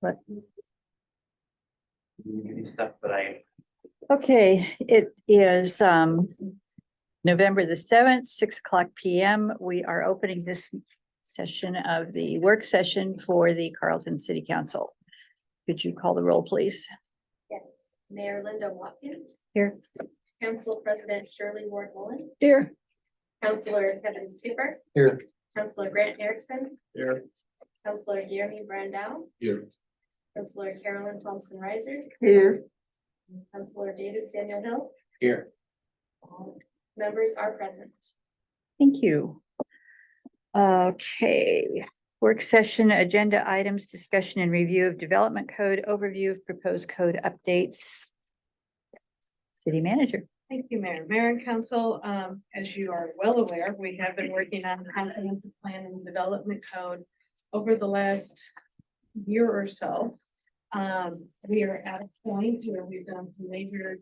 But stuff, but okay, it is November the 7th, 6:00 p.m. We are opening this session of the work session for the Carlton City Council. Could you call the roll, please? Yes, Mayor Linda Watkins, Here. Council President Shirley Ward Mullen, Here. Councilor Kevin Skipper, here. Councilor Grant Erickson, Here. Councilor Jeremy Brandow, Here. Councilor Carolyn Thompson Reiser, Here. Councilor David Samuel Hill. Here. All members are present. Thank you. Okay, work session agenda items, discussion and review of development code, overview of proposed code updates. City manager. Thank you, Mayor. Mayor and Council, as you are well aware, we have been working on the comprehensive plan and development code over the last year or so. We are at a point where we've done some major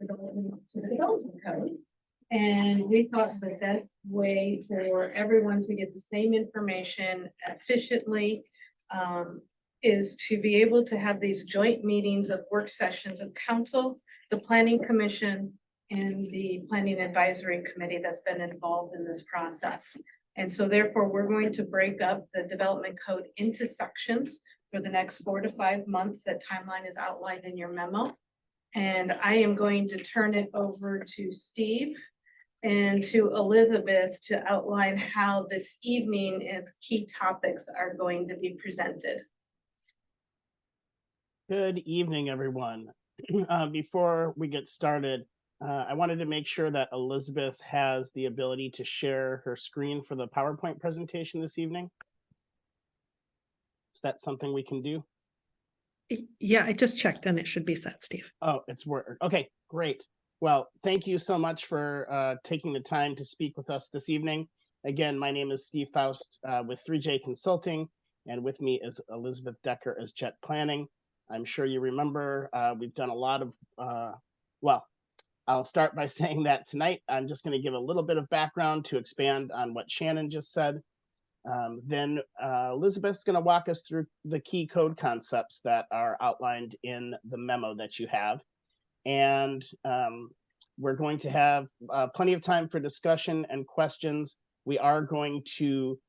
development to the development code. And we thought the best way for everyone to get the same information efficiently is to be able to have these joint meetings of work sessions of council, the planning commission, and the planning advisory committee that's been involved in this process. And so therefore, we're going to break up the development code into sections for the next 4 to 5 months. That timeline is outlined in your memo. And I am going to turn it over to Steve and to Elizabeth to outline how this evening and key topics are going to be presented. Good evening, everyone. Before we get started, I wanted to make sure that Elizabeth has the ability to share her screen for the PowerPoint presentation this evening. Is that something we can do? Yeah, I just checked and it should be set, Steve. Oh, it's work. Okay, great. Well, thank you so much for taking the time to speak with us this evening. Again, my name is Steve Faust with 3J Consulting, and with me is Elizabeth Decker as Jet Planning. I'm sure you remember we've done a lot of, well, I'll start by saying that tonight I'm just going to give a little bit of background to expand on what Shannon just said. Then Elizabeth's going to walk us through the key code concepts that are outlined in the memo that you have. And we're going to have plenty of time for discussion and questions. We are going to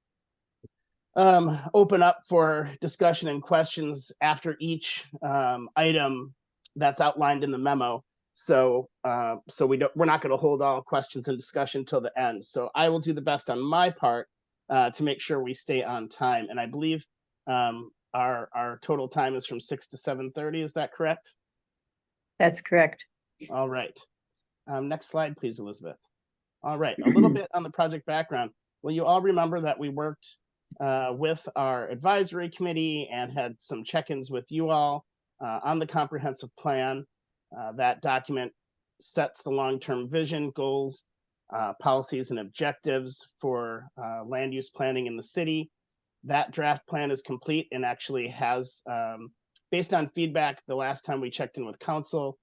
open up for discussion and questions after each item that's outlined in the memo. So we're not going to hold all questions and discussion till the end. So I will do the best on my part to make sure we stay on time. And I believe our total time is from 6 to 7:30. Is that correct? That's correct. All right. Next slide, please, Elizabeth. All right, a little bit on the project background. Well, you all remember that we worked with our advisory committee and had some check-ins with you all on the comprehensive plan. That document sets the long-term vision, goals, policies, and objectives for land use planning in the city. That draft plan is complete and actually has, based on feedback the last time we checked in with council,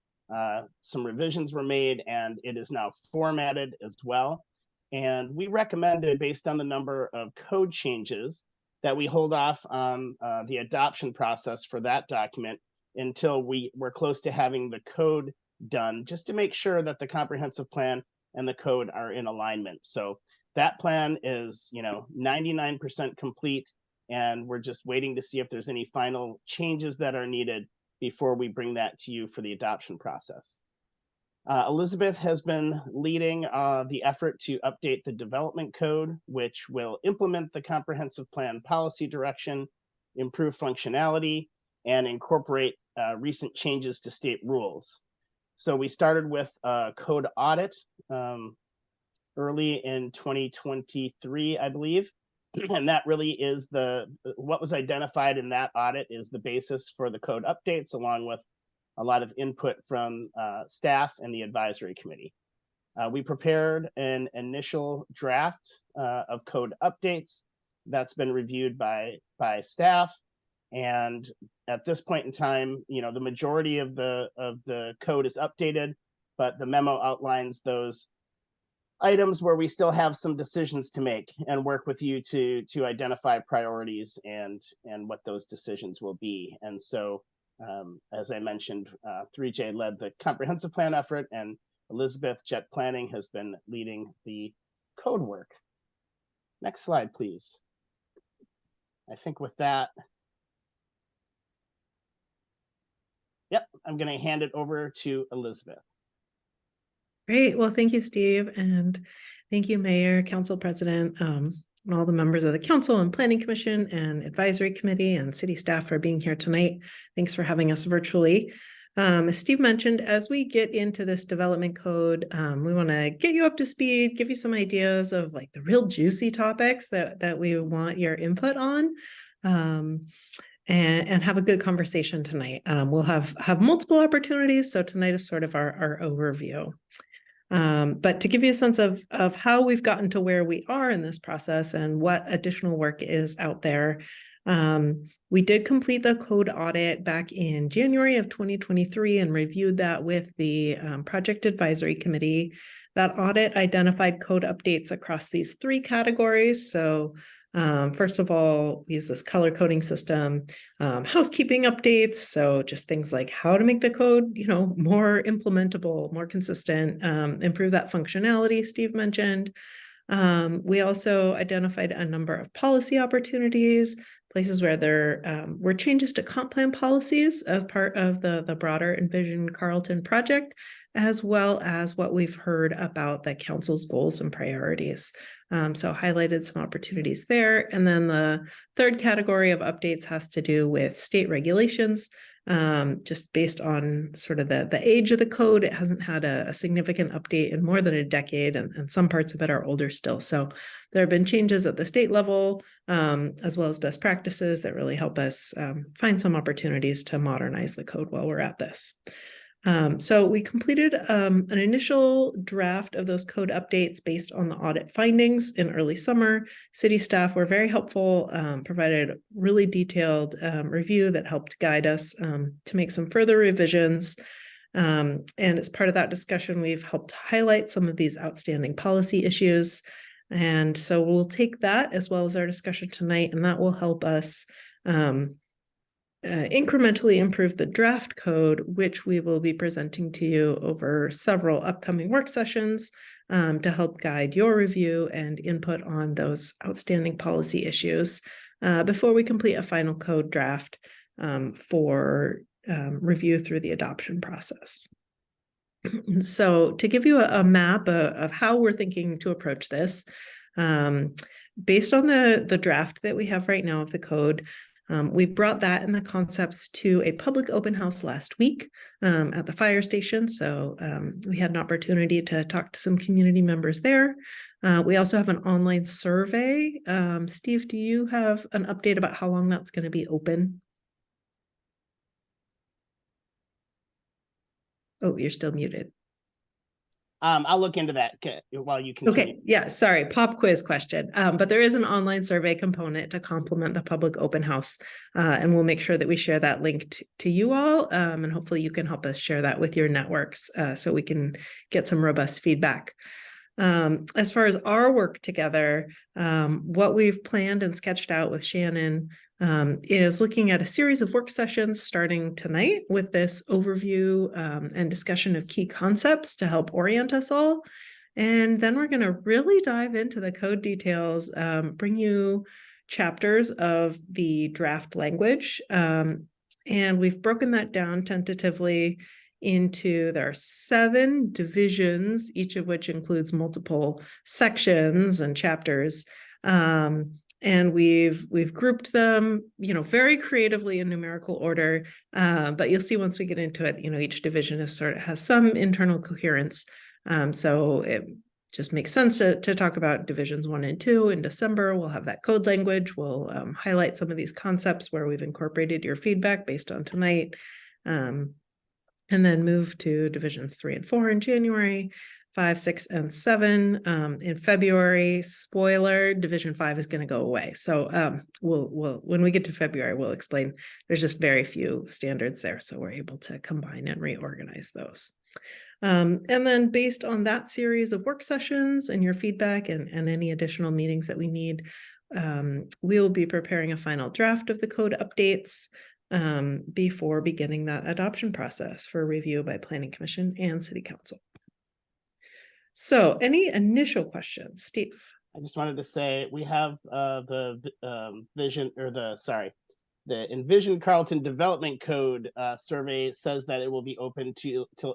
some revisions were made and it is now formatted as well. And we recommended, based on the number of code changes, that we hold off on the adoption process for that document until we're close to having the code done, just to make sure that the comprehensive plan and the code are in alignment. So that plan is, 99% complete, and we're just waiting to see if there's any final changes that are needed before we bring that to you for the adoption process. Elizabeth has been leading the effort to update the development code, which will implement the comprehensive plan policy direction, improve functionality, and incorporate recent changes to state rules. So we started with a code audit early in 2023, I believe. And that really is what was identified in that audit is the basis for the code updates, along with a lot of input from staff and the advisory committee. We prepared an initial draft of code updates that's been reviewed by staff. And at this point in time, the majority of the code is updated, but the memo outlines those items where we still have some decisions to make and work with you to identify priorities and what those decisions will be. And so, as I mentioned, 3J led the comprehensive plan effort, and Elizabeth Jet Planning has been leading the code work. Next slide, please. I think with that, yep, I'm going to hand it over to Elizabeth. Great. Well, thank you, Steve. And thank you, Mayor, Council President, and all the members of the Council and Planning Commission and Advisory Committee and city staff for being here tonight. Thanks for having us virtually. As Steve mentioned, as we get into this development code, we want to get you up to speed, give you some ideas of like the real juicy topics that we want your input on. And have a good conversation tonight. We'll have multiple opportunities. So tonight is sort of our overview. But to give you a sense of how we've gotten to where we are in this process and what additional work is out there, we did complete the code audit back in January of 2023 and reviewed that with the Project Advisory Committee. That audit identified code updates across these 3 categories. So first of all, we use this color coding system, housekeeping updates. So just things like how to make the code, more implementable, more consistent, improve that functionality Steve mentioned. We also identified a number of policy opportunities, places where there were changes to comp plan policies as part of the broader Envision Carlton project, as well as what we've heard about the council's goals and priorities. So highlighted some opportunities there. And then the third category of updates has to do with state regulations. Just based on sort of the age of the code, it hasn't had a significant update in more than a decade, and some parts of it are older still. So there have been changes at the state level, as well as best practices that really help us find some opportunities to modernize the code while we're at this. So we completed an initial draft of those code updates based on the audit findings in early summer. City staff were very helpful, provided a really detailed review that helped guide us to make some further revisions. And as part of that discussion, we've helped highlight some of these outstanding policy issues. And so we'll take that as well as our discussion tonight, and that will help us incrementally improve the draft code, which we will be presenting to you over several upcoming work sessions to help guide your review and input on those outstanding policy issues before we complete a final code draft for review through the adoption process. So to give you a map of how we're thinking to approach this, based on the draft that we have right now of the code, we brought that and the concepts to a public open house last week at the fire station. So we had an opportunity to talk to some community members there. We also have an online survey. Steve, do you have an update about how long that's going to be open? Oh, you're still muted. I'll look into that while you continue. Okay, yeah, sorry, pop quiz question. But there is an online survey component to complement the public open house. And we'll make sure that we share that link to you all. And hopefully you can help us share that with your networks so we can get some robust feedback. As far as our work together, what we've planned and sketched out with Shannon is looking at a series of work sessions starting tonight with this overview and discussion of key concepts to help orient us all. And then we're going to really dive into the code details, bring you chapters of the draft language. And we've broken that down tentatively into there are 7 divisions, each of which includes multiple sections and chapters. And we've grouped them, very creatively in numerical order. But you'll see once we get into it, each division is has some internal coherence. So it just makes sense to talk about divisions 1 and 2 in December. We'll have that code language. We'll highlight some of these concepts where we've incorporated your feedback based on tonight. And then move to divisions 3 and 4 in January, 5, 6, and 7 in February. Spoiler, division 5 is going to go away. So we'll when we get to February, we'll explain. There's just very few standards there, so we're able to combine and reorganize those. And then based on that series of work sessions and your feedback and any additional meetings that we need, we'll be preparing a final draft of the code updates before beginning that adoption process for review by Planning Commission and City Council. So any initial questions, Steve? I just wanted to say we have the Envision Carlton Development Code survey says that it will be open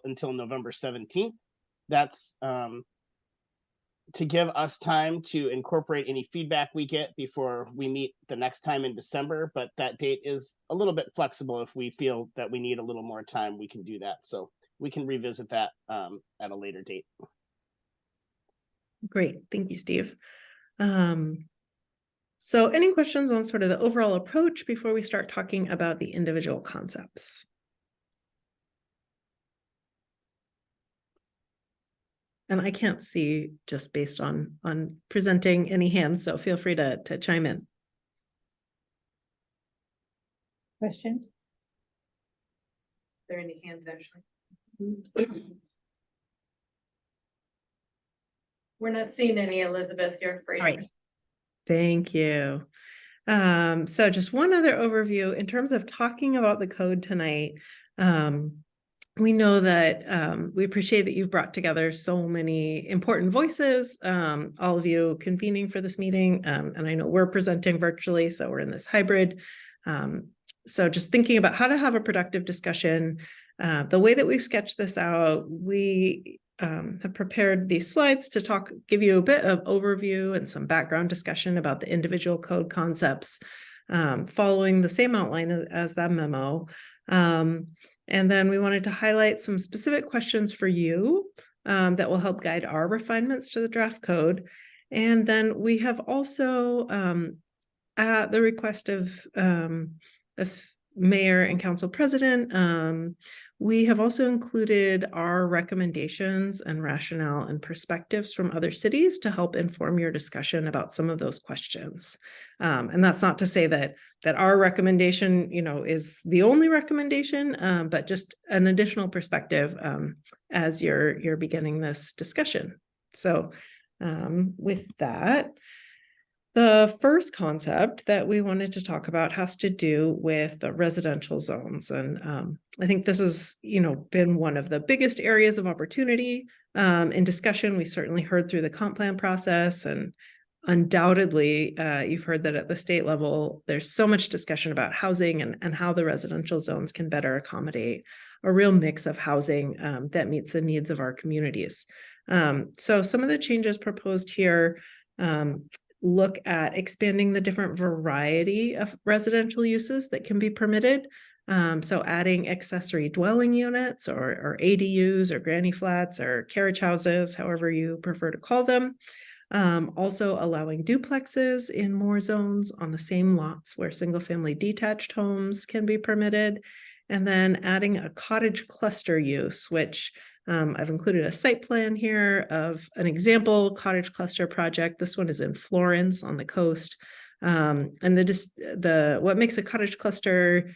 until November 17th. That's to give us time to incorporate any feedback we get before we meet the next time in December, but that date is a little bit flexible. If we feel that we need a little more time, we can do that. So we can revisit that at a later date. Great, thank you, Steve. So any questions on sort of the overall approach before we start talking about the individual concepts? And I can't see just based on presenting any hands, so feel free to chime in. Questions? Are there any hands, Ashley? We're not seeing any, Elizabeth, you're afraid. All right. Thank you. So just one other overview in terms of talking about the code tonight. We know that we appreciate that you've brought together so many important voices, all of you convening for this meeting. And I know we're presenting virtually, so we're in this hybrid. So just thinking about how to have a productive discussion. The way that we've sketched this out, we have prepared these slides to give you a bit of overview and some background discussion about the individual code concepts, following the same outline as that memo. And then we wanted to highlight some specific questions for you that will help guide our refinements to the draft code. And then we have also, at the request of Mayor and Council President, we have also included our recommendations and rationale and perspectives from other cities to help inform your discussion about some of those questions. And that's not to say that our recommendation, is the only recommendation, but just an additional perspective as you're beginning this discussion. So with that, the first concept that we wanted to talk about has to do with the residential zones. And I think this has, been one of the biggest areas of opportunity in discussion. We certainly heard through the comp plan process, and undoubtedly you've heard that at the state level, there's so much discussion about housing and how the residential zones can better accommodate a real mix of housing that meets the needs of our communities. So some of the changes proposed here look at expanding the different variety of residential uses that can be permitted. So adding accessory dwelling units or ADUs or granny flats or carriage houses, however you prefer to call them. Also allowing duplexes in more zones on the same lots where single family detached homes can be permitted. And then adding a cottage cluster use, which I've included a site plan here of an example cottage cluster project. This one is in Florence on the coast. And what makes a cottage cluster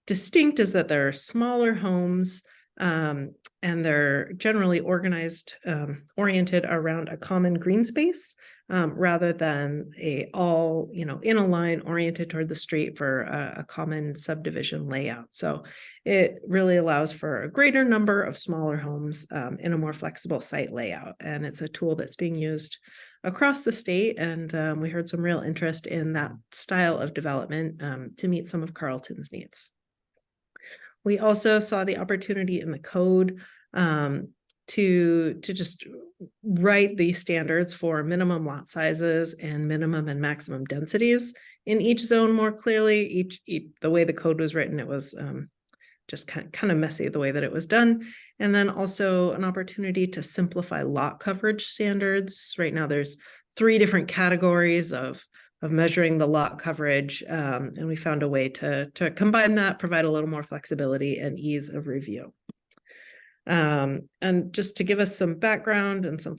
distinct is that there are smaller homes and they're generally oriented around a common green space rather than all in a line oriented toward the street for a common subdivision layout. So it really allows for a greater number of smaller homes in a more flexible site layout. And it's a tool that's being used across the state. And we heard some real interest in that style of development to meet some of Carlton's needs. We also saw the opportunity in the code to just write the standards for minimum lot sizes and minimum and maximum densities in each zone more clearly. The way the code was written, it was just kind of messy the way that it was done. And then also an opportunity to simplify lot coverage standards. Right now there's 3 different categories of measuring the lot coverage. And we found a way to combine that, provide a little more flexibility and ease of review. And just to give us some background and some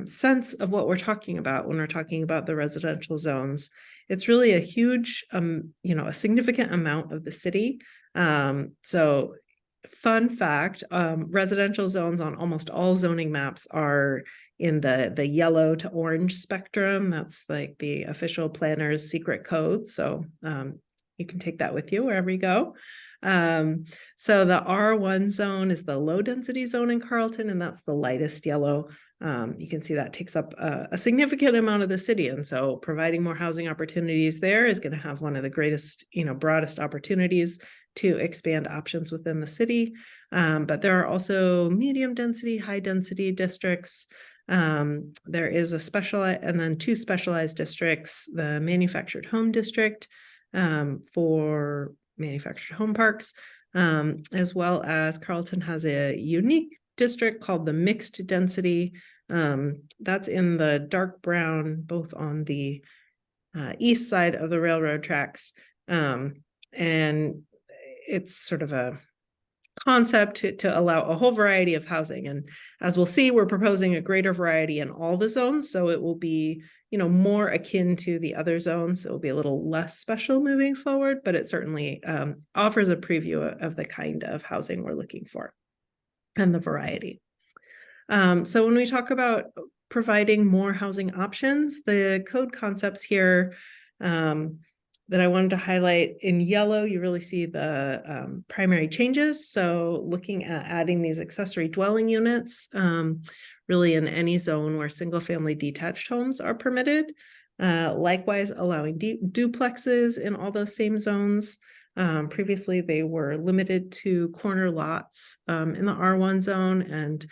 sense of what we're talking about when we're talking about the residential zones, it's really a huge, a significant amount of the city. So fun fact, residential zones on almost all zoning maps are in the yellow to orange spectrum. That's like the official planner's secret code. So you can take that with you wherever you go. So the R1 zone is the low density zone in Carlton, and that's the lightest yellow. You can see that takes up a significant amount of the city. And so providing more housing opportunities there is going to have one of the greatest, broadest opportunities to expand options within the city. But there are also medium density, high density districts. There is a specialized, and then 2 specialized districts, the manufactured home district for manufactured home parks, as well as Carlton has a unique district called the mixed density. That's in the dark brown, both on the east side of the railroad tracks. And it's sort of a concept to allow a whole variety of housing. And as we'll see, we're proposing a greater variety in all the zones. So it will be, more akin to the other zones. It will be a little less special moving forward, but it certainly offers a preview of the kind of housing we're looking for and the variety. So when we talk about providing more housing options, the code concepts here that I wanted to highlight in yellow, you really see the primary changes. So looking at adding these accessory dwelling units, really in any zone where single family detached homes are permitted. Likewise, allowing duplexes in all those same zones. Previously, they were limited to corner lots in the R1 zone, and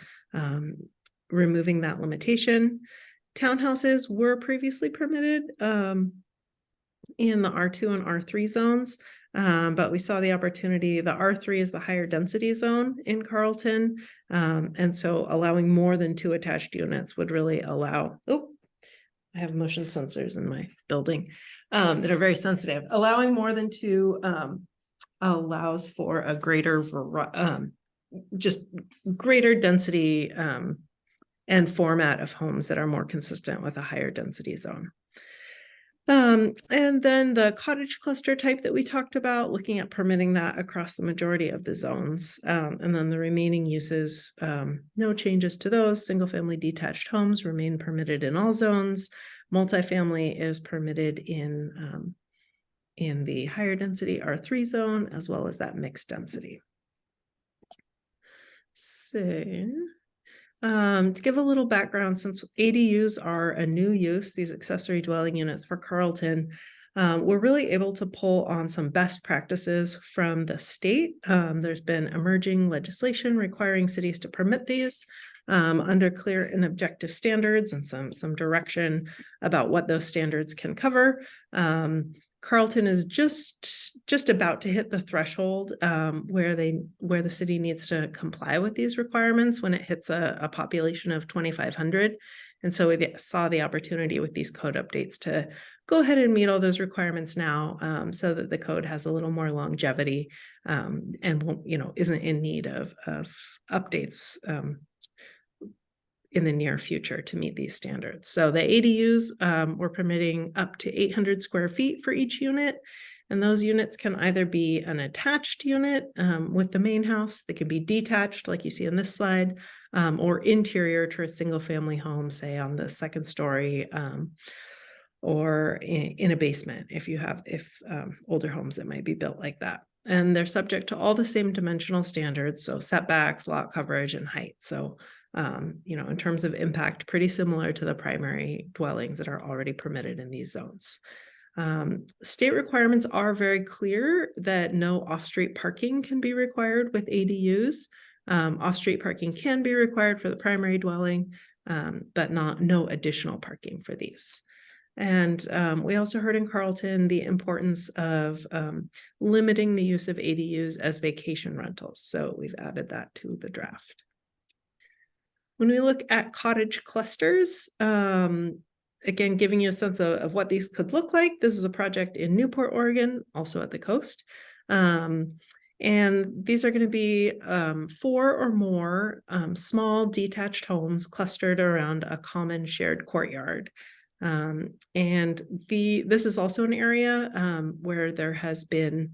removing that limitation. Townhouses were previously permitted in the R2 and R3 zones, but we saw the opportunity. The R3 is the higher density zone in Carlton, and so allowing more than 2 attached units would really allow, I have motion sensors in my building that are very sensitive. Allowing more than 2 allows for a greater just greater density and format of homes that are more consistent with a higher density zone. And then the cottage cluster type that we talked about, looking at permitting that across the majority of the zones. And then the remaining uses, no changes to those. Single family detached homes remain permitted in all zones. Multifamily is permitted in the higher density R3 zone, as well as that mixed density. So to give a little background, since ADUs are a new use, these accessory dwelling units for Carlton, we're really able to pull on some best practices from the state. There's been emerging legislation requiring cities to permit these under clear and objective standards, and some direction about what those standards can cover. Carlton is just about to hit the threshold where the city needs to comply with these requirements when it hits a population of 2,500. And so we saw the opportunity with these code updates to go ahead and meet all those requirements now, so that the code has a little more longevity and won't, isn't in need of updates in the near future to meet these standards. So the ADUs, we're permitting up to 800 square feet for each unit. And those units can either be an attached unit with the main house, they can be detached like you see in this slide, or interior to a single family home, say on the 2nd story, or in a basement if older homes that might be built like that. And they're subject to all the same dimensional standards, so setbacks, lot coverage, and height. So in terms of impact, pretty similar to the primary dwellings that are already permitted in these zones. State requirements are very clear that no off-street parking can be required with ADUs. Off-street parking can be required for the primary dwelling, but no additional parking for these. And we also heard in Carlton the importance of limiting the use of ADUs as vacation rentals. So we've added that to the draft. When we look at cottage clusters, again, giving you a sense of what these could look like, this is a project in Newport, Oregon, also at the coast. And these are going to be 4 or more small detached homes clustered around a common shared courtyard. And this is also an area where there has been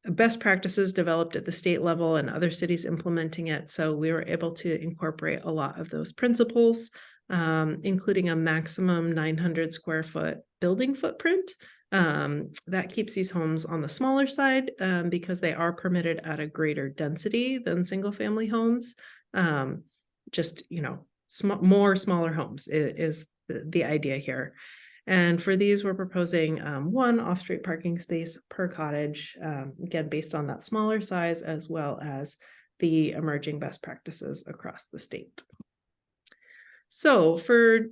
best practices developed at the state level and other cities implementing it. So we were able to incorporate a lot of those principles, including a maximum 900 square foot building footprint. That keeps these homes on the smaller side because they are permitted at a greater density than single family homes. Just, more smaller homes is the idea here. And for these, we're proposing 1 off-street parking space per cottage, again, based on that smaller size, as well as the emerging best practices across the state. So for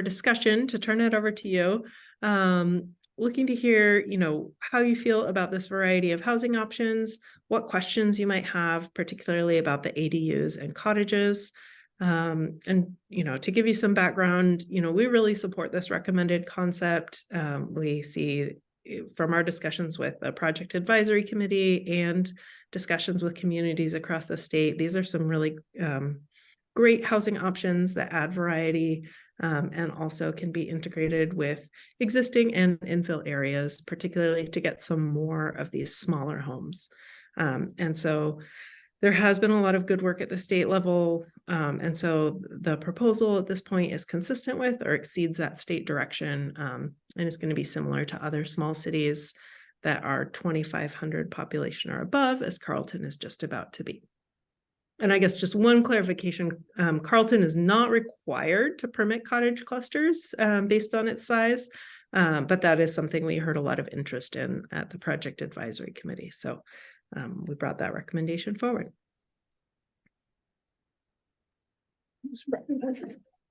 discussion, to turn it over to you, looking to hear, how you feel about this variety of housing options, what questions you might have, particularly about the ADUs and cottages. And, to give you some background, we really support this recommended concept. We see from our discussions with the project advisory committee and discussions with communities across the state, these are some really great housing options that add variety and also can be integrated with existing and infill areas, particularly to get some more of these smaller homes. And so there has been a lot of good work at the state level. And so the proposal at this point is consistent with or exceeds that state direction. And it's going to be similar to other small cities that are 2,500 population or above, as Carlton is just about to be. And I guess just one clarification, Carlton is not required to permit cottage clusters based on its size, but that is something we heard a lot of interest in at the project advisory committee. So we brought that recommendation forward.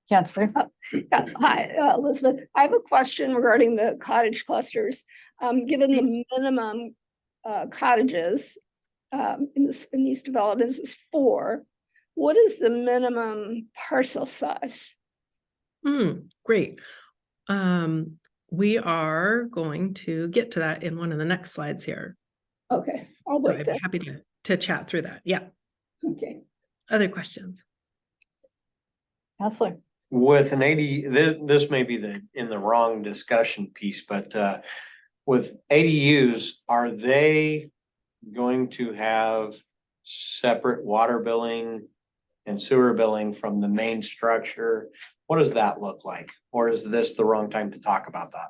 Counselor. Hi, Elizabeth. I have a question regarding the cottage clusters. Given the minimum cottages in these developments is 4, what is the minimum parcel size? Great. We are going to get to that in one of the next slides here. Okay, I'll So wait I'd then. be happy to chat through that. Yeah. Okay. Other questions? Counselor. With an 80, this may be in the wrong discussion piece, but with ADUs, are they going to have separate water billing and sewer billing from the main structure? What does that look like? Or is this the wrong time to talk about that?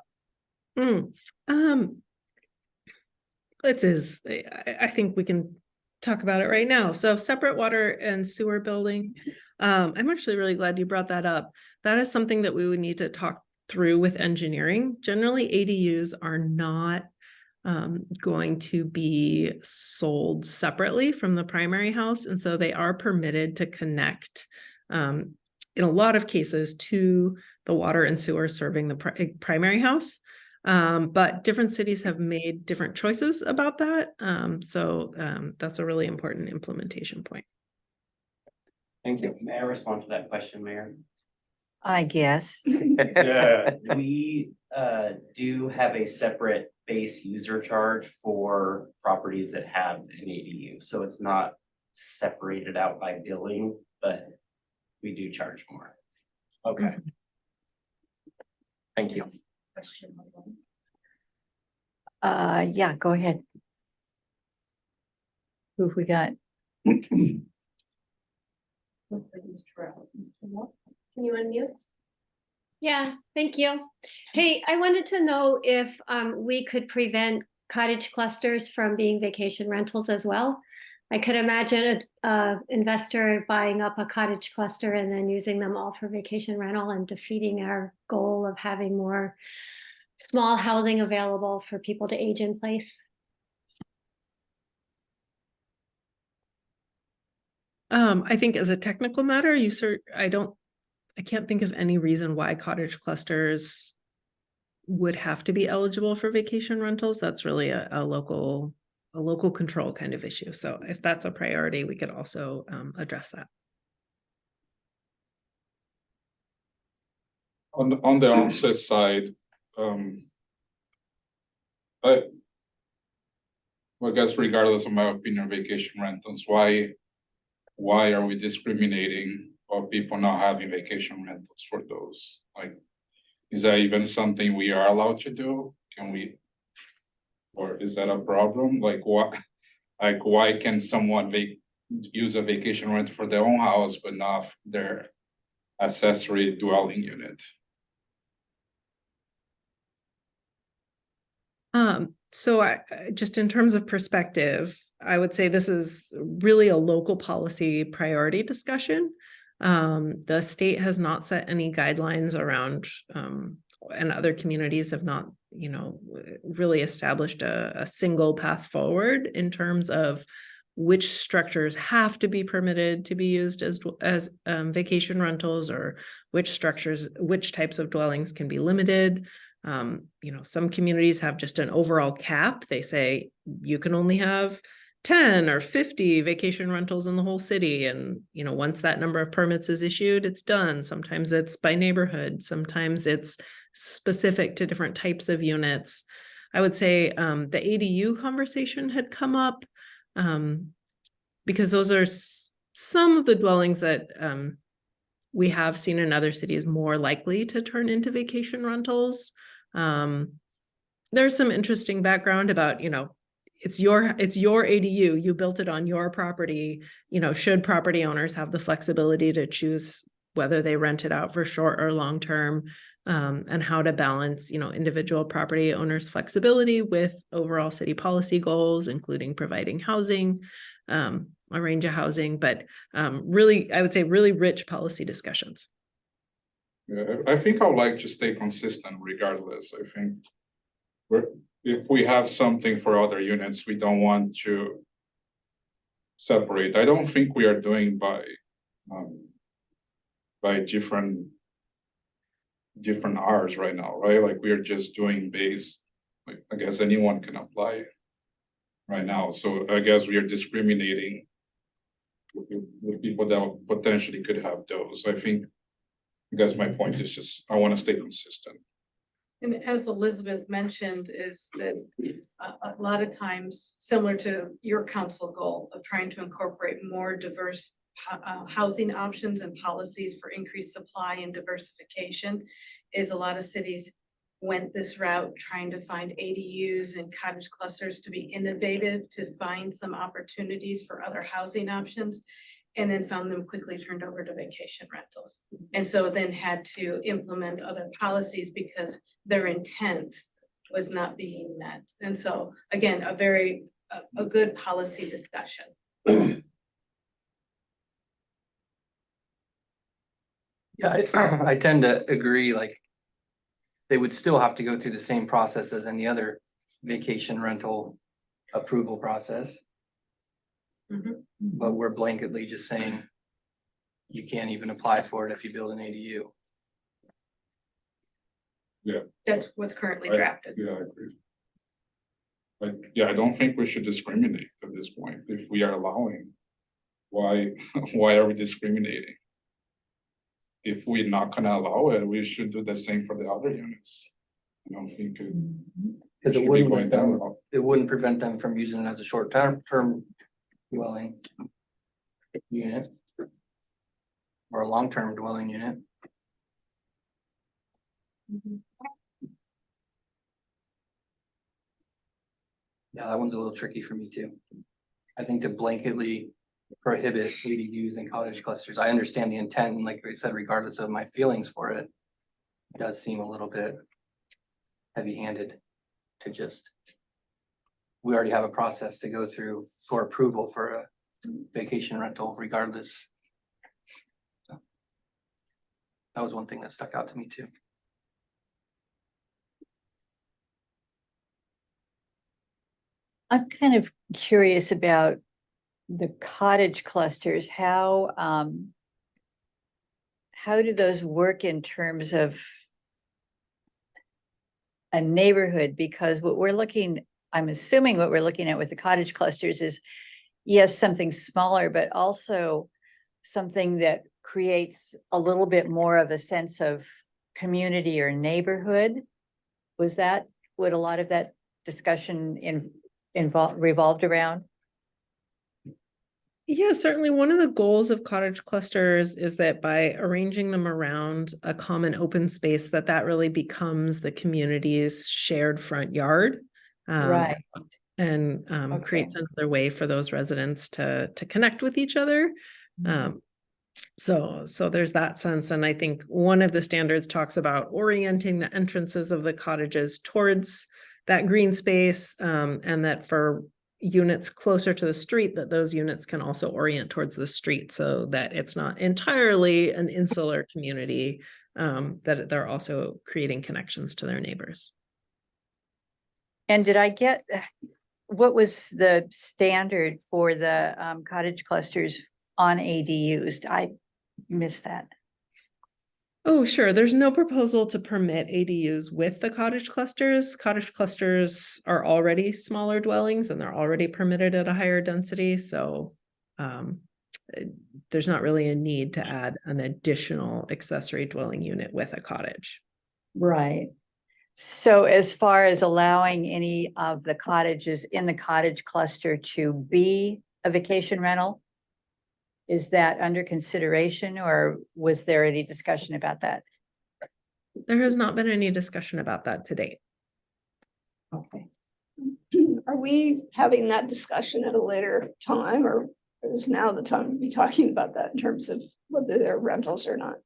I think we can talk about it right now. So separate water and sewer building. I'm actually really glad you brought that up. That is something that we would need to talk through with engineering. Generally, ADUs are not going to be sold separately from the primary house. And so they are permitted to connect in a lot of cases to the water and sewer serving the primary house. But different cities have made different choices about that. So that's a really important implementation point. Thank you. May I respond to that question, Mayor? I guess. We do have a separate base user charge for properties that have an ADU. So it's not separated out by billing, but we do charge more. Okay. Thank you. Yeah, go ahead. Who have we got? Can you unmute? Yeah, thank you. Hey, I wanted to know if we could prevent cottage clusters from being vacation rentals as well. I could imagine an investor buying up a cottage cluster and then using them all for vacation rental and defeating our goal of having more small housing available for people to age in place. I think as a technical matter, I can't think of any reason why cottage clusters would have to be eligible for vacation rentals. That's really a local control kind of issue. So if that's a priority, we could also address that. On the offset side, I guess regardless of my opinion, vacation rentals, why are we discriminating or people not having vacation rentals for those? Like, is that even something we are allowed to do? Can we Or is that a problem? Like what, like why can someone use a vacation rental for their own house, but not their accessory dwelling unit? So just in terms of perspective, I would say this is really a local policy priority discussion. The state has not set any guidelines around, and other communities have not, really established a single path forward in terms of which structures have to be permitted to be used as vacation rentals, or which types of dwellings can be limited. Some communities have just an overall cap. They say you can only have 10 or 50 vacation rentals in the whole city. And, once that number of permits is issued, it's done. Sometimes it's by neighborhood. Sometimes it's specific to different types of units. I would say the ADU conversation had come up because those are some of the dwellings that we have seen in other cities more likely to turn into vacation rentals. There's some interesting background about, it's your ADU, you built it on your property, should property owners have the flexibility to choose whether they rent it out for short or long term, and how to balance, individual property owners' flexibility with overall city policy goals, including providing housing, a range of housing, but really, I would say really rich policy discussions. Yeah, I think I would like to stay consistent regardless. I think if we have something for other units, we don't want to separate. I don't think we are doing by different R's right now, right? Like we are just doing based, like I guess anyone can apply right now. So I guess we are discriminating with people that potentially could have those. I guess my point is just, I want to stay consistent. And as Elizabeth mentioned, is that a lot of times, similar to your council goal of trying to incorporate more diverse housing options and policies for increased supply and diversification, is a lot of cities went this route trying to find ADUs and cottage clusters to be innovative, to find some opportunities for other housing options, and then found them quickly turned over to vacation rentals. And so then had to implement other policies because their intent was not being met. And so again, a good policy discussion. Yeah, I tend to agree, like they would still have to go through the same process as any other vacation rental approval process. But we're blanketly just saying you can't even apply for it if you build an ADU. That's what's currently drafted. Yeah, I agree. I don't think we should discriminate at this point. If we are allowing, why are we discriminating? If we're not gonna allow it, we should do the same for the other units. I don't think Because should be going down. it wouldn't prevent them from using it as a short-term dwelling unit or a long-term dwelling unit. Yeah, that one's a little tricky for me too. I think to blanketly prohibit ADUs and cottage clusters, I understand the intent, and like I said, regardless of my feelings for it, it does seem a little bit heavy-handed to just, we already have a process to go through for approval for a vacation rental regardless. So that was one thing that stuck out to me too. I'm kind of curious about the cottage clusters. How do those work in terms of a neighborhood? Because I'm assuming what we're looking at with the cottage clusters is, yes, something smaller, but also something that creates a little bit more of a sense of community or neighborhood. Was that what a lot of that discussion revolved around? Yeah, certainly one of the goals of cottage clusters is that by arranging them around a common open space, that really becomes the community's shared front yard. Right. And creates another way for those residents to connect with each other. So there's that sense. And I think one of the standards talks about orienting the entrances of the cottages towards that green space, and that for units closer to the street, that those units can also orient towards the street so that it's not entirely an insular community, that they're also creating connections to their neighbors. And did I get, what was the standard for the cottage clusters on ADUs? I missed that. Oh, sure. There's no proposal to permit ADUs with the cottage clusters. Cottage clusters are already smaller dwellings and they're already permitted at a higher density. So there's not really a need to add an additional accessory dwelling unit with a cottage. Right. So as far as allowing any of the cottages in the cottage cluster to be a vacation rental, is that under consideration, or was there any discussion about that? There has not been any discussion about that to date. Okay. Are we having that discussion at a later time, or is now the time to be talking about that in terms of whether they're rentals or not?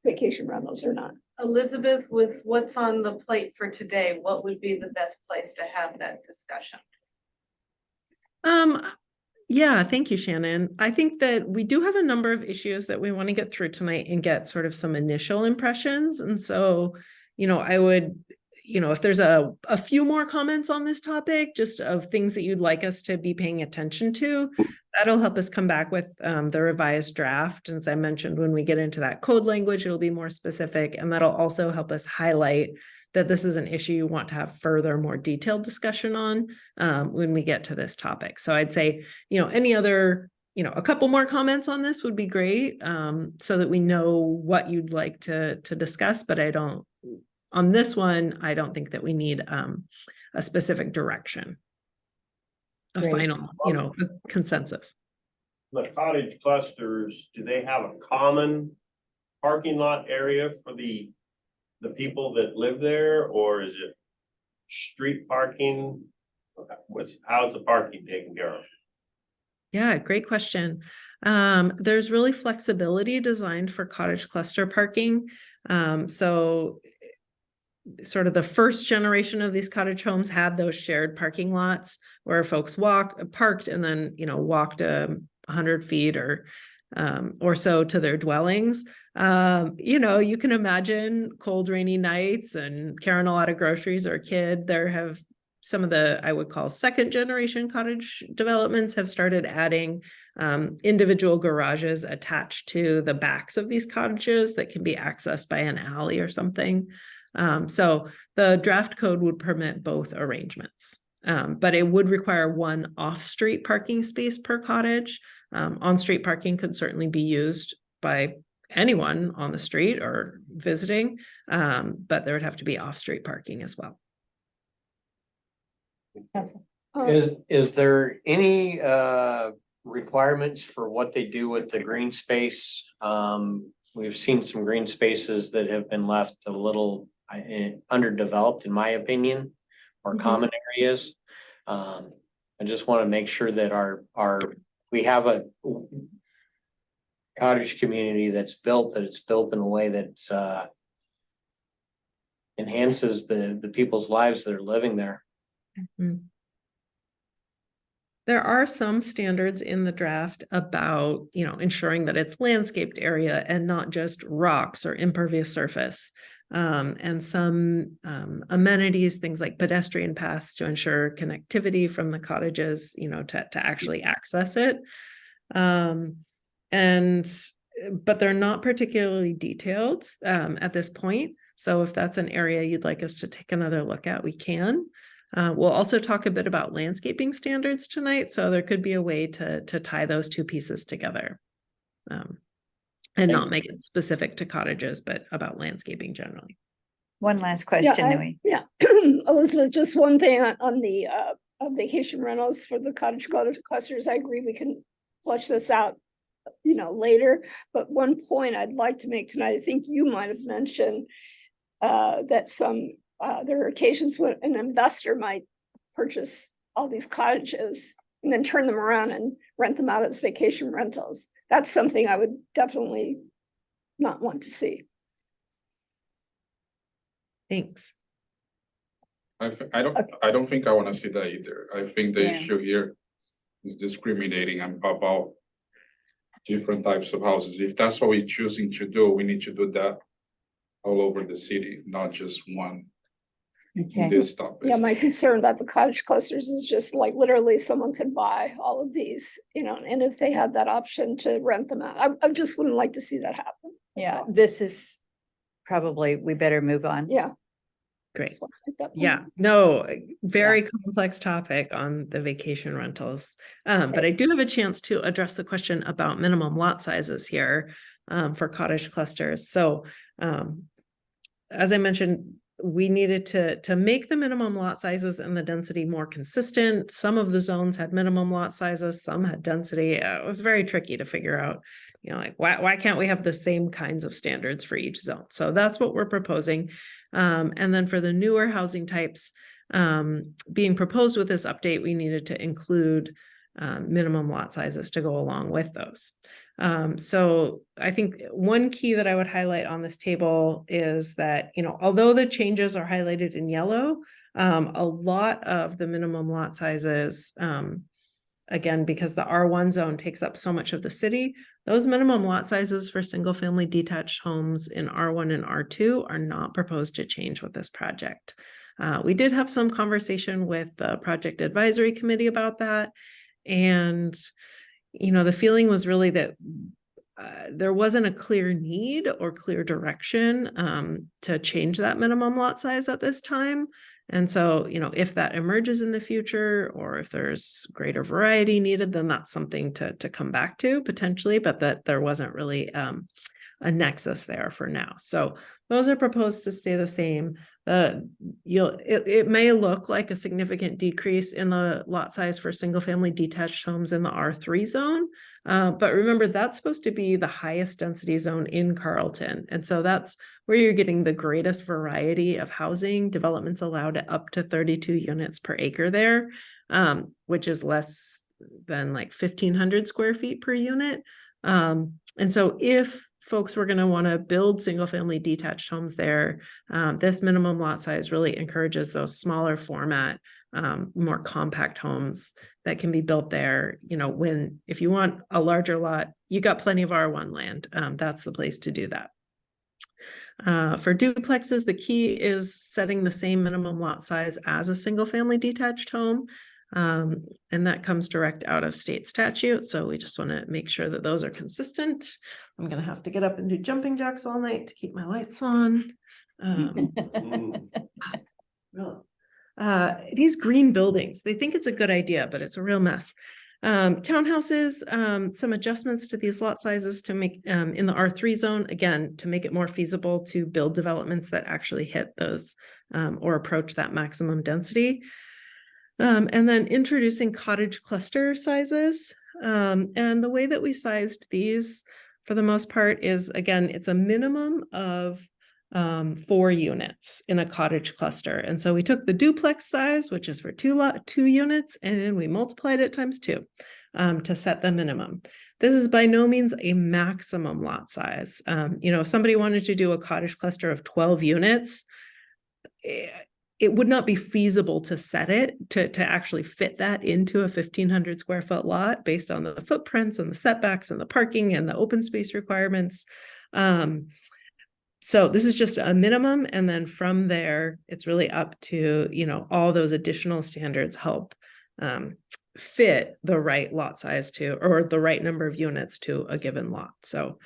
Vacation rentals or not? Elizabeth, with what's on the plate for today, what would be the best place to have that discussion? Yeah, thank you, Shannon. I think that we do have a number of issues that we want to get through tonight and get sort of some initial impressions. And so, I would, if there's a few more comments on this topic, just of things that you'd like us to be paying attention to, that'll help us come back with the revised draft. And as I mentioned, when we get into that code language, it'll be more specific, and that'll also help us highlight that this is an issue you want to have further, more detailed discussion on when we get to this topic. So I'd say, any other, a couple more comments on this would be great, so that we know what you'd like to discuss. But on this one, I don't think that we need a specific direction, a Great. final, a consensus. The cottage clusters, do they have a common parking lot area for the people that live there, or is it street parking? How's the parking taken care of? Yeah, great question. There's really flexibility designed for cottage cluster parking. So sort of the first generation of these cottage homes had those shared parking lots where folks parked and then, walked 100 feet or so to their dwellings. You can imagine cold, rainy nights and carrying a lot of groceries or a kid. There have some of the, I would call, second generation cottage developments have started adding individual garages attached to the backs of these cottages that can be accessed by an alley or something. So the draft code would permit both arrangements, but it would require one off-street parking space per cottage. On-street parking could certainly be used by anyone on the street or visiting, but there would have to be off-street parking as well. Is there any requirements for what they do with the green space? We've seen some green spaces that have been left a little underdeveloped, in my opinion, or common areas. I just want to make sure that we have a cottage community that's built in a way that enhances the people's lives that are living there. There are some standards in the draft about, ensuring that it's landscaped area and not just rocks or impervious surface, and some amenities, things like pedestrian paths to ensure connectivity from the cottages, to actually access it. But they're not particularly detailed at this point. So if that's an area you'd like us to take another look at, we can. We'll also talk a bit about landscaping standards tonight. So there could be a way to tie those two pieces together, and not make it specific to cottages, but about landscaping generally. One last question. Elizabeth, just one thing on the vacation rentals for the cottage clusters. I agree we can flush this out, later. But one point I'd like to make tonight, I think you might have mentioned that there are occasions when an investor might purchase all these cottages and then turn them around and rent them out as vacation rentals. That's something I would definitely not want to see. Thanks. I Okay. don't think I wanna see that either. I think the Yeah. issue here is discriminating about different types of houses. If that's what we're choosing to do, we need to do that all over the city, not just one in Okay, this topic. Yeah, my concern about the cottage clusters is just like literally someone could buy all of these, you know, and if they had that option to rent them out, I just wouldn't like to see that happen. That's yeah, all. this is probably, we better move on. Yeah. Great. Just wanna make that point. Yeah, no, very complex topic on the vacation rentals. But I do have a chance to address the question about minimum lot sizes here for cottage clusters. So as I mentioned, we needed to make the minimum lot sizes and the density more consistent. Some of the zones had minimum lot sizes, some had density. It was very tricky to figure out, you know, like why can't we have the same kinds of standards for each zone? So that's what we're proposing. And then for the newer housing types being proposed with this update, we needed to include minimum lot sizes to go along with those. So I think one key that I would highlight on this table is that, you know, although the changes are highlighted in yellow, a lot of the minimum lot sizes, again, because the R1 zone takes up so much of the city, those minimum lot sizes for single family detached homes in R1 and R2 are not proposed to change with this project. We did have some conversation with the project advisory committee about that. And, you know, the feeling was really that there wasn't a clear need or clear direction to change that minimum lot size at this time. And so, you know, if that emerges in the future or if there's greater variety needed, then that's something to come back to potentially, but that there wasn't really a nexus there for now. So those are proposed to stay the same. It may look like a significant decrease in the lot size for single family detached homes in the R3 zone. But remember, that's supposed to be the highest density zone in Carlton. And so that's where you're getting the greatest variety of housing. Developments allowed at up to 32 units per acre there, which is less than like 1,500 square feet per unit. And so if folks were going to want to build single family detached homes there, this minimum lot size really encourages those smaller format, more compact homes that can be built there. You know, if you want a larger lot, you got plenty of R1 land. That's the place to do that. For duplexes, the key is setting the same minimum lot size as a single family detached home. And that comes direct out of state statute. So we just want to make sure that those are consistent. I'm going to have to get up and do jumping jacks all night to keep my lights on. These green buildings, they think it's a good idea, but it's a real mess. Townhouses, some adjustments to these lot sizes to make in the R3 zone, again, to make it more feasible to build developments that actually hit those or approach that maximum density. And then introducing cottage cluster sizes. And the way that we sized these for the most part is, again, it's a minimum of 4 units in a cottage cluster. And so we took the duplex size, which is for 2 units, and then we multiplied it times 2 to set the minimum. This is by no means a maximum lot size. You know, if somebody wanted to do a cottage cluster of 12 units, it would not be feasible to set it to actually fit that into a 1,500 square foot lot based on the footprints and the setbacks and the parking and the open space requirements. So this is just a minimum. And then from there, it's really up to, you know, all those additional standards help fit the right lot size to, or the right number of units to a given lot. So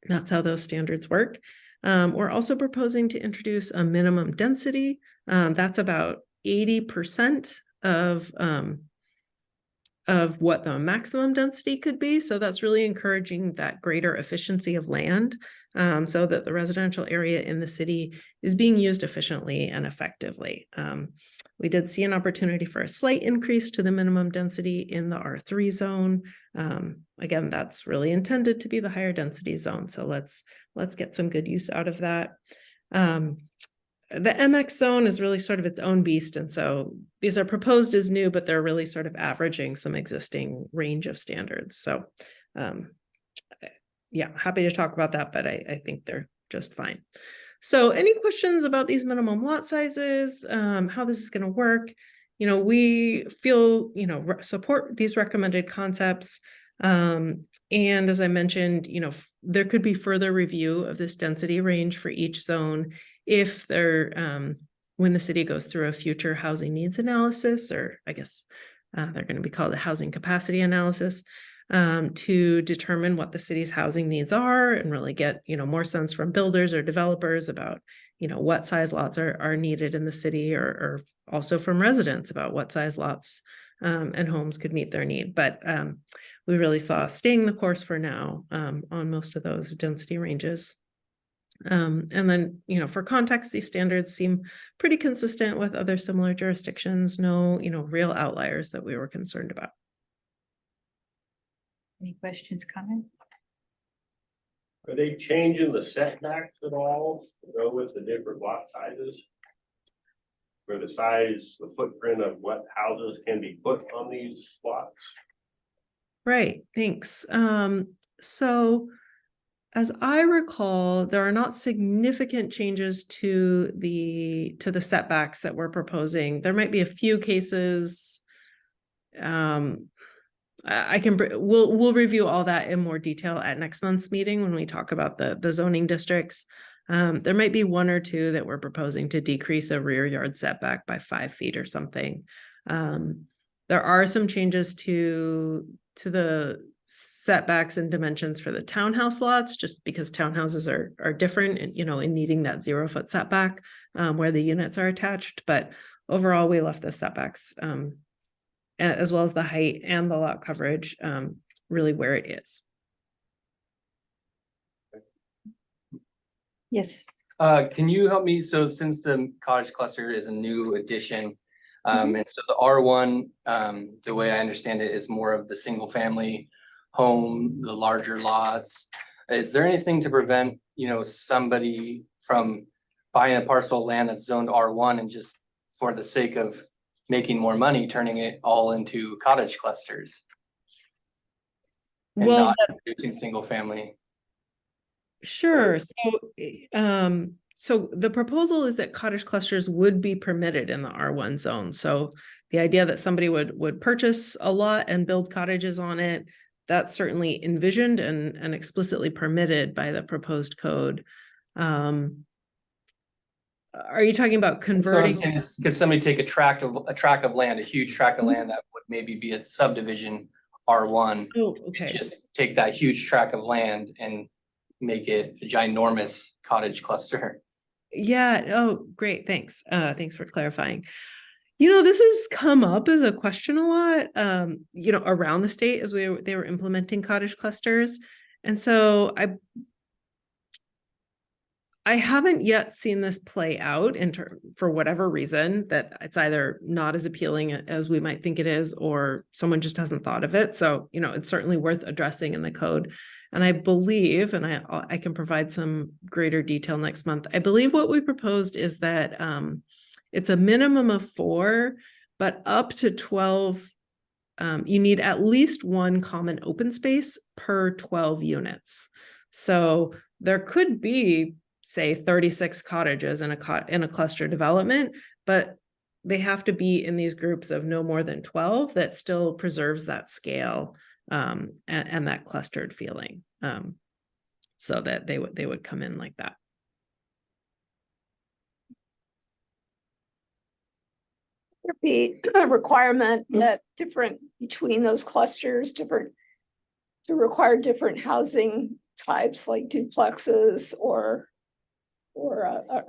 that's how those standards work. We're also proposing to introduce a minimum density. That's about 80% of what the maximum density could be. So that's really encouraging that greater efficiency of land so that the residential area in the city is being used efficiently and effectively. We did see an opportunity for a slight increase to the minimum density in the R3 zone. Again, that's really intended to be the higher density zone. So let's get some good use out of that. the MX zone is really sort of its own beast. And so these are proposed as new, but they're really sort of averaging some existing range of standards. So yeah, happy to talk about that, but I think they're just fine. So any questions about these minimum lot sizes, how this is going to work? You know, we feel, you know, support these recommended concepts. And as I mentioned, you know, there could be further review of this density range for each zone if they're, when the city goes through a future housing needs analysis, or I guess they're going to be called a housing capacity analysis, to determine what the city's housing needs are and really get, you know, more sense from builders or developers about, you know, what size lots are needed in the city, or also from residents about what size lots and homes could meet their need. But we really saw staying the course for now on most of those density ranges. And then, you know, for context, these standards seem pretty consistent with other similar jurisdictions. No, you know, real outliers that we were concerned about. Any questions, comments? Are they changing the setbacks at all, to go with the different lot sizes? For the size, the footprint of what houses can be put on these lots? Right, thanks. So as I recall, there are not significant changes to the setbacks that we're proposing. There might be a few cases. We'll review all that in more detail at next month's meeting when we talk about the zoning districts. There might be one or two that we're proposing to decrease a rear yard setback by 5 feet or something. There are some changes to the setbacks and dimensions for the townhouse lots, just because townhouses are different, and you know, in needing that 0 foot setback where the units are attached. But overall, we left the setbacks as well as the height and the lot coverage really where it is. Yes. Can you help me? So since the cottage cluster is a new addition, and so the R1, the way I understand it, is more of the single family home, the larger lots. Is there anything to prevent, you know, somebody from buying a parcel of land that's zoned R1 and just for the sake of making more money, turning it all into cottage clusters? And Well, not producing single family. sure. So the proposal is that cottage clusters would be permitted in the R1 zone. So the idea that somebody would purchase a lot and build cottages on it, that's certainly envisioned and explicitly permitted by the proposed code. Are you talking about converting? Could somebody take a tract of land, a huge tract of land that would maybe be a subdivision R1? Oh, okay. Just take that huge tract of land and make it a ginormous cottage cluster. Yeah. Oh, great. Thanks. Thanks for clarifying. You know, this has come up as a question a lot, you know, around the state as they were implementing cottage clusters. And so I haven't yet seen this play out for whatever reason, that it's either not as appealing as we might think it is, or someone just hasn't thought of it. So, you know, it's certainly worth addressing in the code. And I believe, and I can provide some greater detail next month. I believe what we proposed is that it's a minimum of 4, but up to 12. You need at least 1 common open space per 12 units. So there could be, say, 36 cottages in a cluster development, but they have to be in these groups of no more than 12 that still preserves that scale and that clustered feeling, so that they would come in like that. There be a requirement that different between those clusters, to require different housing types like duplexes or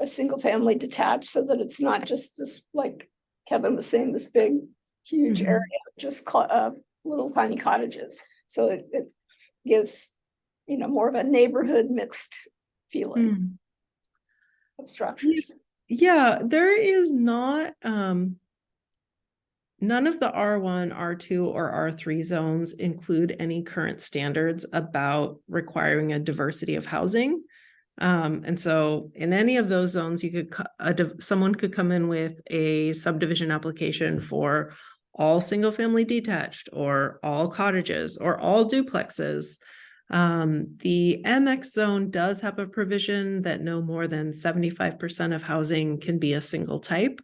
a single family detached, so that it's not just this, like Kevin was saying, this big, huge area, just little tiny cottages. So it gives, you know, more of a neighborhood mixed feeling of structures. Yeah, there is not, none of the R1, R2, or R3 zones include any current standards about requiring a diversity of housing. And so in any of those zones, you could, someone could come in with a subdivision application for all single-family detached, or all cottages, or all duplexes. The MX zone does have a provision that no more than 75% of housing can be a single type.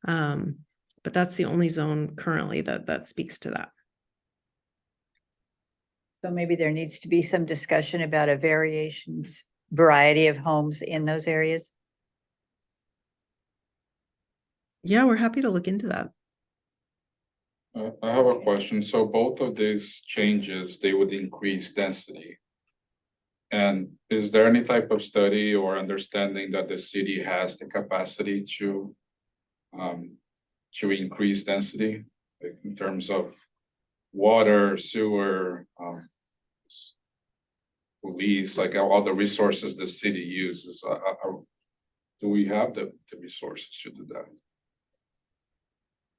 But that's the only zone currently that speaks to that. So maybe there needs to be some discussion about a variety of homes in those areas. Yeah, we're happy to look into that. I have a question. So both of these changes, they would increase density. And is there any type of study or understanding that the city has the capacity to increase density, like in terms of water, sewer, police, like all the resources the city uses? Do we have the resources to do that?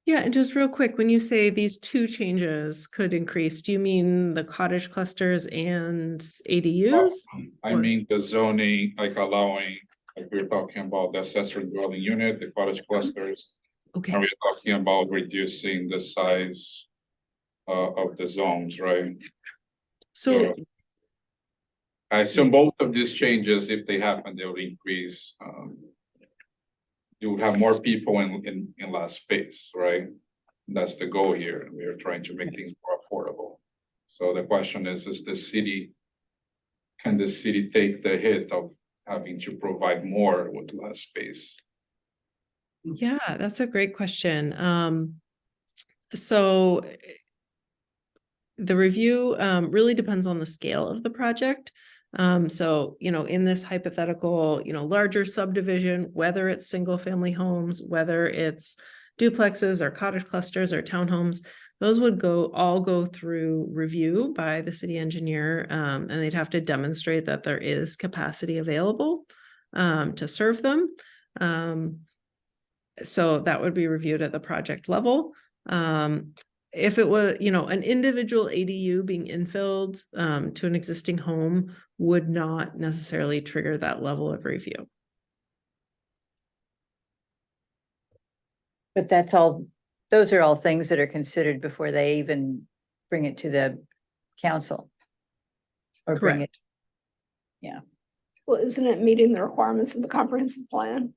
Yeah, and just real quick, when you say these two changes could increase, do you mean the cottage clusters and ADUs? I mean, the zoning, like allowing, like we're talking about the accessory dwelling unit, the cottage clusters. Okay. And we're talking about reducing the size of the zones, right? So I assume both of these changes, if they happen, they will increase. You will have more people in less space, right? That's the goal here. We are trying to make things more affordable. So the question is can the city take the hit of having to provide more with less space? yeah, that's a great question. So the review really depends on the scale of the project. So, in this hypothetical, larger subdivision, whether it's single family homes, whether it's duplexes or cottage clusters or townhomes, those would all go through review by the city engineer, and they'd have to demonstrate that there is capacity available to serve them. So that would be reviewed at the project level. If it was, an individual ADU being infilled to an existing home would not necessarily trigger that level of review. But those are all things that are considered before they even bring it to the council. Or bring it. Yeah. Well, isn't it meeting the requirements of the comprehensive plan?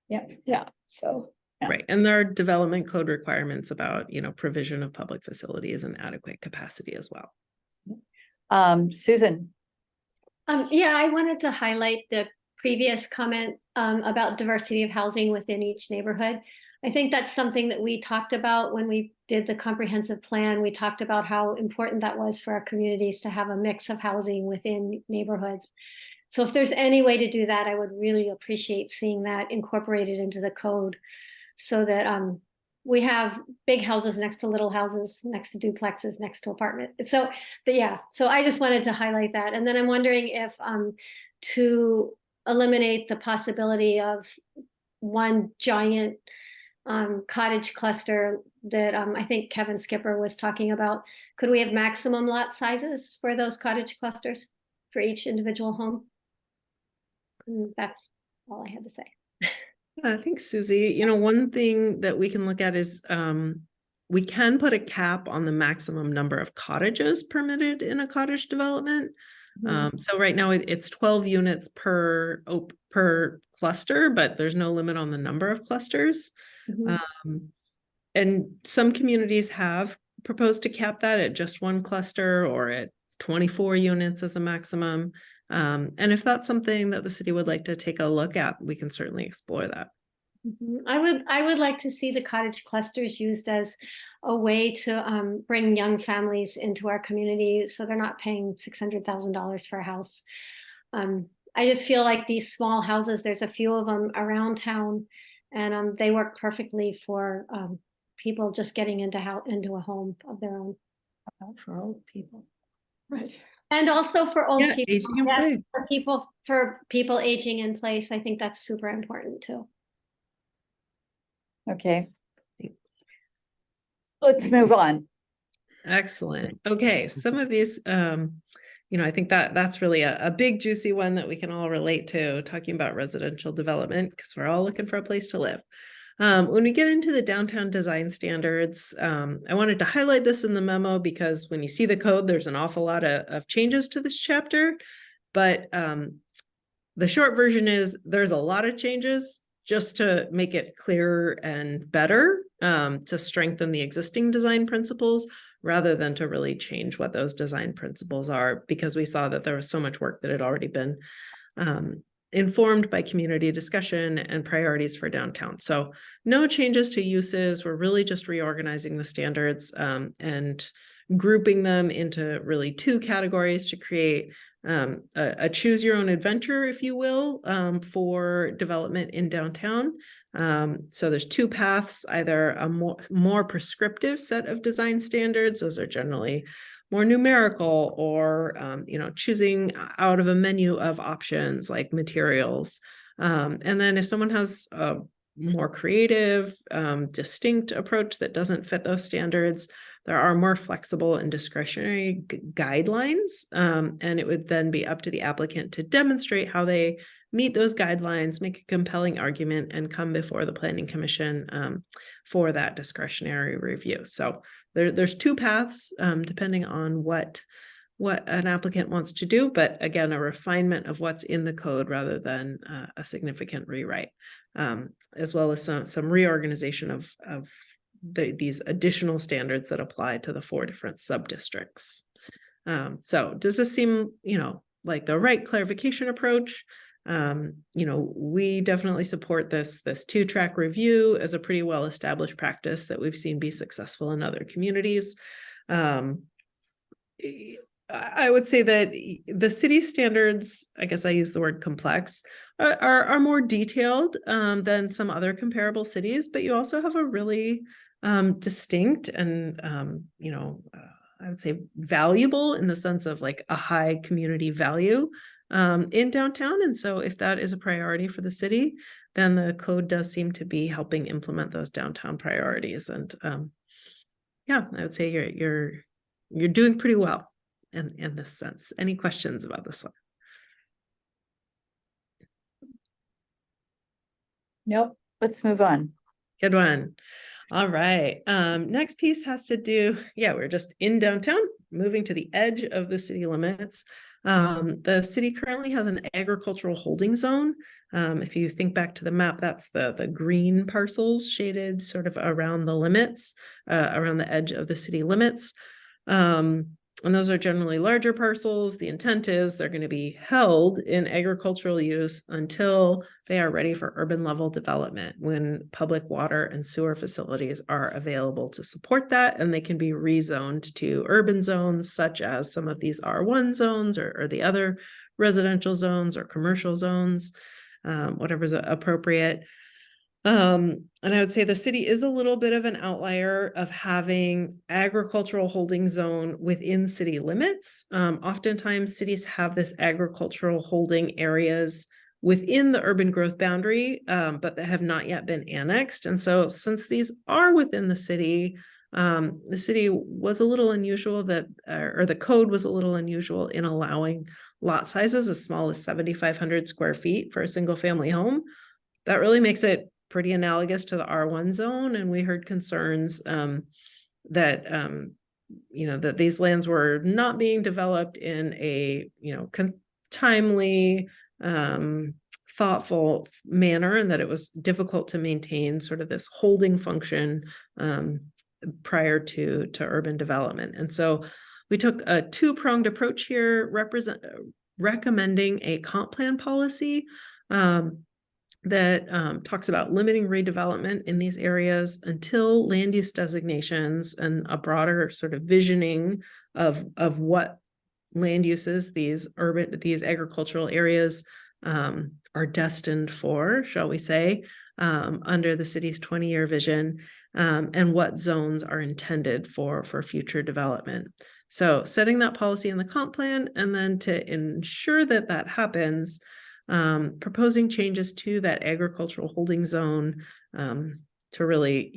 Yeah. Yeah, so. Yeah. Right. And there are development code requirements about, provision of public facilities and adequate capacity as well. Susan. Yeah, I wanted to highlight the previous comment about diversity of housing within each neighborhood. I think that's something that we talked about when we did the comprehensive plan. We talked about how important that was for our communities to have a mix of housing within neighborhoods. So if there's any way to do that, I would really appreciate seeing that incorporated into the code, so that we have big houses next to little houses, next to duplexes, next to apartments. So I just wanted to highlight that. And then I'm wondering if to eliminate the possibility of one giant cottage cluster that I think Kevin Skipper was talking about, could we have maximum lot sizes for those cottage clusters for each individual home? And that's all I had to say. Yeah, thanks, Susie. One thing that we can look at is we can put a cap on the maximum number of cottages permitted in a cottage development. So right now it's 12 units per cluster, but there's no limit on the number of clusters. And some communities have proposed to cap that at just one cluster or at 24 units as a maximum. And if that's something that the city would like to take a look at, we can certainly explore that. I would like to see the cottage clusters used as a way to bring young families into our community, so they're not paying $600,000 for a house. I just feel like these small houses, there's a few of them around town, and they work perfectly for people just getting into a home of their own. For old people. Right. And also for old Yeah, people. aging in Yes, place. for people aging in place. I think that's super important too. Okay. Let's move on. Excellent. Okay, some of these I think that that's really a big juicy one that we can all relate to, talking about residential development, because we're all looking for a place to live. When we get into the downtown design standards, I wanted to highlight this in the memo because when you see the code, there's an awful lot of changes to this chapter. But the short version is there's a lot of changes just to make it clearer and better, to strengthen the existing design principles rather than to really change what those design principles are, because we saw that there was so much work that had already been informed by community discussion and priorities for downtown. So no changes to uses. We're really just reorganizing the standards and grouping them into really two categories to create a choose your own adventure, if you will, for development in downtown. So there's two paths, either a more prescriptive set of design standards. Those are generally more numerical, or choosing out of a menu of options like materials. And then if someone has a more creative, distinct approach that doesn't fit those standards, there are more flexible and discretionary guidelines, and it would then be up to the applicant to demonstrate how they meet those guidelines, make a compelling argument, and come before the Planning Commission for that discretionary review. So there's two paths depending on what an applicant wants to do, but again, a refinement of what's in the code rather than a significant rewrite, as well as some reorganization of these additional standards that apply to the 4 different sub-districts. So does this seem, like the right clarification approach? We definitely support this 2-track review as a pretty well-established practice that we've seen be successful in other communities. I would say that the city standards, I guess I use the word complex, are more detailed than some other comparable cities, but you also have a really distinct and, I would say valuable in the sense of like a high community value in downtown. And so if that is a priority for the city, then the code does seem to be helping implement those downtown priorities. And I would say you're doing pretty well in this sense. Any questions about this one? Nope. Let's move on. Good one. All right. Next piece has to do, we're just in downtown, moving to the edge of the city limits. The city currently has an agricultural holding zone. If you think back to the map, that's the green parcels shaded sort of around the limits, around the edge of the city limits. And those are generally larger parcels. The intent is they're going to be held in agricultural use until they are ready for urban level development, when public water and sewer facilities are available to support that, and they can be rezoned to urban zones, such as some of these R1 zones or the other residential zones or commercial zones, whatever's appropriate. And I would say the city is a little bit of an outlier of having agricultural holding zone within city limits. Oftentimes cities have this agricultural holding areas within the urban growth boundary, but that have not yet been annexed. And so since these are within the city was a little unusual or the code was a little unusual in allowing lot sizes as small as 7,500 square feet for a single family home. That really makes it pretty analogous to the R1 zone. And we heard concerns that these lands were not being developed in a, timely, thoughtful manner, and that it was difficult to maintain sort of this holding function prior to urban development. And so we took a 2-pronged approach here, recommending a comp plan policy that talks about limiting redevelopment in these areas until land use designations and a broader sort of visioning of what land uses these agricultural areas are destined for, shall we say, under the city's 20-year vision, and what zones are intended for future development. So setting that policy in the comp plan, and then to ensure that happens, proposing changes to that agricultural holding zone to really,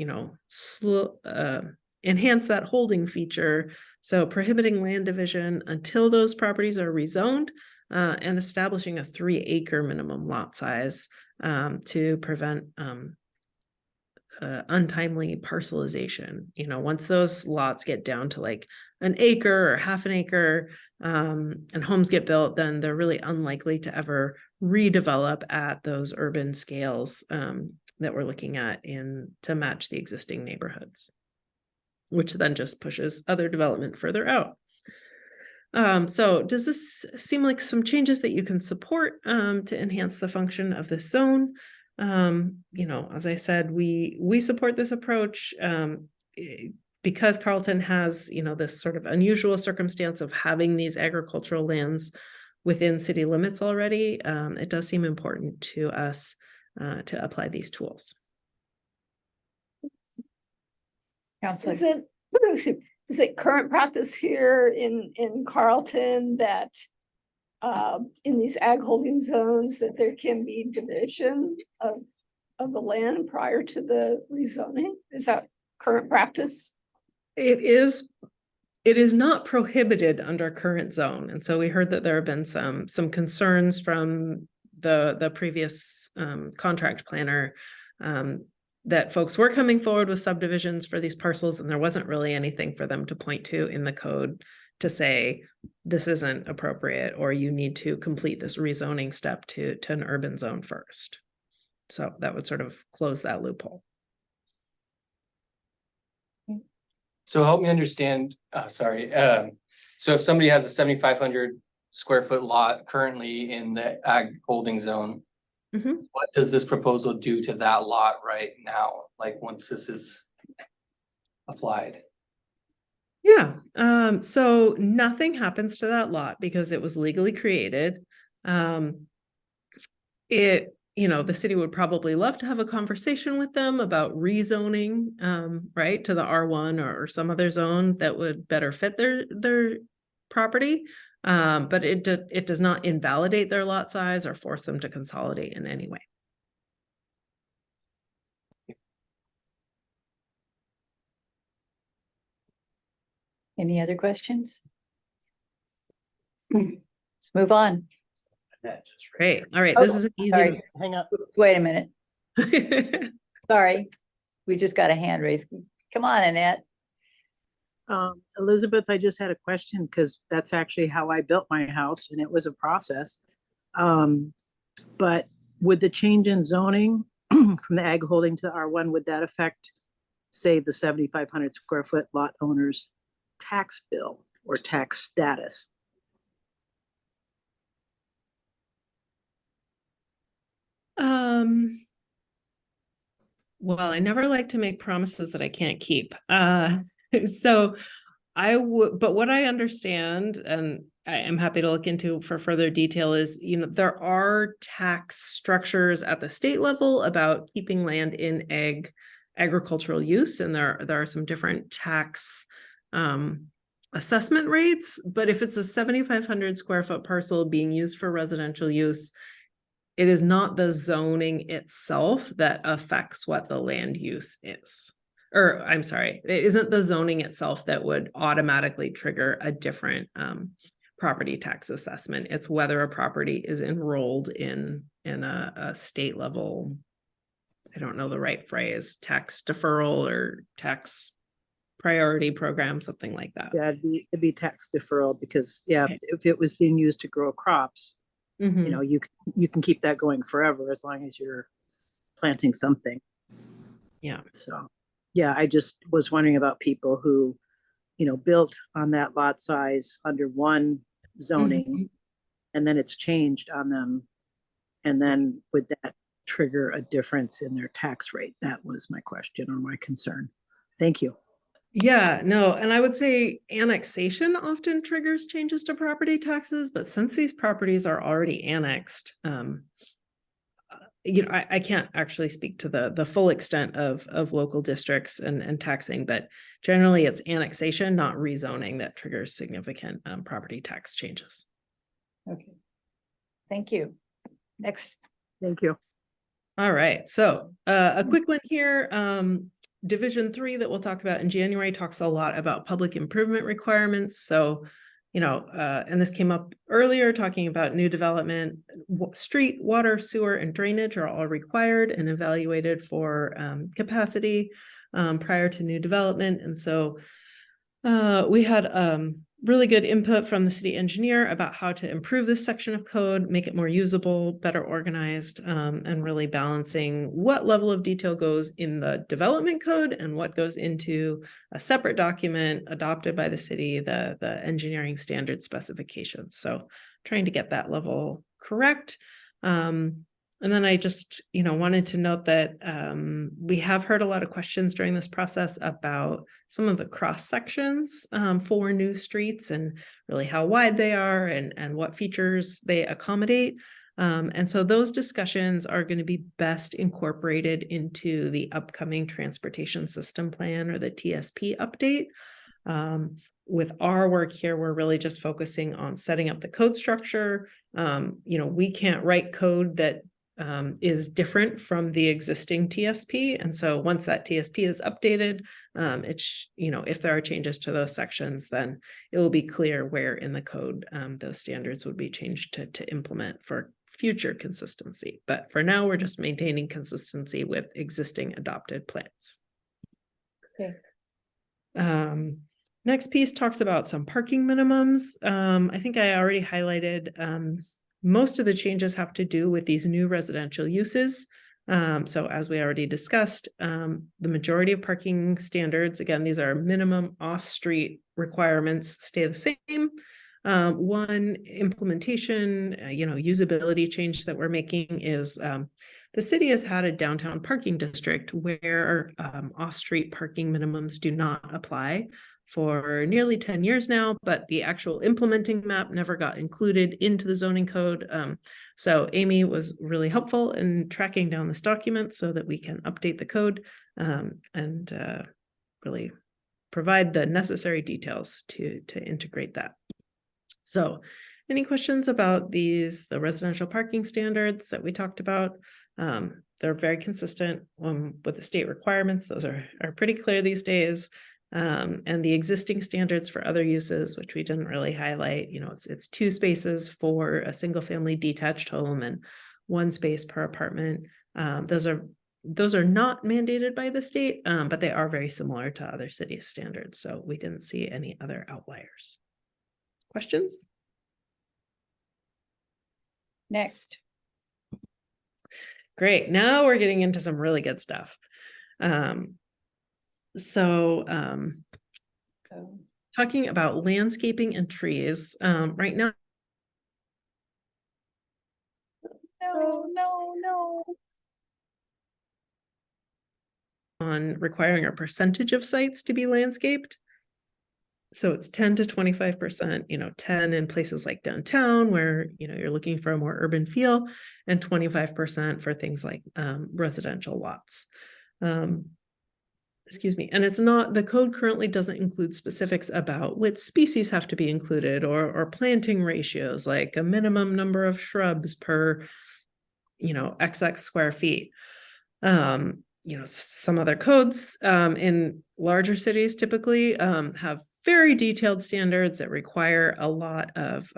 enhance that holding feature So prohibiting land division until those properties are rezoned, and establishing a 3-acre minimum lot size to prevent untimely parcelization. You know, once those lots get down to like an acre or half an acre, and homes get built, then they're really unlikely to ever redevelop at those urban scales that we're looking at to match the existing neighborhoods, which then just pushes other development further out. So does this seem like some changes that you can support to enhance the function of this zone? You know, as I said, we support this approach because Carlton has, you know, this sort of unusual circumstance of having these agricultural lands within city limits already. It does seem important to us to apply these tools. Counselor. Is it current practice here in Carlton that in these ag holding zones that there can be division of the land prior to the rezoning? Is that current practice? It is not prohibited under current zone. And so we heard that there have been some concerns from the previous contract planner that folks were coming forward with subdivisions for these parcels, and there wasn't really anything for them to point to in the code to say this isn't appropriate, or you need to complete this rezoning step to an urban zone first. So that would sort of close that loophole. So help me understand, sorry, so if somebody has a 7,500 square foot lot currently in the ag holding zone, what does this proposal do to that lot right now? Like once this is applied? Yeah, so nothing happens to that lot because it was legally created. You know, the city would probably love to have a conversation with them about rezoning, right, to the R1 or some other zone that would better fit their property. But it does not invalidate their lot size or force them to consolidate in any way. Any other questions? Let's move on. Great. All right. Oh, This is an easy. sorry. Hang up. Wait a minute. Sorry. We just got a hand raised. Come on, Annette. Elizabeth, I just had a question because that's actually how I built my house and it was a process. But with the change in zoning from the ag holding to the R1, would that affect, say, the 7,500 square foot lot owner's tax bill or tax status? Well, I never like to make promises that I can't keep. So I would, but what I understand, and I am happy to look into for further detail, is, you know, there are tax structures at the state level about keeping land in agricultural use, and there are some different tax assessment rates. But if it's a 7,500 square foot parcel being used for residential use, it is not the zoning itself that affects what the land use is. Or I'm sorry, it isn't the zoning itself that would automatically trigger a different property tax assessment. It's whether a property is enrolled in a state level, I don't know the right phrase, tax deferral or tax priority program, something like that. Yeah, it'd be tax deferral because, yeah, if it was being used to grow crops, you know, you can keep that going forever as long as you're planting something. Yeah. So, yeah, I just was wondering about people who, you know, built on that lot size under one zoning and then it's changed on them. And then would that trigger a difference in their tax rate? That was my question or my concern. Thank you. Yeah, no, and I would say annexation often triggers changes to property taxes, but since these properties are already annexed, you know, I can't actually speak to the full extent of local districts and taxing, but generally it's annexation, not rezoning, that triggers significant property tax changes. Okay. Thank you. Next. Thank you. All right, so a quick one here. Division 3 that we'll talk about in January talks a lot about public improvement requirements. So, and this came up earlier, talking about new development, street, water, sewer, and drainage are all required and evaluated for capacity prior to new development. And so we had really good input from the city engineer about how to improve this section of code, make it more usable, better organized, and really balancing what level of detail goes in the development code and what goes into a separate document adopted by the city, the engineering standard specifications. So trying to get that level correct. And then I just, wanted to note that we have heard a lot of questions during this process about some of the cross sections for new streets and really how wide they are and what features they accommodate. And so those discussions are going to be best incorporated into the upcoming transportation system plan, or the TSP update. With our work here, we're really just focusing on setting up the code structure. We can't write code that is different from the existing TSP. And so once that TSP is updated, if there are changes to those sections, then it will be clear where in the code those standards would be changed to implement for future consistency. But for now, we're just maintaining consistency with existing adopted plans. Okay. Next piece talks about some parking minimums. I think I already highlighted most of the changes have to do with these new residential uses. So as we already discussed, the majority of parking standards, again, these are minimum off-street requirements, stay the same. One implementation, usability change that we're making is the city has had a downtown parking district where off-street parking minimums do not apply for nearly 10 years now, but the actual implementing map never got included into the zoning code. So Amy was really helpful in tracking down this document so that we can update the code and really provide the necessary details to integrate that. So any questions about the residential parking standards that we talked about? They're very consistent with the state requirements. Those are pretty clear these days. And the existing standards for other uses, which we didn't really highlight, it's 2 spaces for a single family detached home and 1 space per apartment. Those are not mandated by the state, but they are very similar to other city standards. So we didn't see any other outliers. Questions? Next. Great. Now we're getting into some really good stuff. Talking about landscaping and trees, right now. No. On requiring a percentage of sites to be landscaped. So it's 10 to 25%, 10 in places like downtown where, you're looking for a more urban feel, and 25% for things like residential lots. Excuse me. And it's not, the code currently doesn't include specifics about which species have to be included or planting ratios, like a minimum number of shrubs per, XX square feet. Some other codes in larger cities typically have very detailed standards that require a lot of,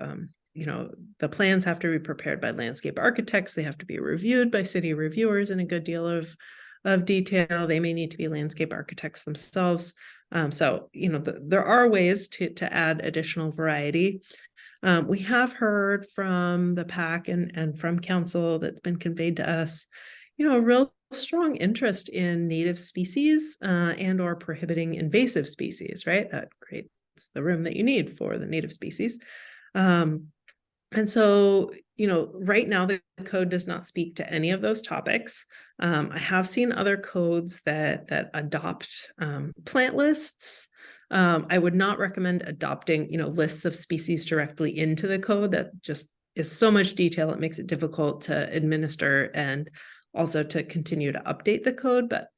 the plans have to be prepared by landscape architects. They have to be reviewed by city reviewers in a good deal of detail. They may need to be landscape architects themselves. So, there are ways to add additional variety. We have heard from the PAC and from council that's been conveyed to us, a real strong interest in native species and or prohibiting invasive species, right? That creates the room that you need for the native species. And so, right now the code does not speak to any of those topics. I have seen other codes that adopt plant lists. I would not recommend adopting, lists of species directly into the code. That just is so much detail. It makes it difficult to administer and also to continue to update the code. But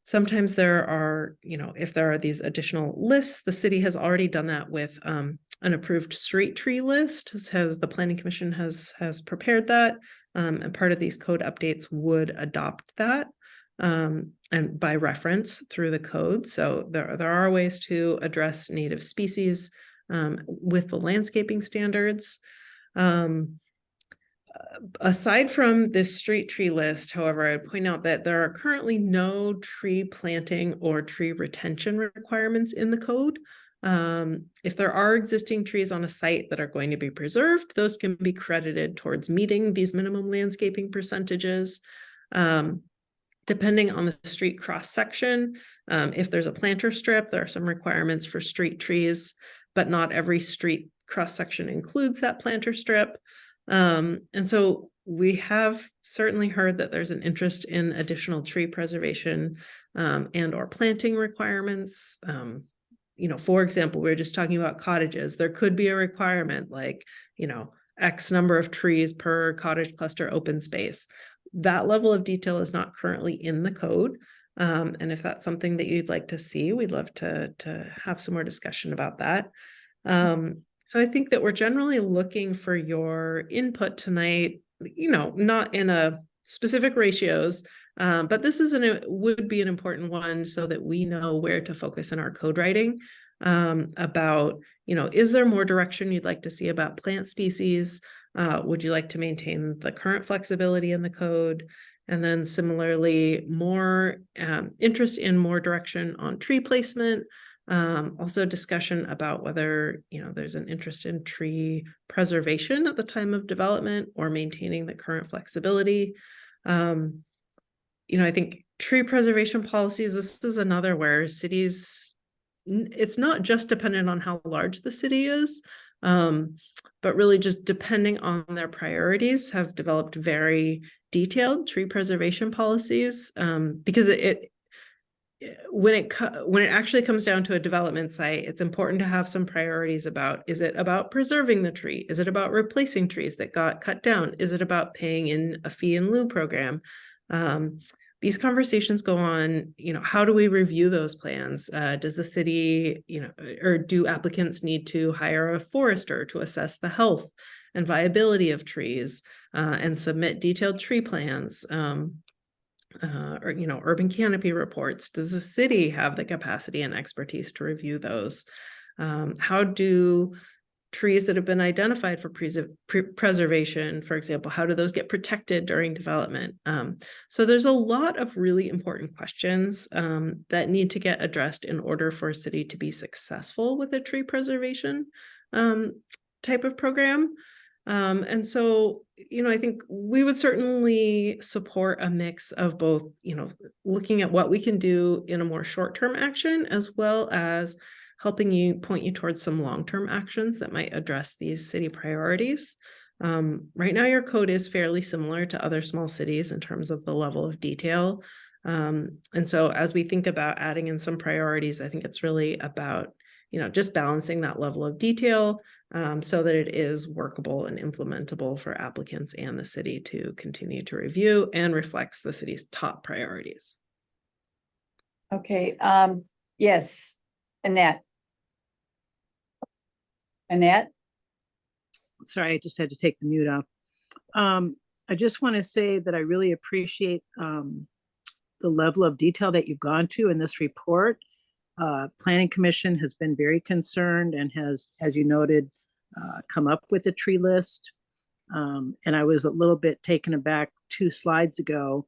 sometimes there are, if there are these additional lists, the city has already done that with an approved street tree list. The Planning Commission has prepared that, and part of these code updates would adopt that. and by reference through the code. So there are ways to address native species with the landscaping standards. Aside from this street tree list, however, I'd point out that there are currently no tree planting or tree retention requirements in the code. If there are existing trees on a site that are going to be preserved, those can be credited towards meeting these minimum landscaping percentages. Depending on the street cross section, if there's a planter strip, there are some requirements for street trees, but not every street cross section includes that planter strip. And so we have certainly heard that there's an interest in additional tree preservation and or planting requirements. For example, we were just talking about cottages. There could be a requirement like, X number of trees per cottage cluster open space. That level of detail is not currently in the code. And if that's something that you'd like to see, we'd love to have some more discussion about that. So I think that we're generally looking for your input tonight, not in a specific ratios, but this would be an important one so that we know where to focus in our code writing about, is there more direction you'd like to see about plant species? Would you like to maintain the current flexibility in the code? And then similarly, more interest in more direction on tree placement. Also discussion about whether, there's an interest in tree preservation at the time of development or maintaining the current flexibility. I think tree preservation policies, this is another where cities, it's not just dependent on how large the city is, but really just depending on their priorities, have developed very detailed tree preservation policies, because when it actually comes down to a development site, it's important to have some priorities about, is it about preserving the tree? Is it about replacing trees that got cut down? Is it about paying in a fee in lieu program? These conversations go on, how do we review those plans? Does the city, or do applicants need to hire a forester to assess the health and viability of trees and submit detailed tree plans? Or urban canopy reports? Does the city have the capacity and expertise to review those? How do trees that have been identified for preservation, for example, how do those get protected during development? So there's a lot of really important questions that need to get addressed in order for a city to be successful with a tree preservation type of program. And so, I think we would certainly support a mix of both, looking at what we can do in a more short-term action, as well as helping you point you towards some long-term actions that might address these city priorities. Right now, your code is fairly similar to other small cities in terms of the level of detail. And so as we think about adding in some priorities, I think it's really about, just balancing that level of detail so that it is workable and implementable for applicants and the city to continue to review and reflects the city's top priorities. Okay, yes, Annette. Annette? Sorry, I just had to take the mute off. I just want to say that I really appreciate the level of detail that you've gone to in this report. Planning Commission has been very concerned and has, as you noted, come up with a tree list. And I was a little bit taken aback 2 slides ago.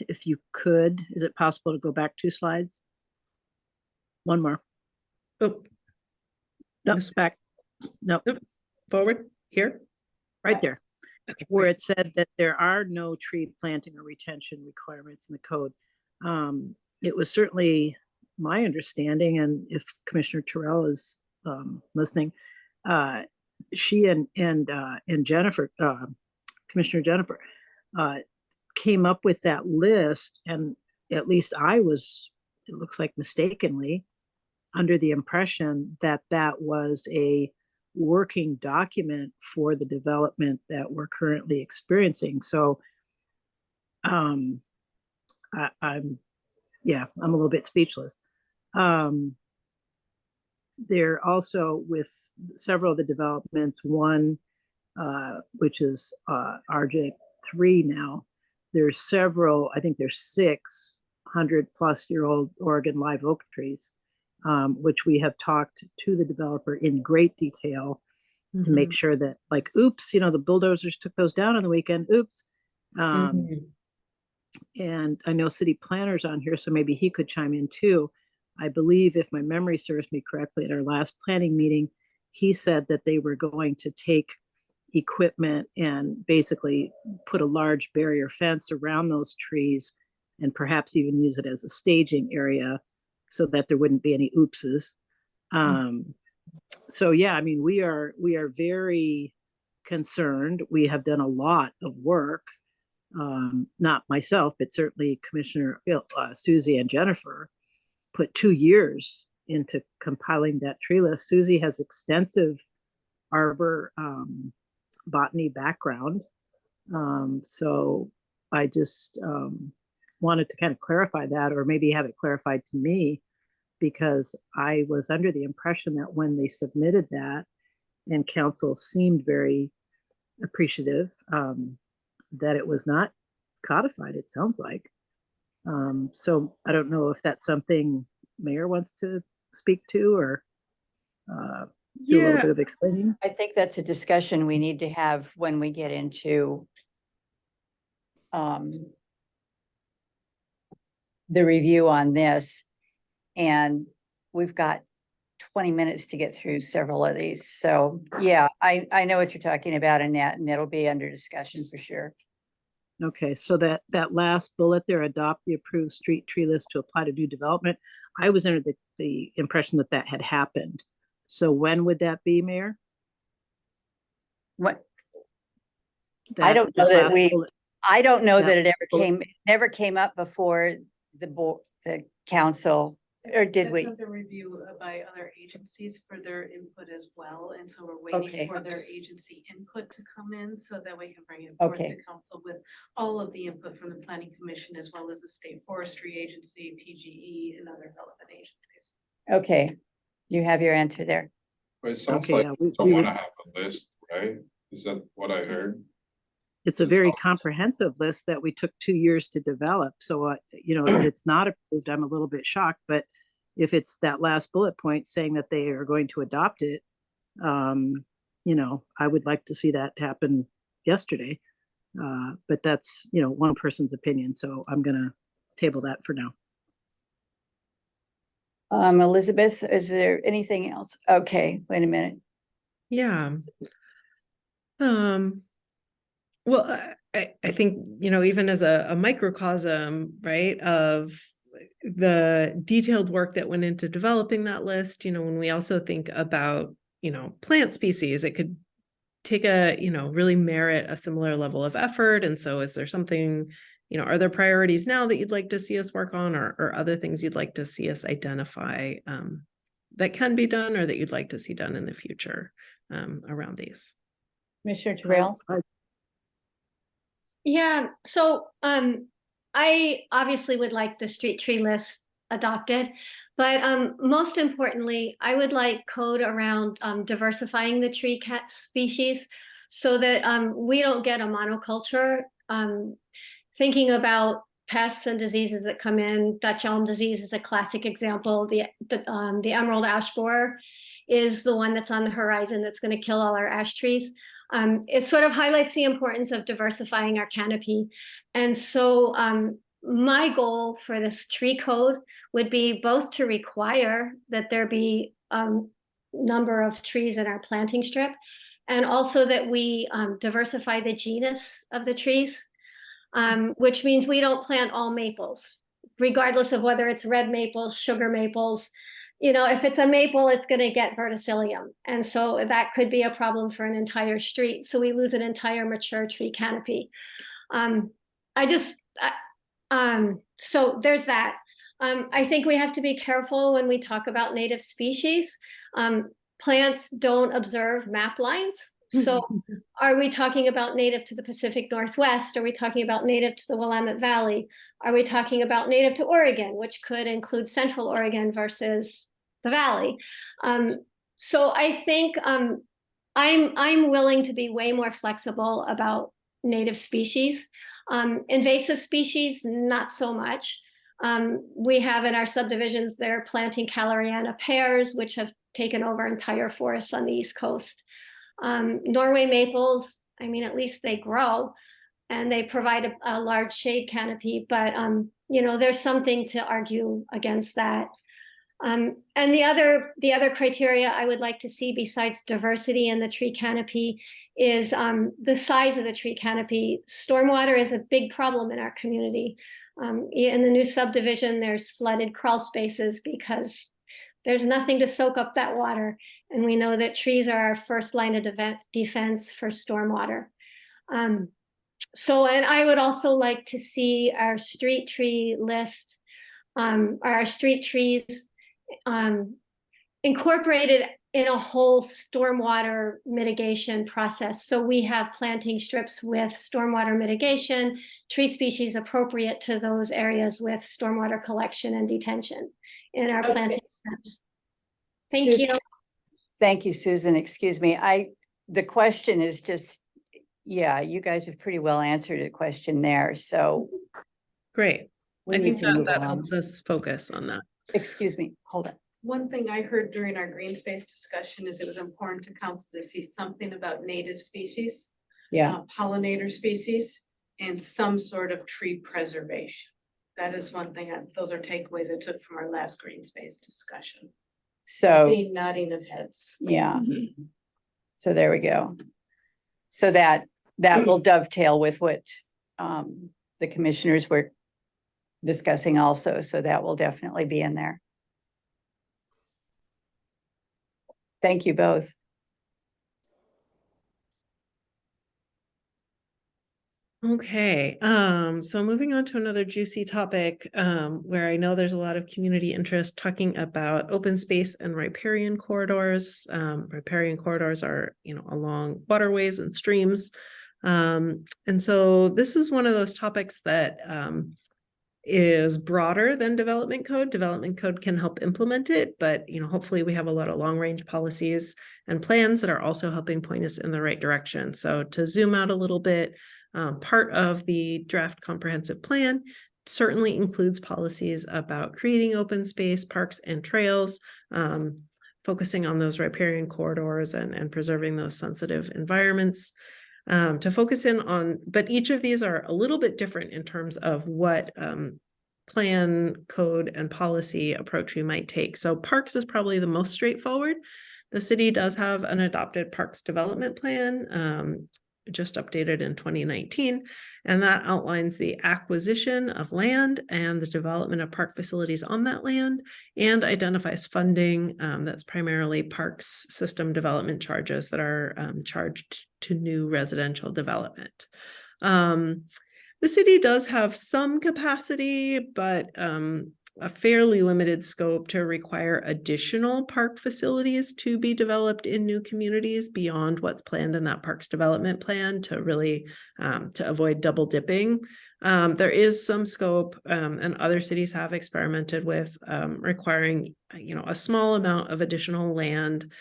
If you could, is it possible to go back 2 slides? One more. Oh, no, back. No, forward here. Right there. Okay, where great. it said that there are no tree planting or retention requirements in the code. It was certainly my understanding, and if Commissioner Terrell is listening, she and Jennifer, Commissioner Jennifer, came up with that list, and at least I was, it looks like mistakenly, under the impression that that was a working document for the development that we're currently experiencing. So I'm a little bit speechless. There also, with several of the developments, one which is RJ3 now, there's several, I think there's 6 100-plus-year-old Oregon live oak trees, which we have talked to the developer in great detail to make sure that, like, oops, the bulldozers took those down on the weekend. Oops. And I know city planner's on here, so maybe he could chime in too. I believe, if my memory serves me correctly, at our last planning meeting, he said that they were going to take equipment and basically put a large barrier fence around those trees and perhaps even use it as a staging area so that there wouldn't be any oopses. So yeah, I mean, we are very concerned. We have done a lot of work. Not myself, but certainly Commissioner Susie and Jennifer put 2 years into compiling that tree list. Susie has extensive arbor botany background. So I just wanted to kind of clarify that, or maybe have it clarified to me, because I was under the impression that when they submitted that, and council seemed very appreciative, that it was not codified, it sounds like. So I don't know if that's something Mayor wants to speak to, or do a little bit of explaining. I think that's a discussion we need to have when we get into the review on this. And we've got 20 minutes to get through several of these. So yeah, I know what you're talking about, Annette, and it'll be under discussion for sure. Okay, so that last bullet there, adopt the approved street tree list to apply to new development. I was under the impression that had happened. So when would that be, Mayor? What? I don't know that I don't know that it never came up before the council, or did we? The review by other agencies for their input as well, and so we're Okay. waiting for their agency input to come in so that we can bring it forth to council with all of the input from the planning commission, as well as the state forestry agency, PGE, and other relevant agencies. Okay, you have your answer there. But it sounds Okay, like yeah, you don't want to have a list, right? Is that what I heard? It's a very comprehensive list that we took 2 years to develop. So, that it's not approved, I'm a little bit shocked. But if it's that last bullet point saying that they are going to adopt it, I would like to see that happen yesterday. But that's, one person's opinion. So I'm going to table that for now. Elizabeth, is there anything else? Okay, wait a minute. Yeah. Well, I think, even as a microcosm, right, of the detailed work that went into developing that list, when we also think about, plant species, it could take really merit a similar level of effort. And so is there something, are there priorities now that you'd like to see us work on, or other things you'd like to see us identify that can be done, or that you'd like to see done in the future around these? Commissioner Terrell? Yeah, so I obviously would like the street tree list adopted, but most importantly, I would like code around diversifying the tree cat species so that we don't get a monoculture. Thinking about pests and diseases that come in, Dutch elm disease is a classic example. The emerald ash borer is the one that's on the horizon that's going to kill all our ash trees. It sort of highlights the importance of diversifying our canopy. And so my goal for this tree code would be both to require that there be number of trees in our planting strip, and also that we diversify the genus of the trees, which means we don't plant all maples, regardless of whether it's red maples, sugar maples. If it's a maple, it's going to get verticillium. And so that could be a problem for an entire street. So we lose an entire mature tree canopy. So there's that. I think we have to be careful when we talk about native species. Plants don't observe map lines. So are we talking about native to the Pacific Northwest? Are we talking about native to the Willamette Valley? Are we talking about native to Oregon, which could include Central Oregon versus the Valley? So I think I'm willing to be way more flexible about native species. Invasive species, not so much. We have in our subdivisions, they're planting Caloriana pears, which have taken over entire forests on the East Coast. Norway maples, I mean, at least they grow and they provide a large shade canopy, but you know, there's something to argue against that. And the other criteria I would like to see besides diversity in the tree canopy is the size of the tree canopy. Stormwater is a big problem in our community. In the new subdivision, there's flooded crawl spaces because there's nothing to soak up that water. And we know that trees are our first line of defense for stormwater. And I would also like to see our street tree list, our street trees incorporated in a whole stormwater mitigation process. So we have planting strips with stormwater mitigation, tree species appropriate to those areas with stormwater collection and detention in our planting strips. Thank Susan- you. Thank you, Susan. Excuse me. The question is just, yeah, you guys have pretty well answered a question there. So Great. we I need think to that, move that along. helps us focus on that. Excuse me, hold on. One thing I heard during our green space discussion is it was important to council to see something about native species. Yeah, Pollinator species and some sort of tree preservation. That is one thing, those are takeaways I took from our last green space discussion. so, Seeing nodding of heads. yeah. So there we go. So that will dovetail with what the commissioners were discussing also. So that will definitely be in there. Thank you both. Okay, so moving on to another juicy topic, where I know there's a lot of community interest, talking about open space and riparian corridors. Riparian corridors are, you know, along waterways and streams. And so this is one of those topics that is broader than development code. Development code can help implement it, but, you know, hopefully we have a lot of long range policies and plans that are also helping point us in the right direction. So to zoom out a little bit, part of the draft comprehensive plan certainly includes policies about creating open space, parks and trails, focusing on those riparian corridors and preserving those sensitive environments. To focus in on, but each of these are a little bit different in terms of what plan, code, and policy approach we might take. So parks is probably the most straightforward. The city does have an adopted parks development plan, just updated in 2019, and that outlines the acquisition of land and the development of park facilities on that land, and identifies funding that's primarily parks system development charges that are charged to new residential development. The city does have some capacity, but a fairly limited scope to require additional park facilities to be developed in new communities beyond what's planned in that parks development plan, to really to avoid double dipping. There is some scope, and other cities have experimented with requiring, you know, a small amount of additional land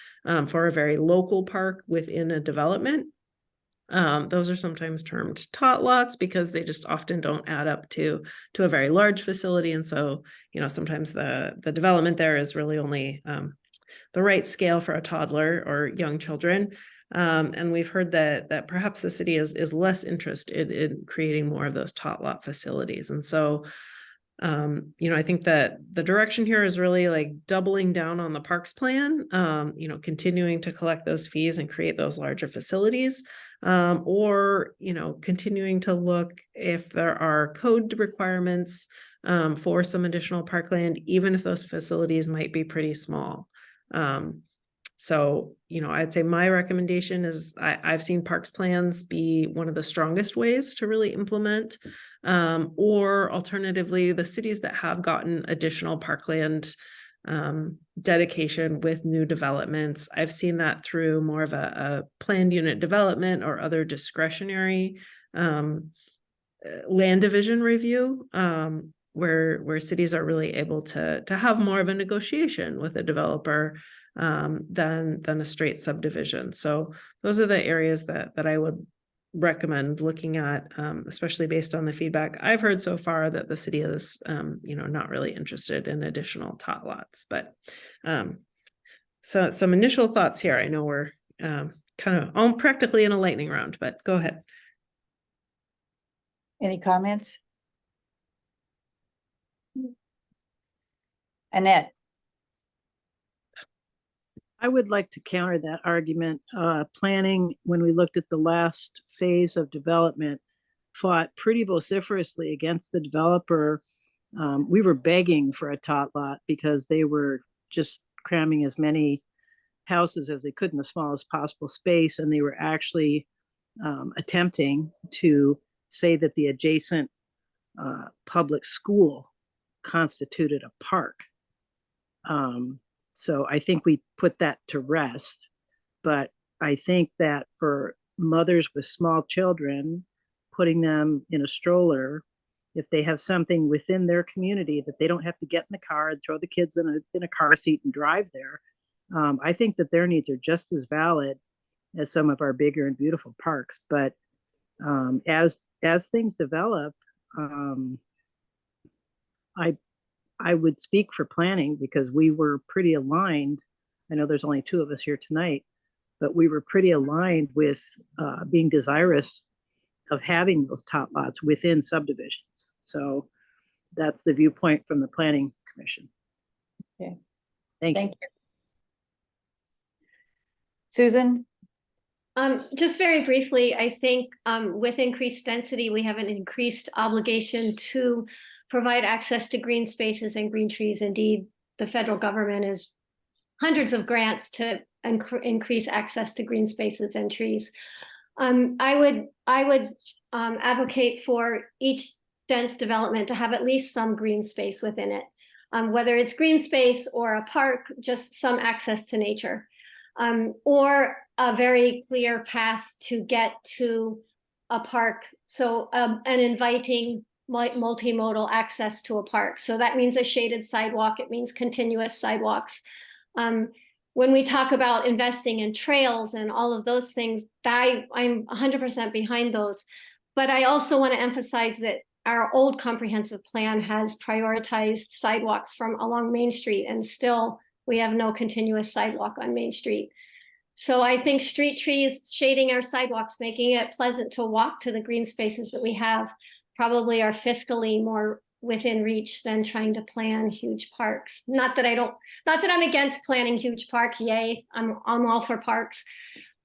for a very local park within a development. Those are sometimes termed tot lots because they just often don't add up to a very large facility. And so, you know, sometimes the development there is really only the right scale for a toddler or young children. And we've heard that perhaps the city is less interested in creating more of those tot lot facilities. And so, you know, I think that the direction here is really like doubling down on the parks plan, you know, continuing to collect those fees and create those larger facilities, or, you know, continuing to look if there are code requirements for some additional parkland, even if those facilities might be pretty small. So, you know, I'd say my recommendation is I've seen parks plans be one of the strongest ways to really implement, or alternatively, the cities that have gotten additional parkland dedication with new developments, I've seen that through more of a planned unit development or other discretionary land division review, where cities are really able to have more of a negotiation with a developer than a straight subdivision. So those are the areas that I would recommend looking at, especially based on the feedback I've heard so far, that the city is, not really interested in additional tot lots. But so some initial thoughts here. I know we're kind of all practically in a lightning round, but go ahead. Any comments? Annette? I would like to counter that argument. Planning, when we looked at the last phase of development, fought pretty vociferously against the developer. We were begging for a tot lot because they were just cramming as many houses as they could in the smallest possible space. And they were actually attempting to say that the adjacent public school constituted a park. So I think we put that to rest. But I think that for mothers with small children, putting them in a stroller, if they have something within their community that they don't have to get in the car and throw the kids in a car seat and drive there, I think that their needs are just as valid as some of our bigger and beautiful parks. But as things develop, I would speak for planning because we were pretty aligned. I know there's only two of us here tonight, but we were pretty aligned with being desirous of having those tot lots within subdivisions. So that's the viewpoint from the Planning Commission. Okay. Thank you. Thank you. Susan? Just very briefly, I think with increased density, we have an increased obligation to provide access to green spaces and green trees. Indeed, the federal government is hundreds of grants to increase access to green spaces and trees. I would advocate for each dense development to have at least some green space within it, whether it's green space or a park, just some access to nature, or a very clear path to get to a park. So an inviting multimodal access to a park. So that means a shaded sidewalk. It means continuous sidewalks. When we talk about investing in trails and all of those things, I'm 100% behind those. But I also want to emphasize that our old comprehensive plan has prioritized sidewalks from along Main Street, and still we have no continuous sidewalk on Main Street. So I think street trees shading our sidewalks, making it pleasant to walk to the green spaces that we have, probably are fiscally more within reach than trying to plan huge parks. Not that I'm against planning huge parks. Yay, I'm all for parks.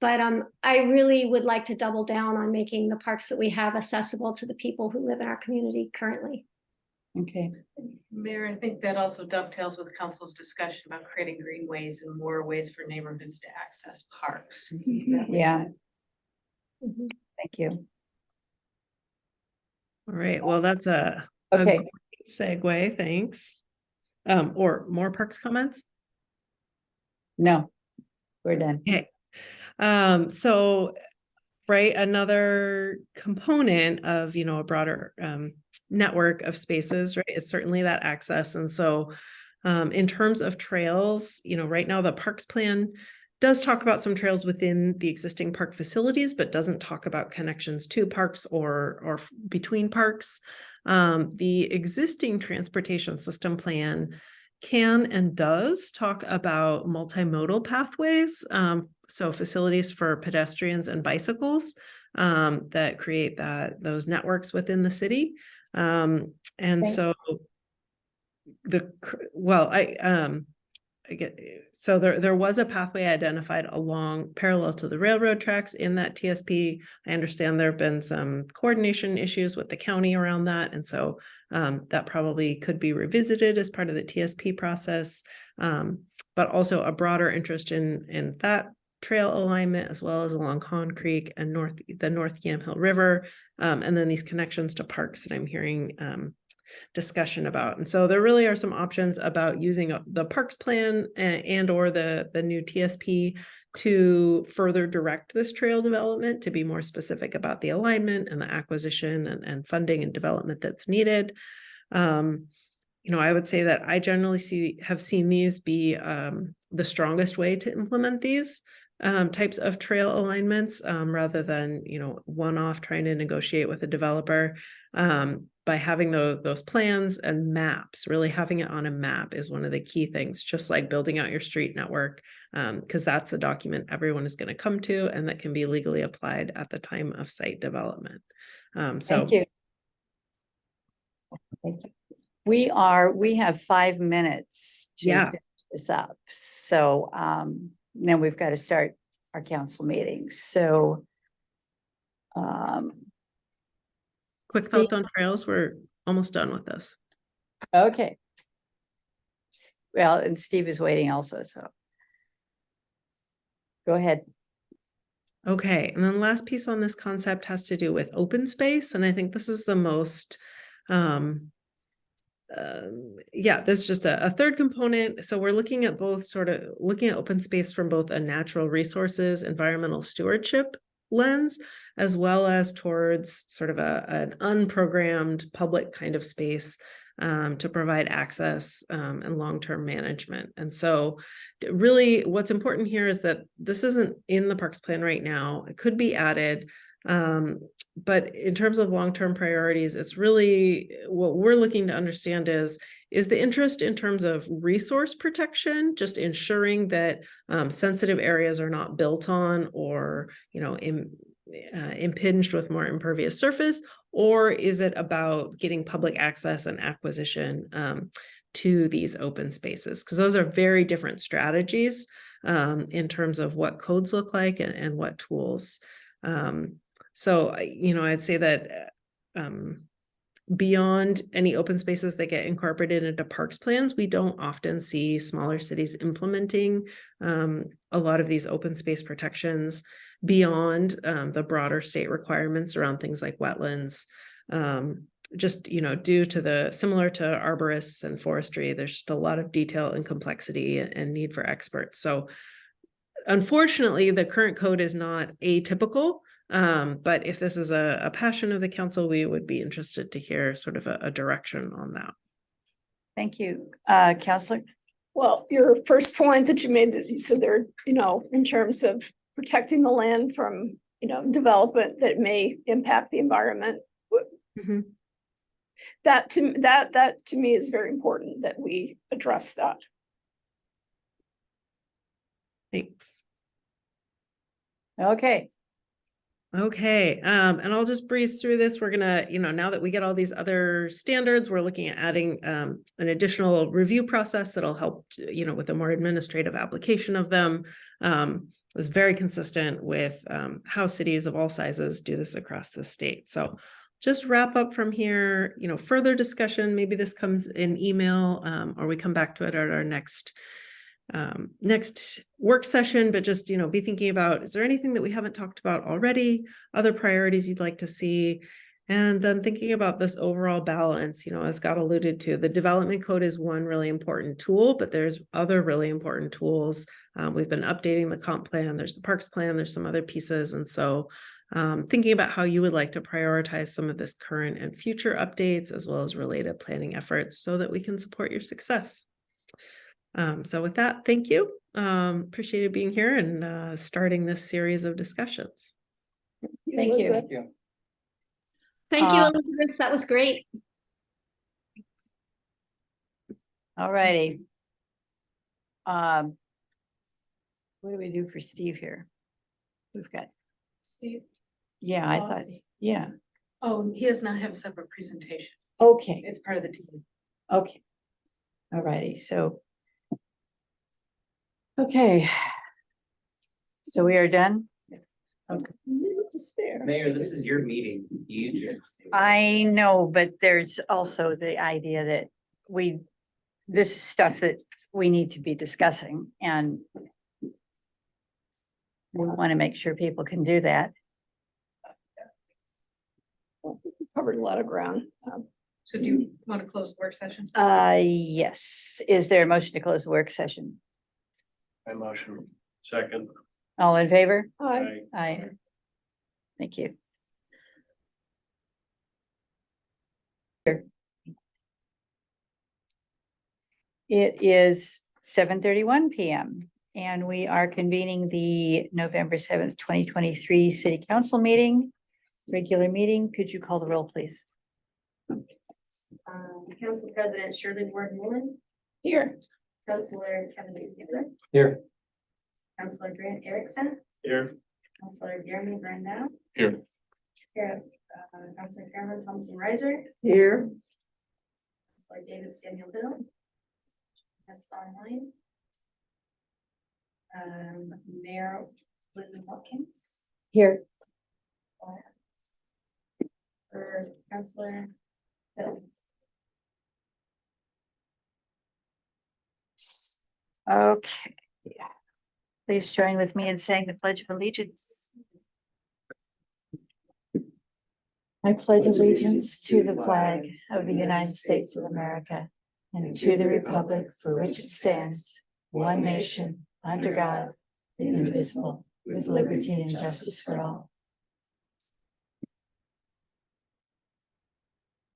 But I really would like to double down on making the parks that we have accessible to the people who live in our community currently. Okay. Mayor, I think that also dovetails with council's discussion about creating greenways and more ways for neighborhoods to access parks. Yeah. Thank you. All right. Well, that's a Okay. great segue. Thanks. Or more parks comments? No, we're done. Okay. So, right, another component of, a broader network of spaces, right, is certainly that access. And so in terms of trails, right now the parks plan does talk about some trails within the existing park facilities, but doesn't talk about connections to parks or between parks. The existing transportation system plan can and does talk about multimodal pathways. So facilities for pedestrians and bicycles that create those networks within the city. And so there was a pathway identified along parallel to the railroad tracks in that TSP. I understand there have been some coordination issues with the county around that. And so that probably could be revisited as part of the TSP process, but also a broader interest in that trail alignment, as well as along Hahn Creek and the North Yamhill River, and then these connections to parks that I'm hearing discussion about. And so there really are some options about using the parks plan and or the new TSP to further direct this trail development, to be more specific about the alignment and the acquisition and funding and development that's needed. I would say that I generally have seen these be the strongest way to implement these. types of trail alignments, rather than, one-off trying to negotiate with a developer. By having those plans and maps, really having it on a map is one of the key things, just like building out your street network, because that's the document everyone is going to come to and that can be legally applied at the time of site development. Thank you. Thank you. We have 5 minutes to Yeah. finish this up. So then we've got to start our council meetings. So Quick Steve- thoughts on trails. We're almost done with this. okay. Well, and Steve is waiting also, so go ahead. Okay, and then the last piece on this concept has to do with open space, and I think this is the most there's just a third component. So we're looking at looking at open space from both a natural resources, environmental stewardship lens, as well as towards sort of an unprogrammed public kind of space to provide access and long-term management. And so really what's important here is that this isn't in the parks plan right now. It could be added. But in terms of long-term priorities, it's really what we're looking to understand is the interest in terms of resource protection, just ensuring that sensitive areas are not built on or, impinged with more impervious surface, or is it about getting public access and acquisition to these open spaces? Because those are very different strategies in terms of what codes look like and what tools. So, I'd say that beyond any open spaces that get incorporated into parks plans, we don't often see smaller cities implementing a lot of these open space protections beyond the broader state requirements around things like wetlands. Just, due to similar to arborists and forestry, there's just a lot of detail and complexity and need for experts. So unfortunately, the current code is not atypical. But if this is a passion of the council, we would be interested to hear sort of a direction on that. Thank you. Counselor? Well, your first point that you made, that you said there, in terms of protecting the land from, development that may impact the environment. Mm-hmm. That to me is very important that we address that. Thanks. Okay. Okay, and I'll just breeze through this. We're gonna, now that we get all these other standards, we're looking at adding an additional review process that'll help, with a more administrative application of them. It's very consistent with how cities of all sizes do this across the state. So just wrap up from here, further discussion, maybe this comes in email or we come back to it at our next work session, but just, be thinking about, is there anything that we haven't talked about already, other priorities you'd like to see, and then thinking about this overall balance, as Scott alluded to, the development code is one really important tool, but there's other really important tools. We've been updating the comp plan, there's the parks plan, there's some other pieces. And so thinking about how you would like to prioritize some of this current and future updates, as well as related planning efforts so that we can support your success. So with that, thank you. Appreciated being here and starting this series of discussions. Thank you. Thank you. Thank you, Elizabeth. That was great. All righty. What do we do for Steve here? We've got, Steve? yeah, I thought, yeah, Oh, he does not have a separate presentation. okay, It's part of the team. okay. All righty, so. Okay. So we are done? Okay. Mayor, this is your meeting. I know, but there's also the idea that this is stuff that we need to be discussing, and we want to make sure people can do that. We covered a lot of ground. So do you want to close the work session? Yes. Is there a motion to close the work session? My motion. Second. All in favor? Aye. Aye. Thank you. It is 7:31 p.m. And we are convening the November 7th, 2023 City Council meeting, regular meeting. Could you call the roll, please? Council President Shirley Ward Mullen, Here. Councilor Kevin Skipper, Here. Councilor Grant Erickson, Here. Councilor Jeremy Brandau, Here. Councilor Carolyn Thompson Riser, Here. Councilor David Samuel Hill. That's online. Mayor Lyndon Watkins, Here. or Councilor Hill. Okay. Please join with me in saying the Pledge of Allegiance. I pledge allegiance to the flag of the United States of America and to the republic for which it stands, one nation, under God, indivisible, with liberty and justice for all.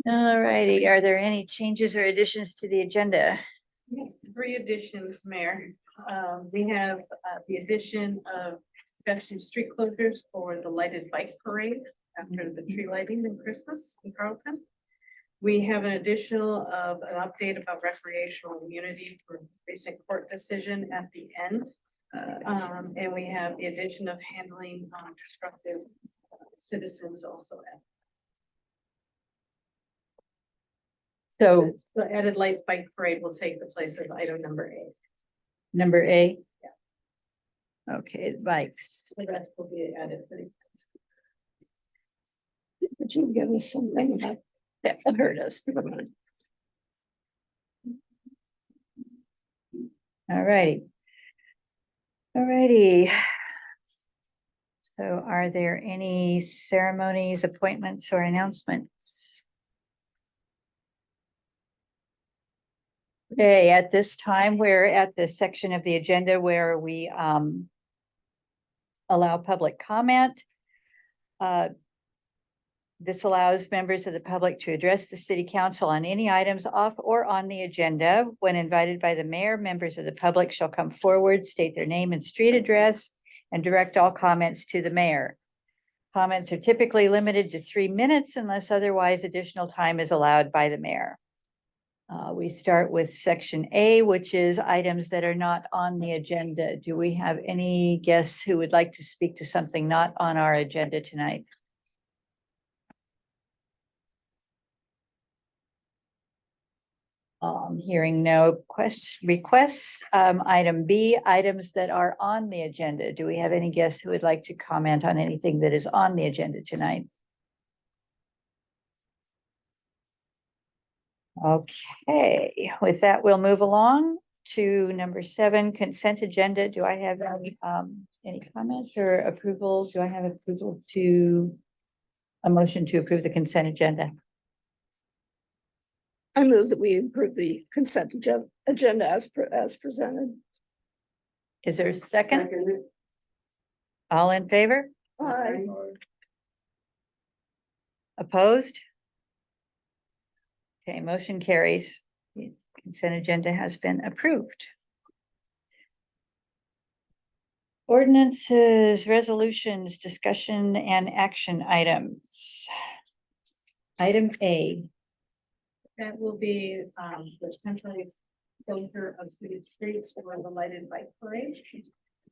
All righty, are there any changes or additions to the agenda? Yes, 3 additions, Mayor. We have the addition of discussion street closures for the lighted bike parade after the tree lighting and Christmas in Carlton. We have an additional of an update about recreational immunity for recent court decision at the end. And we have the addition of handling disruptive citizens also. So The added light bike parade will take the place of item number 8. number A. Okay, the bikes. The rest will be added. Would you give me something about that hurt us? Never mind. All righty. All righty. So are there any ceremonies, appointments, or announcements? Okay, at this time, we're at the section of the agenda where we allow public comment. This allows members of the public to address the city council on any items off or on the agenda. When invited by the mayor, members of the public shall come forward, state their name and street address, and direct all comments to the mayor. Comments are typically limited to 3 minutes unless otherwise additional time is allowed by the mayor. We start with section A, which is items that are not on the agenda. Do we have any guests who would like to speak to something not on our agenda tonight? Hearing no requests. Item B, items that are on the agenda. Do we have any guests who would like to comment on anything that is on the agenda tonight? Okay, with that, we'll move along to number 7, consent agenda. Do I have any comments or approval? Do I have approval to a motion to approve the consent agenda? I move that we approve the consent agenda as presented. Is there a second? All in favor? Aye. Opposed? Okay, motion carries. The consent agenda has been approved. Ordinances, resolutions, discussion, and action items. Item A. That will be the temporary closure of city streets for the lighted bike parade. I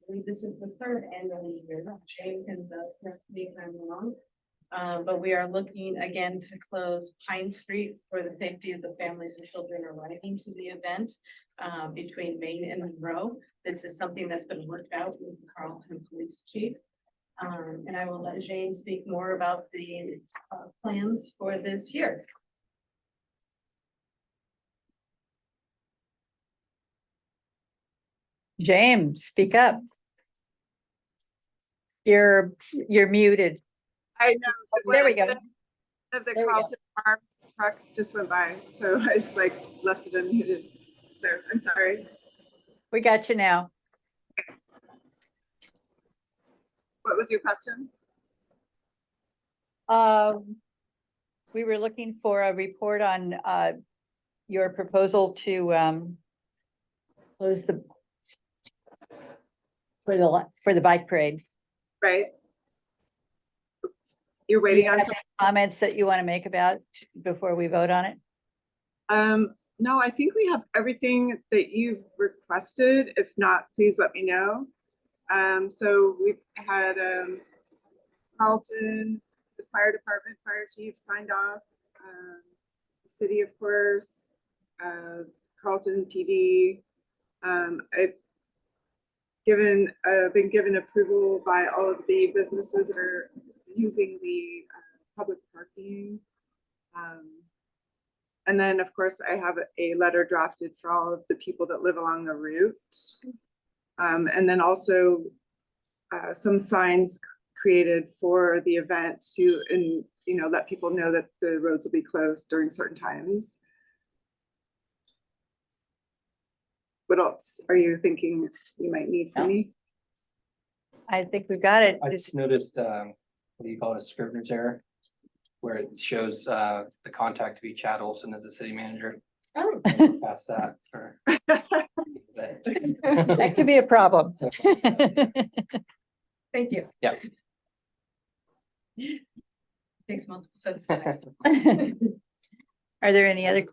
believe this is the 3rd annual year. Jane can correct me if I'm wrong. But we are looking again to close Pine Street for the safety of the families and children arriving to the event between Main and Monroe. This is something that's been worked out with the Carlton Police Chief. And I will let Jane speak more about the plans for this year. James, speak up. You're muted. I know. There we go. Of the There we go. Carlton Farms trucks just went by, so I just like left it unmuted. So I'm sorry. We got you now. What was your question? We were looking for a report on your proposal to close for the bike parade. right? You're Do you waiting on have some, any comments that you want to make about before we vote on it? no, I think we have everything that you've requested. If not, please let me know. So we've had, Carlton, the fire department, fire chief signed off, the city, of course, Carlton PD. I've been given approval by all of the businesses that are using the public parking. And then, of course, I have a letter drafted for all of the people that live along the route. And then also some signs created for the event to, and let people know that the roads will be closed during certain times. What else are you thinking you might need from me? I think we've got it. I Just- just noticed, what do you call it, a scrivener's error? Where it shows, the contact to be Chad Olson as the city manager. Oh. Pass that for. That could be a problem. Thank you. Yeah. Takes multiple sets of eyes. Are there any other,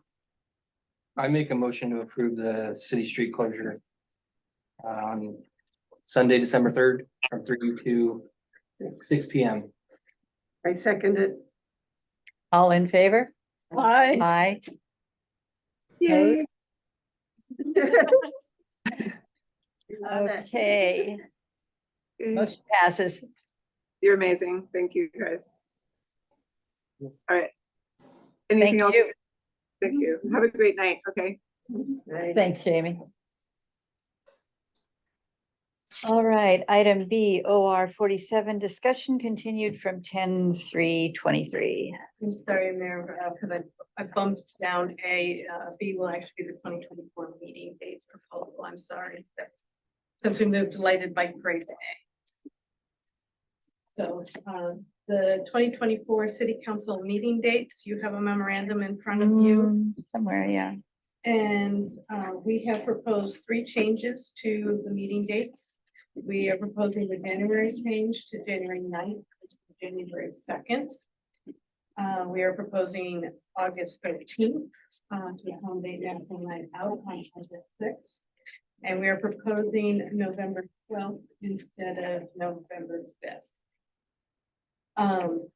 I make a motion to approve the city street closure on Sunday, December 3rd, from 3 to 6 p.m. I second it. all in favor? Aye. Aye. Yay. Okay, motion passes. You're amazing. Thank you, guys. All right. Anything Thank else? you. Thank you. Have a great night. Okay. Thanks, Jamie. All right, item B, OR 47, discussion continued from 10/3/23. I'm sorry, Mayor, because I bumped down A, B will actually be the 2024 meeting dates proposal. I'm sorry. Since we moved lighted bike parade to A. So, the 2024 city council meeting dates, you have a memorandum in front of you. Somewhere, yeah. And we have proposed 3 changes to the meeting dates. We are proposing the January change to January 9th, to January 2nd. We are proposing August 13th to accommodate National Night Out on August 6th. And we are proposing November 12th instead of November 5th.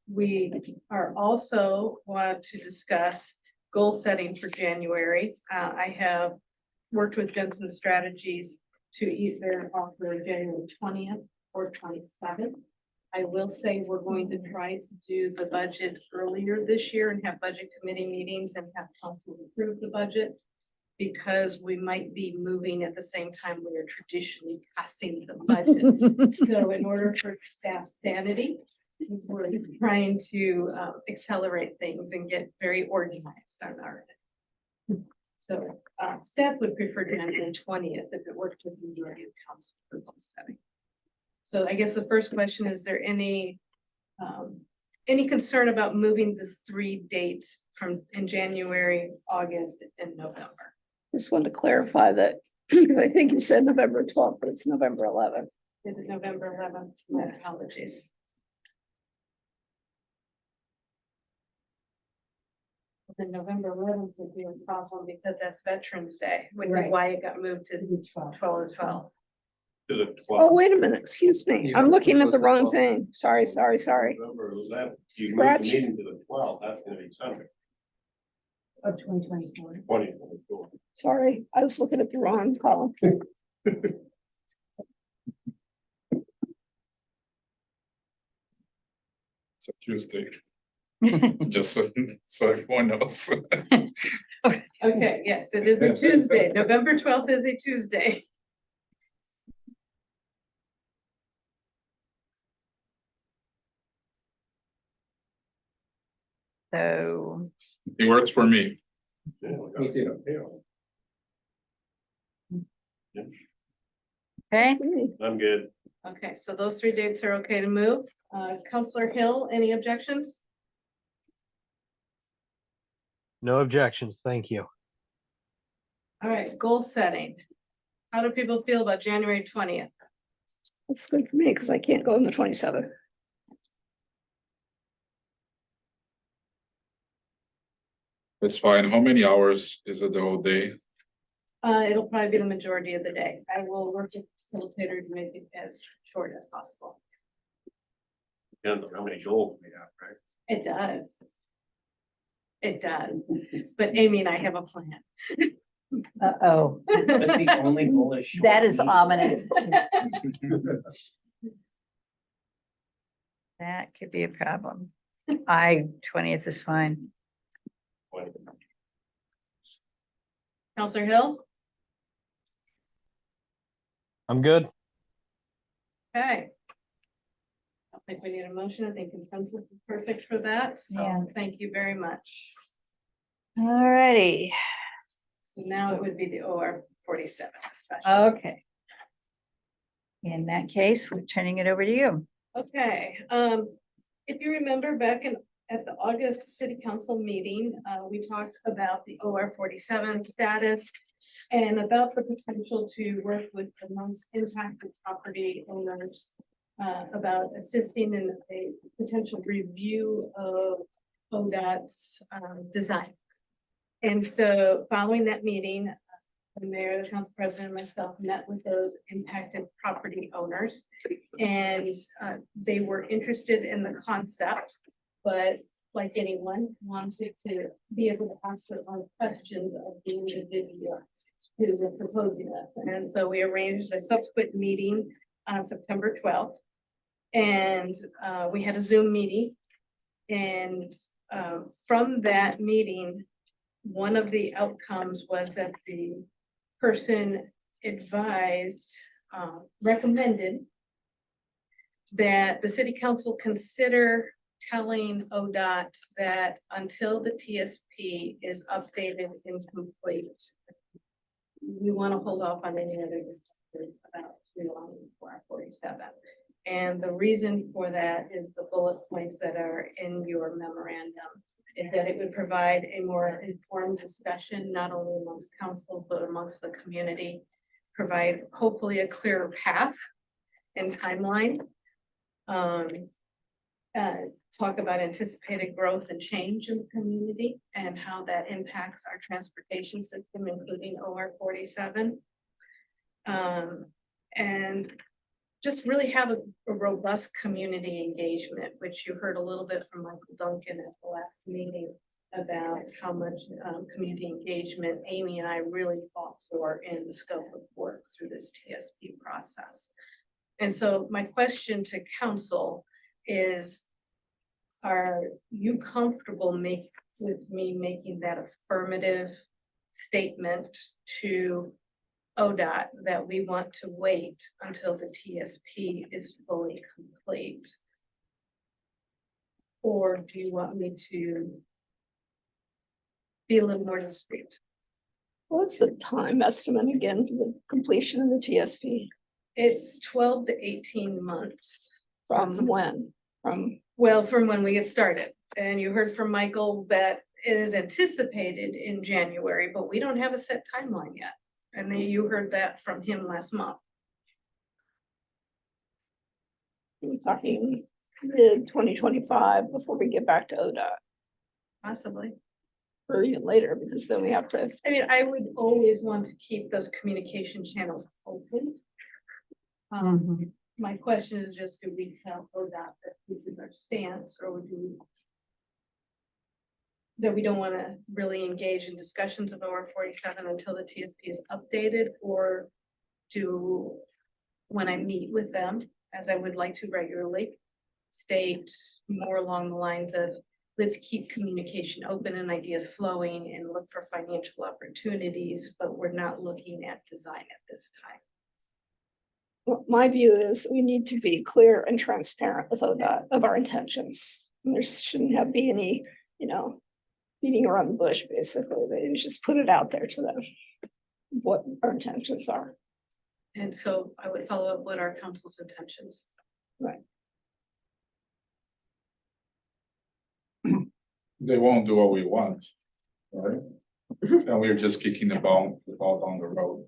We are also want to discuss goal setting for January. I have worked with Jensen Strategies to either offer January 20th or 27th. I will say we're going to try to do the budget earlier this year and have budget committee meetings and have council approve the budget, because we might be moving at the same time we are traditionally passing the budget. So in order for staff sanity, we're trying to accelerate things and get very organized on our end. So staff would prefer January 20th if it worked with the majority of council for goal setting. So I guess the first question, is there any concern about moving the 3 dates from in January, August, and November? Just wanted to clarify that, because I think you said November 12th, but it's November 11th. Is it November 11th? My apologies. The November 11th would be a problem because that's Veterans Day, which is why it got moved to 12 to 12. To the Oh, 12th. wait a minute, excuse me. You I'm have to looking at the close the wrong 12th. thing. Sorry. November 11th. You move Scratch. the meeting to the 12th, that's gonna be Sunday, Of 2024. 2024. Sorry, I was looking at the wrong column. It's a Tuesday. Just so everyone knows. Okay, yes, it is a Tuesday. November 12th is a Tuesday. So, It works for me. Me too. okay, I'm good. Okay, so those 3 dates are okay to move. Counselor Hill, any objections? No objections, thank you. All right, goal setting. How do people feel about January 20th? That's good for me because I can't go on the 27th. It's fine. How many hours is it the whole day? It'll probably be the majority of the day. I will work with the facilitator to make it as short as possible. Depends on how many goals we have, right? It does. It does. But Amy and I have a plan. Uh-oh, But the only goal is. short that is meetings. ominous. That could be a problem. 20th is fine. Counselor Hill? I'm good. Okay. I don't think we need a motion. I think consensus is perfect for that. Yeah. So thank you very much. Alrighty, So now it would be the OR 47 discussion. okay. In that case, we're turning it over to you. Okay, if you remember back at the August City Council meeting, we talked about the OR 47 status and about the potential to work with the most impacted property owners about assisting in a potential review of ODOT's design. And so following that meeting, the mayor, the council president, and myself met with those impacted property owners. And they were interested in the concept, but like anyone, wanted to be able to ask their own questions of the individual who were proposing this. And so we arranged a subsequent meeting on September 12th. And we had a Zoom meeting. And from that meeting, one of the outcomes was that the person advised, recommended that the city council consider telling ODOT that until the TSP is updated and complete, we want to hold off on any other discussions about realignment for our 47. And the reason for that is the bullet points that are in your memorandum, is that it would provide a more informed discussion, not only amongst council, but amongst the community, provide hopefully a clearer path and timeline. Talk about anticipated growth and change in the community and how that impacts our transportation system, including OR 47. And just really have a robust community engagement, which you heard a little bit from Michael Duncan at the last meeting about how much community engagement Amy and I really fought for in the scope of work through this TSP process. And so my question to council is, are you comfortable with me making that affirmative statement to ODOT that we want to wait until the TSP is fully complete? Or do you want me to be a little more discreet? What's the time estimate again for the completion of the TSP? It's 12 to 18 months. From when? From when we get started. And you heard from Michael that it is anticipated in January, but we don't have a set timeline yet. And then you heard that from him last month. we're talking mid 2025 before we get back to ODOT, Possibly. or even later, because then we have to. I mean, I would always want to keep those communication channels open. My question is just, do we tell ODOT that this is our stance, or would you? That we don't want to really engage in discussions of OR 47 until the TSP is updated, or do, when I meet with them, as I would like to regularly, state more along the lines of, let's keep communication open and ideas flowing and look for financial opportunities, but we're not looking at design at this time. Well, my view is we need to be clear and transparent with ODOT of our intentions. There shouldn't have be any, beating around the bush, basically. They just put it out there to them, what our intentions are. And so I would follow up what our council's intentions. Right. They won't do what we want, right? And we're just kicking the ball down the road.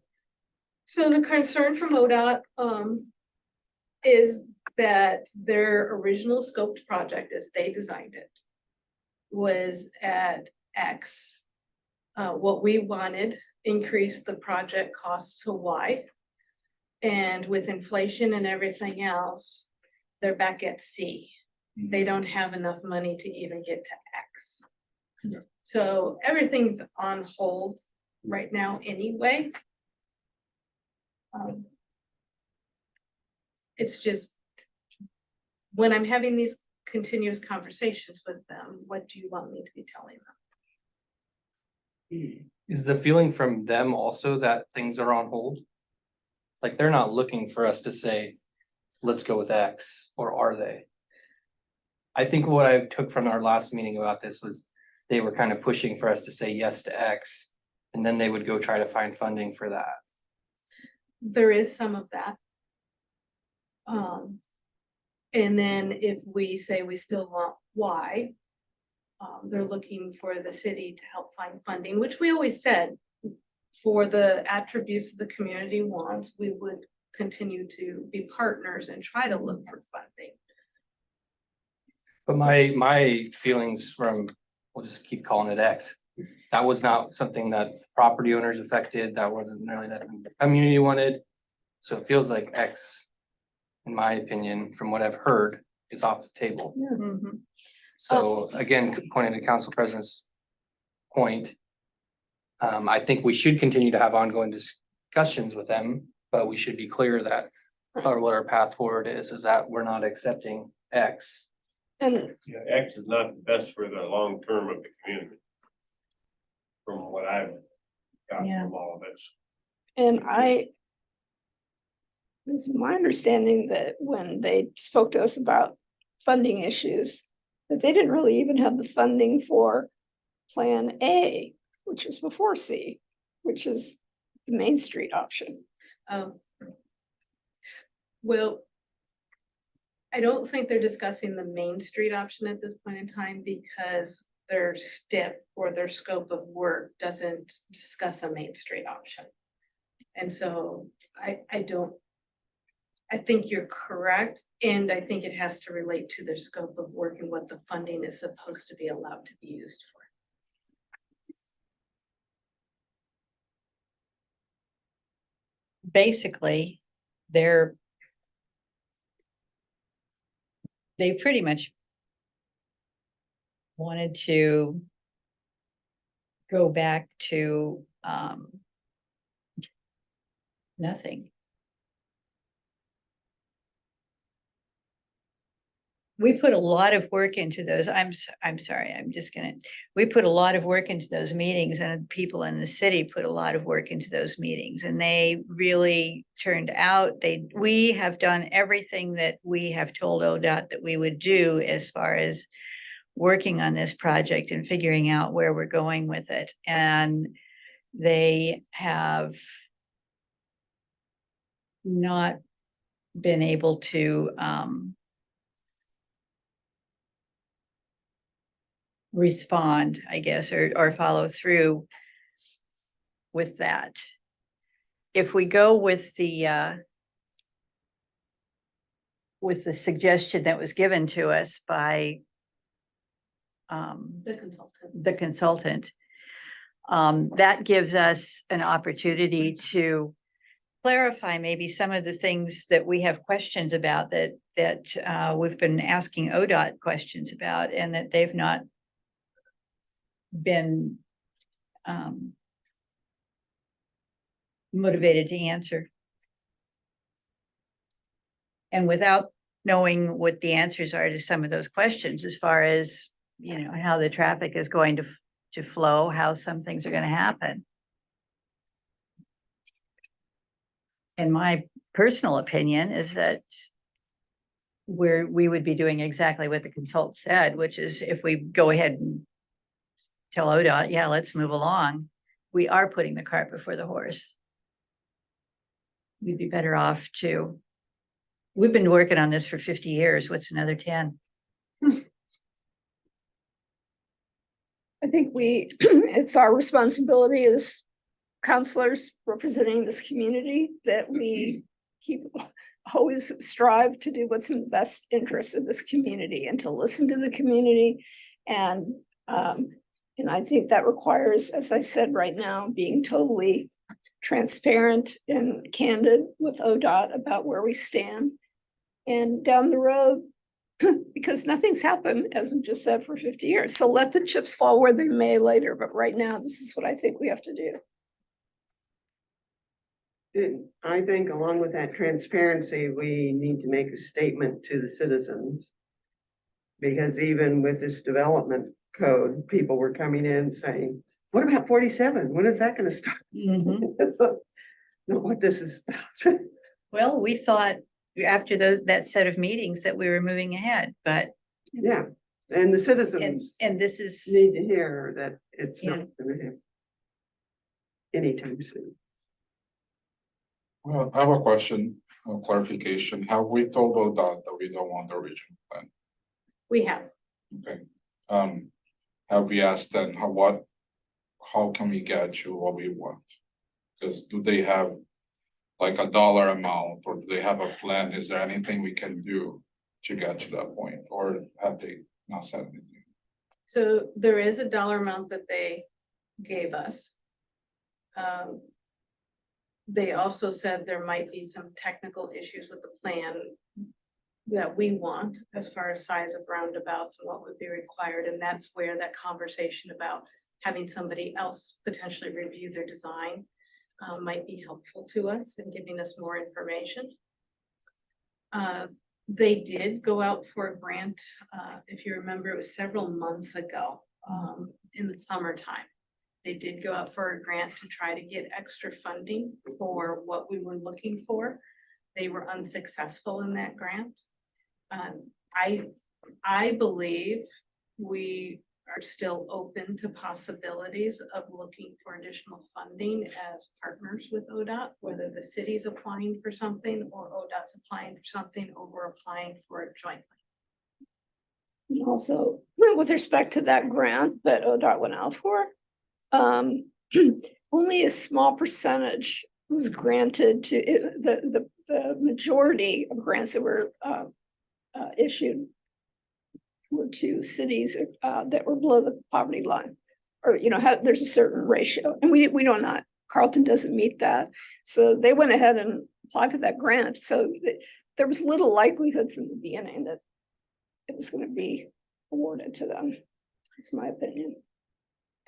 So the concern from ODOT, is that their original scoped project as they designed it was at X. What we wanted increased the project cost to Y. And with inflation and everything else, they're back at C. They don't have enough money to even get to X. Yeah. So everything's on hold right now anyway. It's just, when I'm having these continuous conversations with them, what do you want me to be telling them? Is the feeling from them also that things are on hold? Like they're not looking for us to say, let's go with X, or are they? I think what I took from our last meeting about this was they were kind of pushing for us to say yes to X, and then they would go try to find funding for that. There is some of that. And then if we say we still want Y, they're looking for the city to help find funding, which we always said for the attributes the community wants, we would continue to be partners and try to look for funding. But my feelings from, we'll just keep calling it X. That was not something that property owners affected. That wasn't really that the community wanted. So it feels like X, in my opinion, from what I've heard, is off the table. Mhm. So again, pointing to council president's point. I think we should continue to have ongoing discussions with them, but we should be clear that, or what our path forward is that we're not accepting X. And Yeah, X is not the best for the long term of the community. From what I've gotten Yeah. from all of this. And it's my understanding that when they spoke to us about funding issues, that they didn't really even have the funding for Plan A, which was before C, which is the Main Street option. Well, I don't think they're discussing the Main Street option at this point in time because their STIP or their scope of work doesn't discuss a Main Street option. And so I think you're correct, and I think it has to relate to their scope of work and what the funding is supposed to be allowed to be used for. Basically, they pretty much wanted to go back to nothing. We put a lot of work into those. I'm sorry, we put a lot of work into those meetings, and people in the city put a lot of work into those meetings, and they really turned out, we have done everything that we have told ODOT that we would do as far as working on this project and figuring out where we're going with it. And they have not been able to respond, I guess, or follow through with that. If we go with the suggestion that was given to us by the consultant, that gives us an opportunity to clarify maybe some of the things that we have questions about that we've been asking ODOT questions about, and that they've not been motivated to answer. And without knowing what the answers are to some of those questions, as far as, you know, how the traffic is going to flow, how some things are going to happen. And my personal opinion is that we would be doing exactly what the consultant said, which is if we go ahead and tell ODOT, yeah, let's move along, we are putting the cart before the horse. We'd be better off to, we've been working on this for 50 years. What's another 10? I think it's our responsibility as counselors representing this community that we keep always strive to do what's in the best interest of this community and to listen to the community. And I think that requires, as I said right now, being totally transparent and candid with ODOT about where we stand. And down the road, because nothing's happened, as we just said, for 50 years. So let the chips fall where they may later, but right now, this is what I think we have to do. I think along with that transparency, we need to make a statement to the citizens. Because even with this development code, people were coming in saying, what about 47? When is that gonna start? Not what this is about. Well, we thought after that set of meetings that we were moving ahead, but. Yeah, and the citizens And this is, need to hear that it's Yeah. not gonna happen anytime soon. Well, I have a question, a clarification. Have we told ODOT that we don't want the regional plan? We have. Okay. Have we asked them how can we get you what we want? Because do they have like a dollar amount, or do they have a plan? Is there anything we can do to get to that point, or have they not said anything? So there is a dollar amount that they gave us. They also said there might be some technical issues with the plan that we want as far as size of roundabouts and what would be required. And that's where that conversation about having somebody else potentially review their design might be helpful to us in giving us more information. They did go out for a grant. If you remember, it was several months ago in the summertime. They did go out for a grant to try to get extra funding for what we were looking for. They were unsuccessful in that grant. I believe we are still open to possibilities of looking for additional funding as partners with ODOT, whether the city's applying for something or ODOT's applying for something, or we're applying for it jointly. And also, with respect to that grant that ODOT went out for, only a small percentage was granted to the majority of grants that were issued were to cities that were below the poverty line, or there's a certain ratio, and we do not. Carlton doesn't meet that, so they went ahead and applied for that grant. So there was little likelihood from the beginning that it was going to be awarded to them. That's my opinion.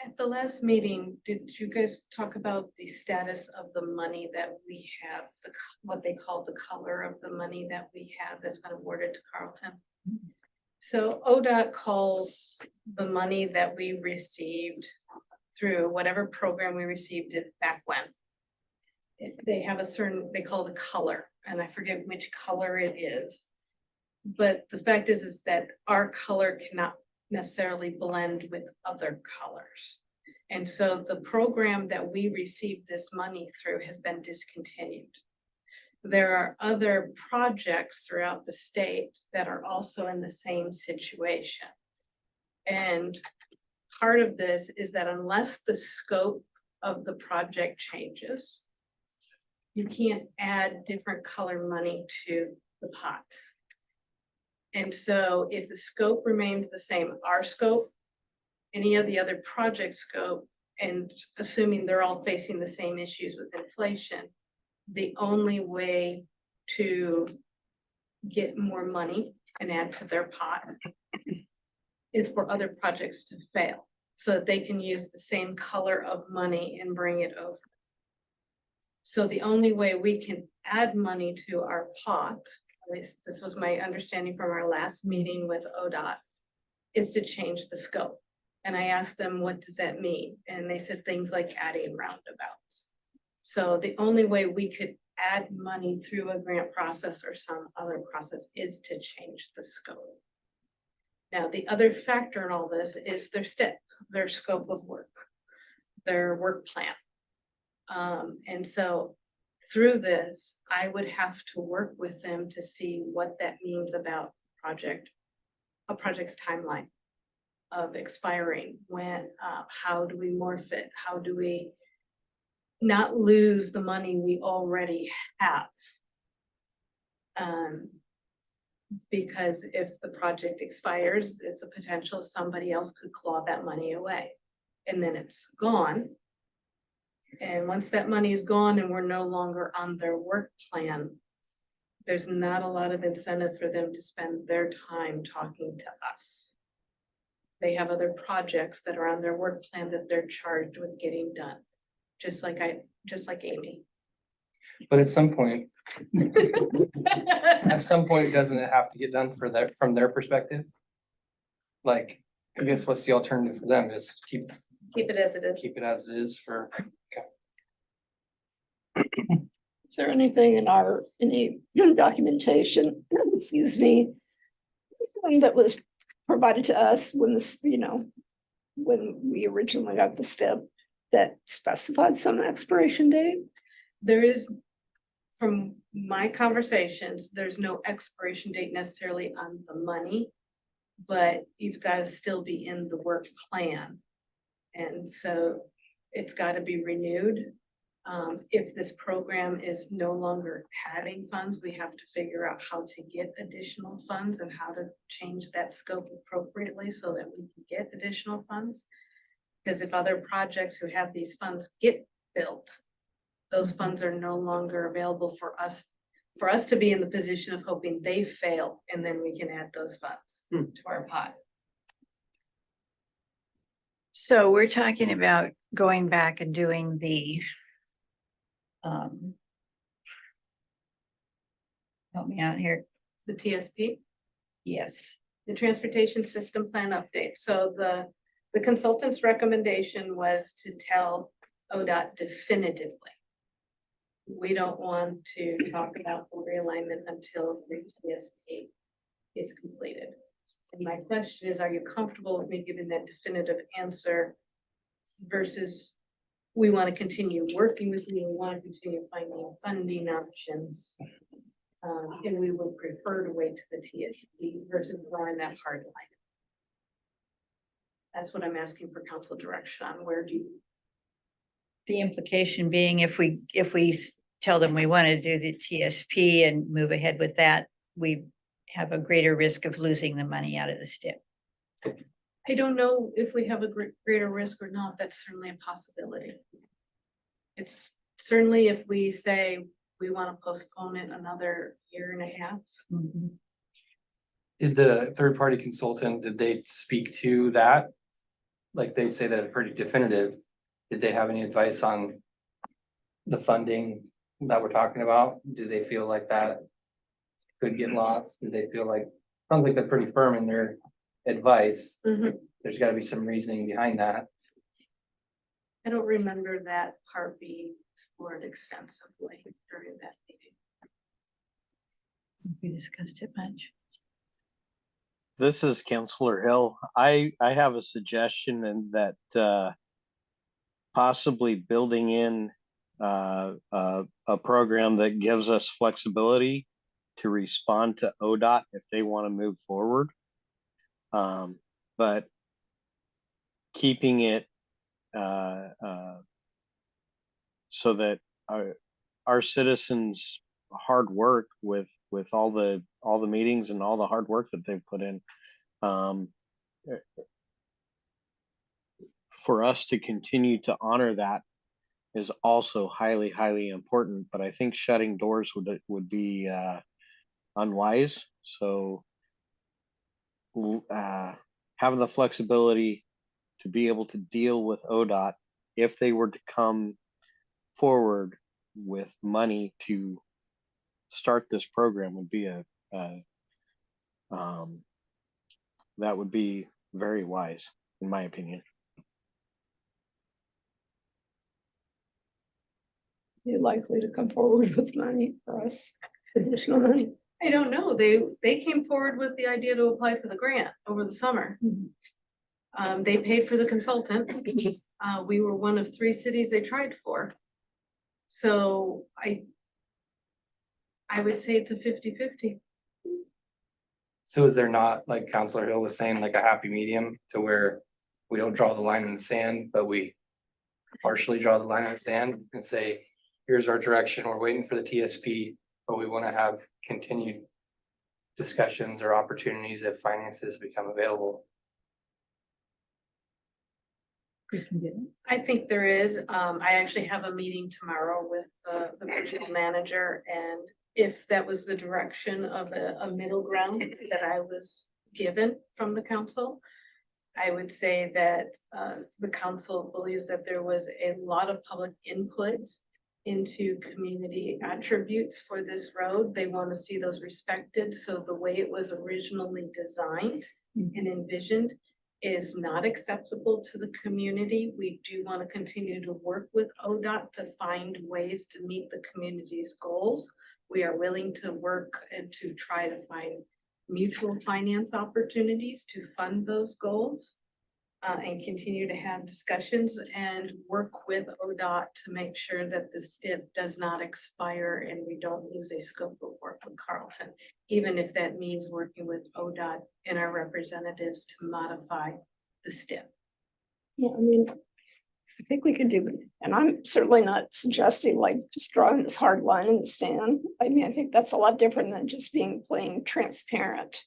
At the last meeting, did you guys talk about the status of the money that we have, what they call the color of the money that we have that's been awarded to Carlton? So ODOT calls the money that we received through whatever program we received it back when. They have a certain, they call it a color, and I forget which color it is. But the fact is that our color cannot necessarily blend with other colors. And so the program that we received this money through has been discontinued. There are other projects throughout the state that are also in the same situation. And part of this is that unless the scope of the project changes, you can't add different color money to the pot. And so if the scope remains the same, our scope, any of the other project scope, and assuming they're all facing the same issues with inflation, the only way to get more money and add to their pot is for other projects to fail so that they can use the same color of money and bring it over. So the only way we can add money to our pot, at least this was my understanding from our last meeting with ODOT, is to change the scope. And I asked them, what does that mean? And they said things like adding roundabouts. So the only way we could add money through a grant process or some other process is to change the scope. Now, the other factor in all this is their STIP, their scope of work, their work plan. And so through this, I would have to work with them to see what that means about a project's timeline of expiring, when, how do we morph it? How do we not lose the money we already have? Because if the project expires, it's a potential somebody else could claw that money away. And then it's gone. And once that money is gone and we're no longer on their work plan, there's not a lot of incentive for them to spend their time talking to us. They have other projects that are on their work plan that they're charged with getting done, just like Amy. But at some point, doesn't it have to get done from their perspective? Like, I guess what's the alternative for them is keep Keep it as it is. For. Is there anything in any documentation, excuse me, that was provided to us when when we originally got the step that specified some expiration date? There is, from my conversations, there's no expiration date necessarily on the money, but you've got to still be in the work plan. And so it's got to be renewed. If this program is no longer having funds, we have to figure out how to get additional funds and how to change that scope appropriately so that we can get additional funds. Because if other projects who have these funds get built, those funds are no longer available for us to be in the position of hoping they fail, and then we can add those funds to our pot. So we're talking about going back and doing the help me out here. The TSP, Yes. the Transportation System Plan Update. So the consultant's recommendation was to tell ODOT definitively, we don't want to talk about the realignment until the TSP is completed. And my question is, are you comfortable with me giving that definitive answer versus we want to continue working with you, we want to continue finding funding options. And we would prefer to wait to the TSP versus drawing that hard line. That's what I'm asking for council direction on. Where do you? The implication being if we tell them we want to do the TSP and move ahead with that, we have a greater risk of losing the money out of the STIP. I don't know if we have a greater risk or not. That's certainly a possibility. It's certainly if we say we want to postpone it another year and a half. Did the third-party consultant, did they speak to that? Like they say that pretty definitive. Did they have any advice on the funding that we're talking about? Do they feel like that could get lost? Do they feel like, sounds like they're pretty firm in their advice. There's gotta be some reasoning behind that. I don't remember that part being explored extensively during that meeting. We discussed it much. This is Counselor Hill. I have a suggestion in that possibly building in a program that gives us flexibility to respond to ODOT if they want to move forward. But keeping it so that our citizens' hard work with all the meetings and all the hard work that they've put in, for us to continue to honor that is also highly important. But I think shutting doors would be unwise. So having the flexibility to be able to deal with ODOT if they were to come forward with money to start this program would be that would be very wise, in my opinion. You're likely to come forward with money for us, additional money. I don't know. They came forward with the idea to apply for the grant over the summer. They paid for the consultant. We were one of 3 cities they tried for. So I would say it's a 50-50. So is there not, like Counselor Hill was saying, like a happy medium to where we don't draw the line in the sand, but we partially draw the line in the sand and say, here's our direction, we're waiting for the TSP, but we want to have continued discussions or opportunities if finances become available. I think there is. I actually have a meeting tomorrow with the regional manager, and if that was the direction of a middle ground that I was given from the council, I would say that the council believes that there was a lot of public input into community attributes for this road. They want to see those respected. So the way it was originally designed and envisioned is not acceptable to the community. We do want to continue to work with ODOT to find ways to meet the community's goals. We are willing to work and to try to find mutual finance opportunities to fund those goals. And continue to have discussions and work with ODOT to make sure that the STIP does not expire and we don't lose a scope of work with Carlton, even if that means working with ODOT and our representatives to modify the STIP. Yeah, I mean, I think we could do, and I'm certainly not suggesting like just drawing this hard line in the sand. I mean, I think that's a lot different than just being plain transparent.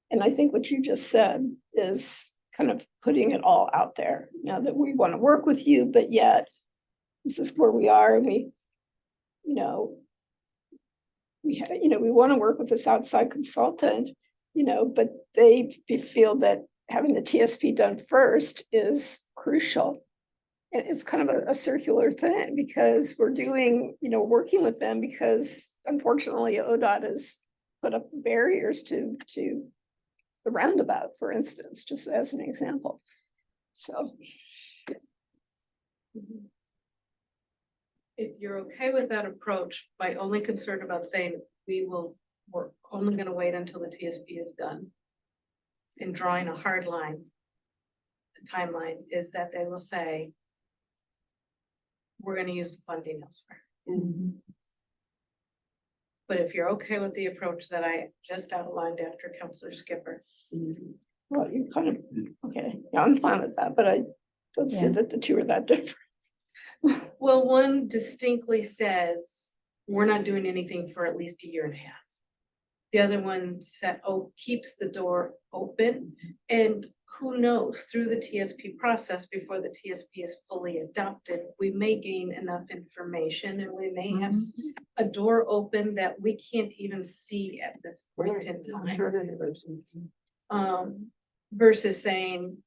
And I think what you just said is kind of putting it all out there, you know, that we want to work with you, but yet this is where we are. And we, you know, we want to work with this outside consultant, you know, but they feel that having the TSP done first is crucial. And it's kind of a circular thing because we're doing, you know, working with them because unfortunately ODOT has put up barriers to the roundabout, for instance, just as an example. So. If you're okay with that approach, my only concern about saying we're only gonna wait until the TSP is done and drawing a hard line, the timeline is that they will say, we're gonna use the funding elsewhere. But if you're okay with the approach that I just outlined after Councilor Skipper. Well, you kind of, okay, yeah, I'm fine with that, but I don't see that the two are that different. Well, one distinctly says, we're not doing anything for at least a year and a half. The other one said, keeps the door open, and who knows, through the TSP process, before the TSP is fully adopted, we may gain enough information and we may have a door open that we can't even see at this point in time. Versus saying,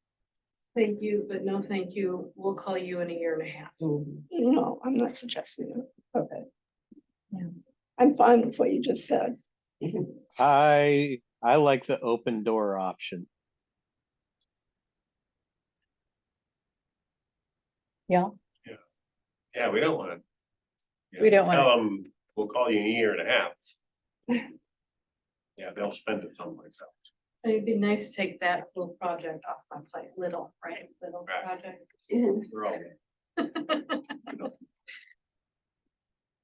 thank you, but no thank you, we'll call you in a year and a half. No, I'm not suggesting it. Okay. Yeah. I'm fine with what you just said. I like the open door option. Yeah. Yeah, we don't wanna. We don't wanna- Tell them, we'll call you in a year and a half. Yeah, they'll spend it someplace else. It'd be nice to take that little project off my plate, little Right. project. We're all-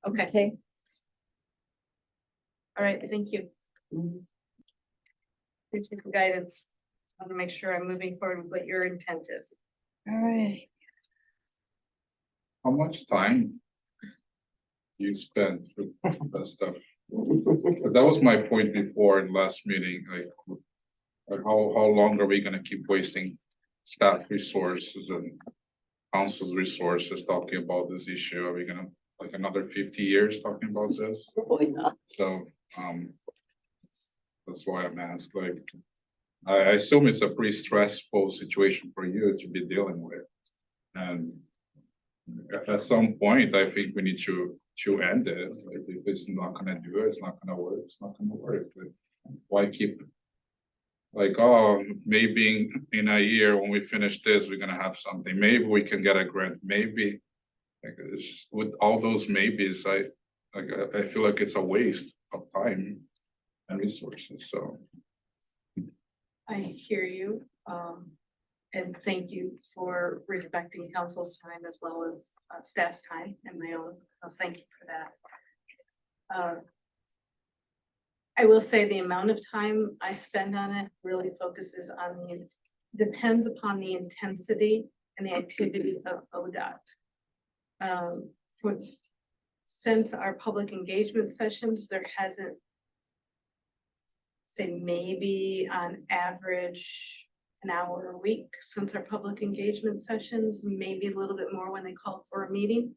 Okay, Okay, all right, thank you. Appreciate the guidance. I want to make sure I'm moving forward with what your intent is. all right. How much time you spend with that stuff? 'Cause that was my point before in last meeting, like how long are we gonna keep wasting staff resources and council's resources talking about this issue? Are we gonna like another 50 years talking about this? Probably not. So, that's why I'm asked, like, I assume it's a pretty stressful situation for you to be dealing with. And at some point, I think we need to end it. Like, if it's not gonna do it, it's not gonna work, it's not gonna work. But why keep like, oh, maybe in a year when we finish this, we're gonna have something. Maybe we can get a grant, maybe. Like, it's just, with all those maybes, I feel like it's a waste of time and resources, so. I hear you, and thank you for respecting council's time as well as staff's time and my own, so thank you for that. I will say the amount of time I spend on it really focuses on depends upon the intensity and the activity of ODOT. since our public engagement sessions, there hasn't, say maybe on average, an hour a week since our public engagement sessions, maybe a little bit more when they call for a meeting.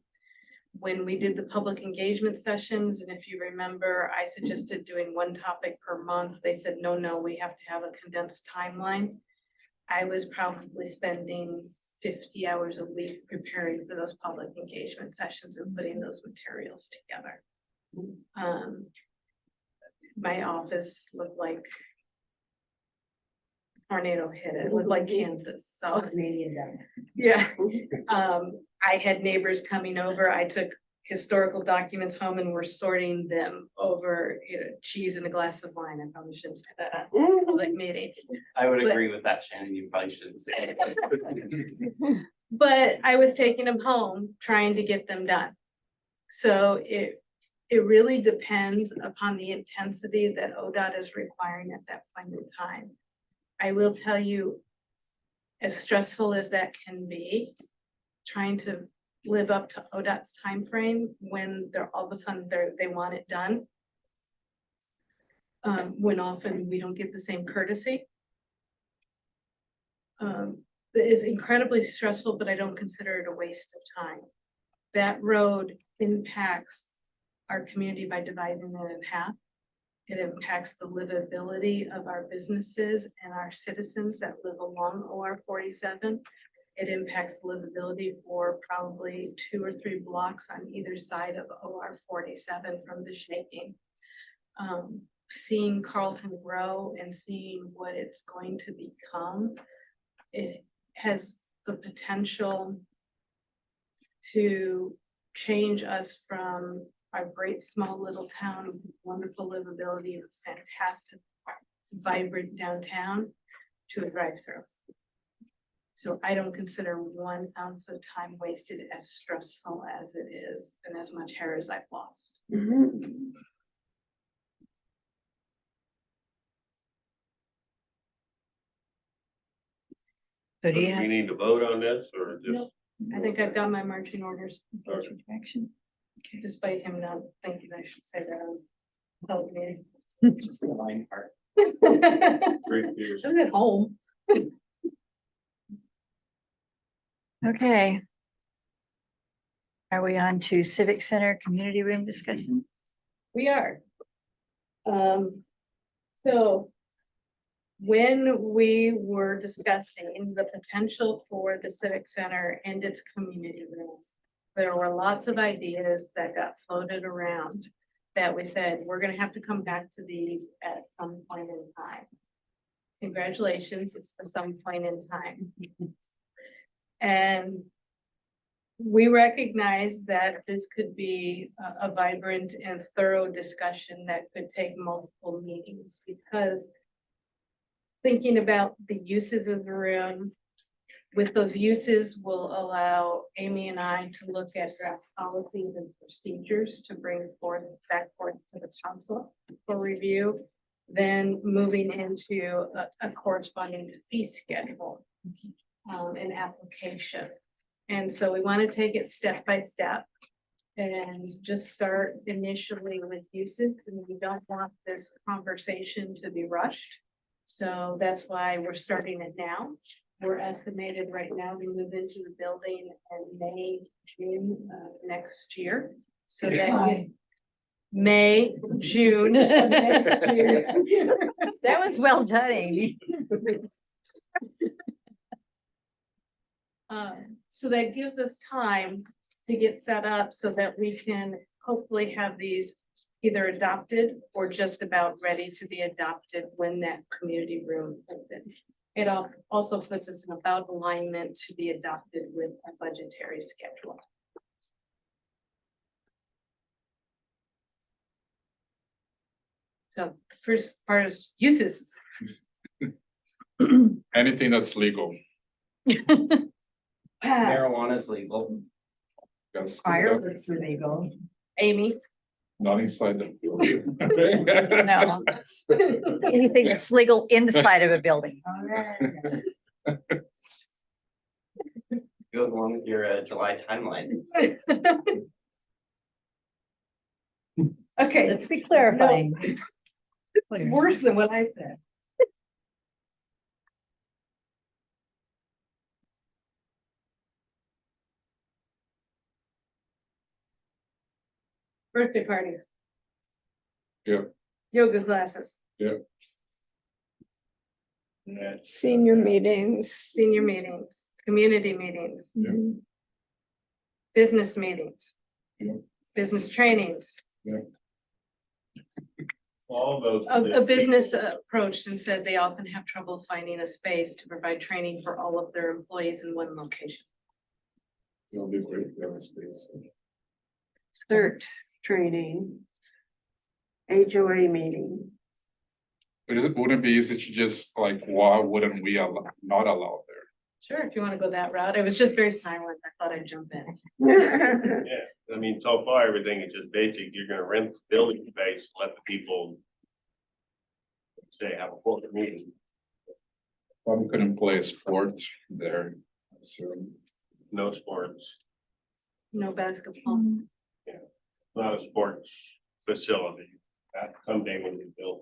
When we did the public engagement sessions, and if you remember, I suggested doing one topic per month. They said, no, we have to have a condensed timeline. I was probably spending 50 hours a week preparing for those public engagement sessions and putting those materials together. My office looked like a tornado hit it. It looked like Kansas, so. Yeah. I had neighbors coming over. I took historical documents home and we're sorting them over, cheese and a glass of wine. I probably shouldn't say that at a public meeting. I would But- agree with that, Shannon. You probably shouldn't say it. But I was taking them home, trying to get them done. So it really depends upon the intensity that ODOT is requiring at that point in time. I will tell you, as stressful as that can be, trying to live up to ODOT's timeframe when they're all of a sudden they want it done. When often we don't get the same courtesy. It is incredibly stressful, but I don't consider it a waste of time. That road impacts our community by dividing it in half. It impacts the livability of our businesses and our citizens that live along OR 47. It impacts livability for probably 2 or 3 blocks on either side of OR 47 from the shaking. Seeing Carlton grow and seeing what it's going to become, it has the potential to change us from our great small little town, with wonderful livability, and fantastic, vibrant downtown to a drive-through. So I don't consider 1 ounce of time wasted as stressful as it is and as much hair as I've lost. So do you We have? need to vote on this or just? Nope. I think I've got my marching orders, Direction. despite him not thinking I should say that on public meeting. Just the line part. Great news. I'm at home. Okay. Are we on to Civic Center Community Room discussion? We are. So when we were discussing the potential for the Civic Center and its community room, there were lots of ideas that got floated around that we said, we're gonna have to come back to these at some point in time. Congratulations, it's the some point in time. And we recognize that this could be a vibrant and thorough discussion that could take multiple meetings, because thinking about the uses of the room, with those uses will allow Amy and I to look at draft policies and procedures to bring back forth to the council for review. Then moving into a corresponding fee schedule, an application. And so we want to take it step by step and just start initially with uses, and we don't want this conversation to be rushed. So that's why we're starting it now. We're estimated right now to move into the building in May, June next year. So that May, June next year. That was well done, Amy. So that gives us time to get set up so that we can hopefully have these either adopted or just about ready to be adopted when that community room opens. It also puts us in about alignment to be adopted with a budgetary schedule. So the first part is uses. Anything that's legal. Marijuana is legal. Yes. Fireworks are legal. Amy, Not inside the building. No. Anything that's legal inside of a building. Goes along with your July timeline. Okay. Let's be clarifying. No, worse than what I said. Birthday parties. Yeah. Yoga classes. Yeah. Senior meetings. Senior meetings, community meetings. Yeah. Mhm. Business meetings. Yeah. Business trainings. All those. A business approached and said they often have trouble finding a space to provide training for all of their employees in one location. It'll be great, to have a space. CERT training. HOA meeting. But wouldn't it be easy to just like, why wouldn't we not allow there? Sure, if you want to go that route. It was just very silent. I thought I'd jump in. Yeah, I mean, so far, everything is just basic. You're gonna rent building space, let the people say, have a corporate meeting. Probably couldn't play a sport there, so. No sports, No basketball. not a sports facility. That someday when you build.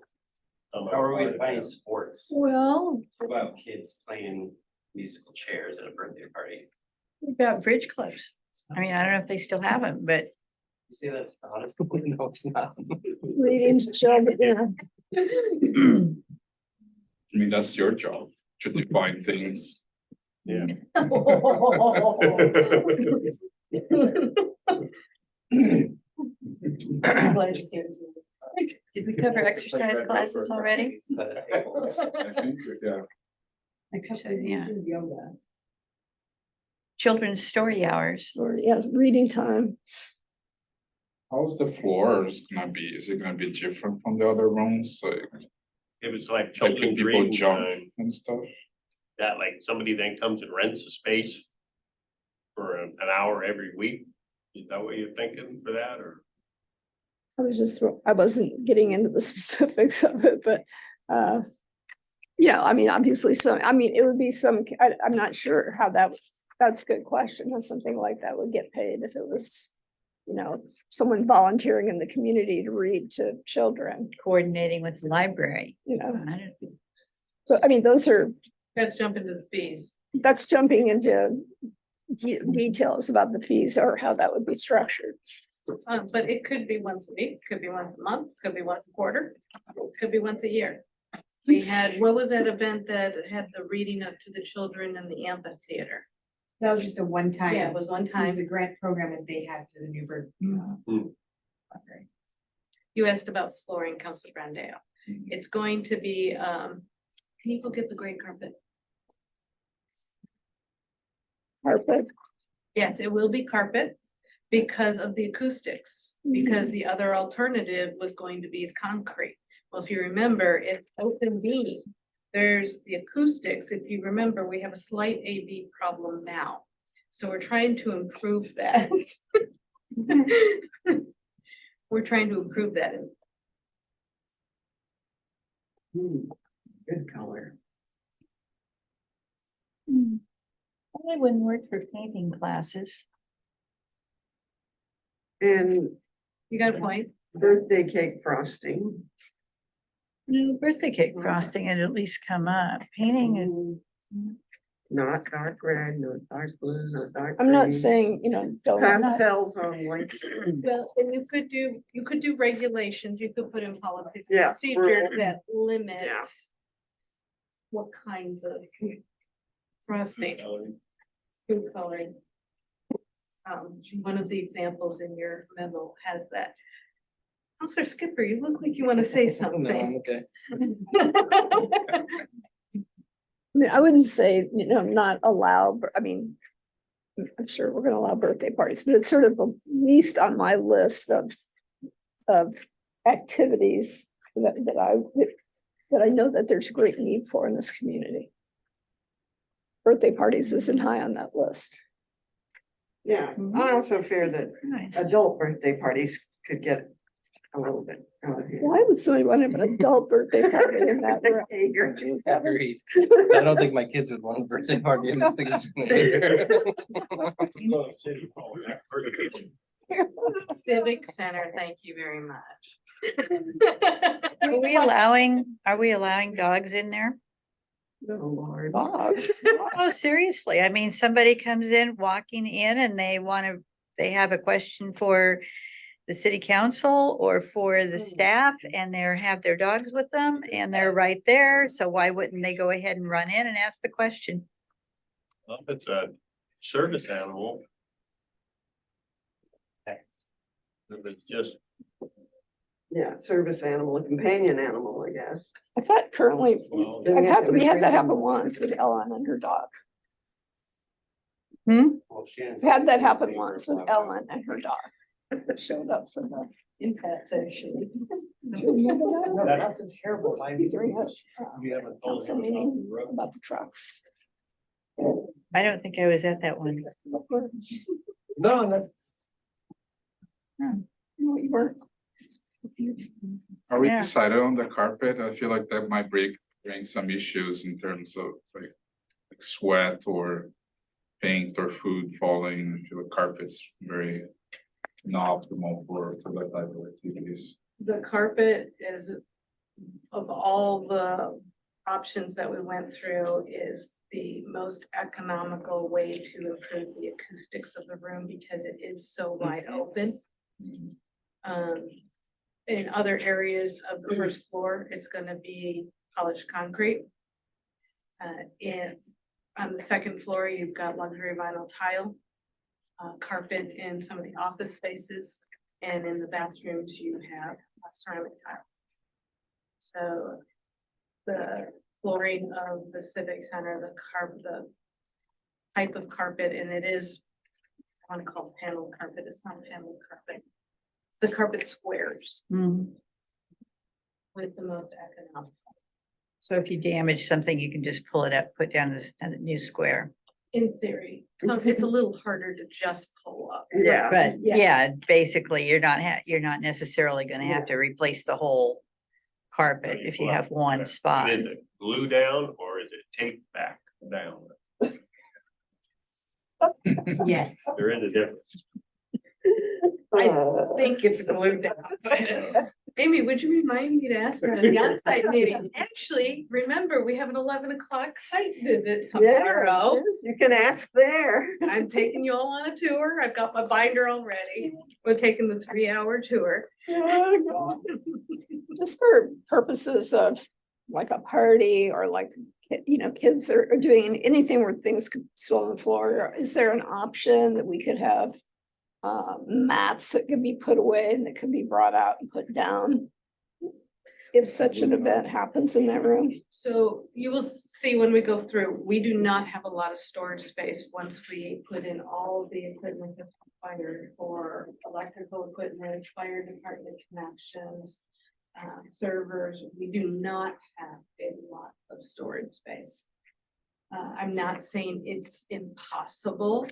How are we defining sports? Well, What about kids playing musical chairs at a birthday party? we've got bridge clubs. I mean, I don't know if they still have them, but You say that's not a sport? No, it's not. Reading to children, yeah. I mean, that's your job, to define things. Yeah. did we cover exercise classes already? I think, yeah, Exercise, yeah. Children's story hours. Or, yeah, reading time. how's the floors gonna be? Is it gonna be different from the other rooms, like If it's like can children's people reading jump time, and stuff? that like somebody then comes and rents a space for an hour every week. Is that what you're thinking for that, or? I wasn't getting into the specifics of it, but, yeah, I mean, obviously, it would be I'm not sure how that's a good question, how something like that would get paid if it was, someone volunteering in the community to read to children, Coordinating with the library. you know. I don't- So, I mean, Let's jump into the fees. that's jumping into details about the fees or how that would be structured. But it could be once a week, could be once a month, could be once a quarter, could be once a year. We had, what was that event that had the reading up to the children in the amphitheater? That was just a one-time. Yeah, it was one It was time. a grant program that they had through the Newburgh. Library. You asked about flooring, Councilor Brandeo. It's going to be, can you go get the gray carpet? Carpet. Yes, it will be carpet because of the acoustics, because the other alternative was going to be concrete. Well, if you remember, it's open beam. There's the acoustics. If you remember, we have a slight AV problem now. So we're trying to improve that. We're trying to improve that. Good color. Only wouldn't work for painting classes. And You got a point? birthday cake frosting. Birthday cake frosting would at least come up. Painting and Not dark red, not dark blue, not dark. I'm not green. saying, don't. Pastels only. Well, and you could do regulations, you could put in policy Yeah. procedures that limit Yeah. what kinds of frosting, food coloring. One of the examples in your memo has that. Counselor Skipper, you look like you want to say No, something. I'm okay. I mean, I wouldn't say, not allow, but I mean, I'm sure we're gonna allow birthday parties, but it's sort of the least on my list of activities that I know that there's great need for in this community. Birthday parties isn't high on that list. Yeah, I also fear that nice. adult birthday parties could get a little bit out of here. Why would somebody want to have an adult birthday party in that room? Would you, Kevin? Agreed. I don't think my kids would want a birthday party. I don't think it's gonna be here. Civic Center, thank you very much. Are we allowing dogs in there? Oh, Lord. Dogs. Oh, seriously, I mean, somebody comes in, walking in and they have a question for the city council or for the staff and have their dogs with them and they're right there. So why wouldn't they go ahead and run in and ask the question? Well, if it's a service animal. If it's just, Yeah, service animal, a companion animal, I guess. I thought currently, well, we had that happen once with Ellen and her dog. Hmm? We had that happen once with Ellen and her dog. Showed up for the impact section. Do you remember that? That's a terrible idea. During a you haven't told council me about meeting the road. about the trucks. I don't think I was at that one. No, that's. No, you weren't. Are we Yeah. decided on the carpet? I feel like that might bring some issues in terms of like sweat or paint or food falling. I feel like carpet's very not optimal for that type of activities. The carpet is, of all the options that we went through, is the most economical way to improve the acoustics of the room because it is so wide open. In other areas of the first floor, it's gonna be polished concrete. And on the second floor, you've got luxury vinyl tile, carpet in some of the office spaces, and in the bathrooms, you have ceramic tile. So the flooring of the Civic Center, the type of carpet, and it is, I want to call it panel carpet, it's not panel carpet. It's the carpet squares with the most economical. So if you damage something, you can just pull it up, put down this new square. In theory, it's a little harder to just pull up. Yeah. But Yes. yeah, basically, you're not necessarily gonna have to replace the whole carpet if you have one spot. Is it glue down or is it tape back down? Yes. There is a difference. I think it's glued down. Amy, would you remind me to ask that at the onsite meeting? Actually, remember, we have an 11 o'clock site visit tomorrow. You can ask there. I'm taking you all on a tour. I've got my binder already. We're taking the 3-hour tour. Just for purposes of like a party or like, kids are doing anything where things could spill on the floor. Is there an option that we could have mats that could be put away and that could be brought out and put down if such an event happens in that room? So you will see when we go through, we do not have a lot of storage space once we put in all the equipment that's required for electrical equipment, fire department connections, servers. We do not have a lot of storage space. I'm not saying it's impossible.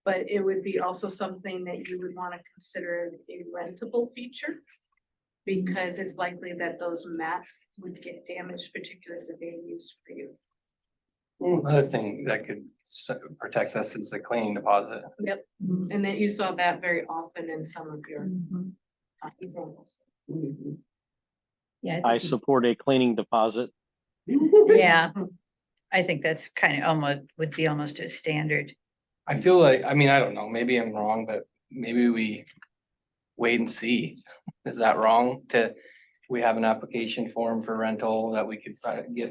But it would be also something that you would want to consider a rentable feature. Because it's likely that those mats would get damaged, particularly if they're being used for you. Another thing that could protect us is the cleaning deposit. Yep, and then you saw that very often in some of your examples. Yeah. I support a cleaning deposit. Yeah, I think that's kind of would be almost a standard. I feel like, I mean, I don't know, maybe I'm wrong, but maybe we wait and see. Is that wrong we have an application form for rental that we could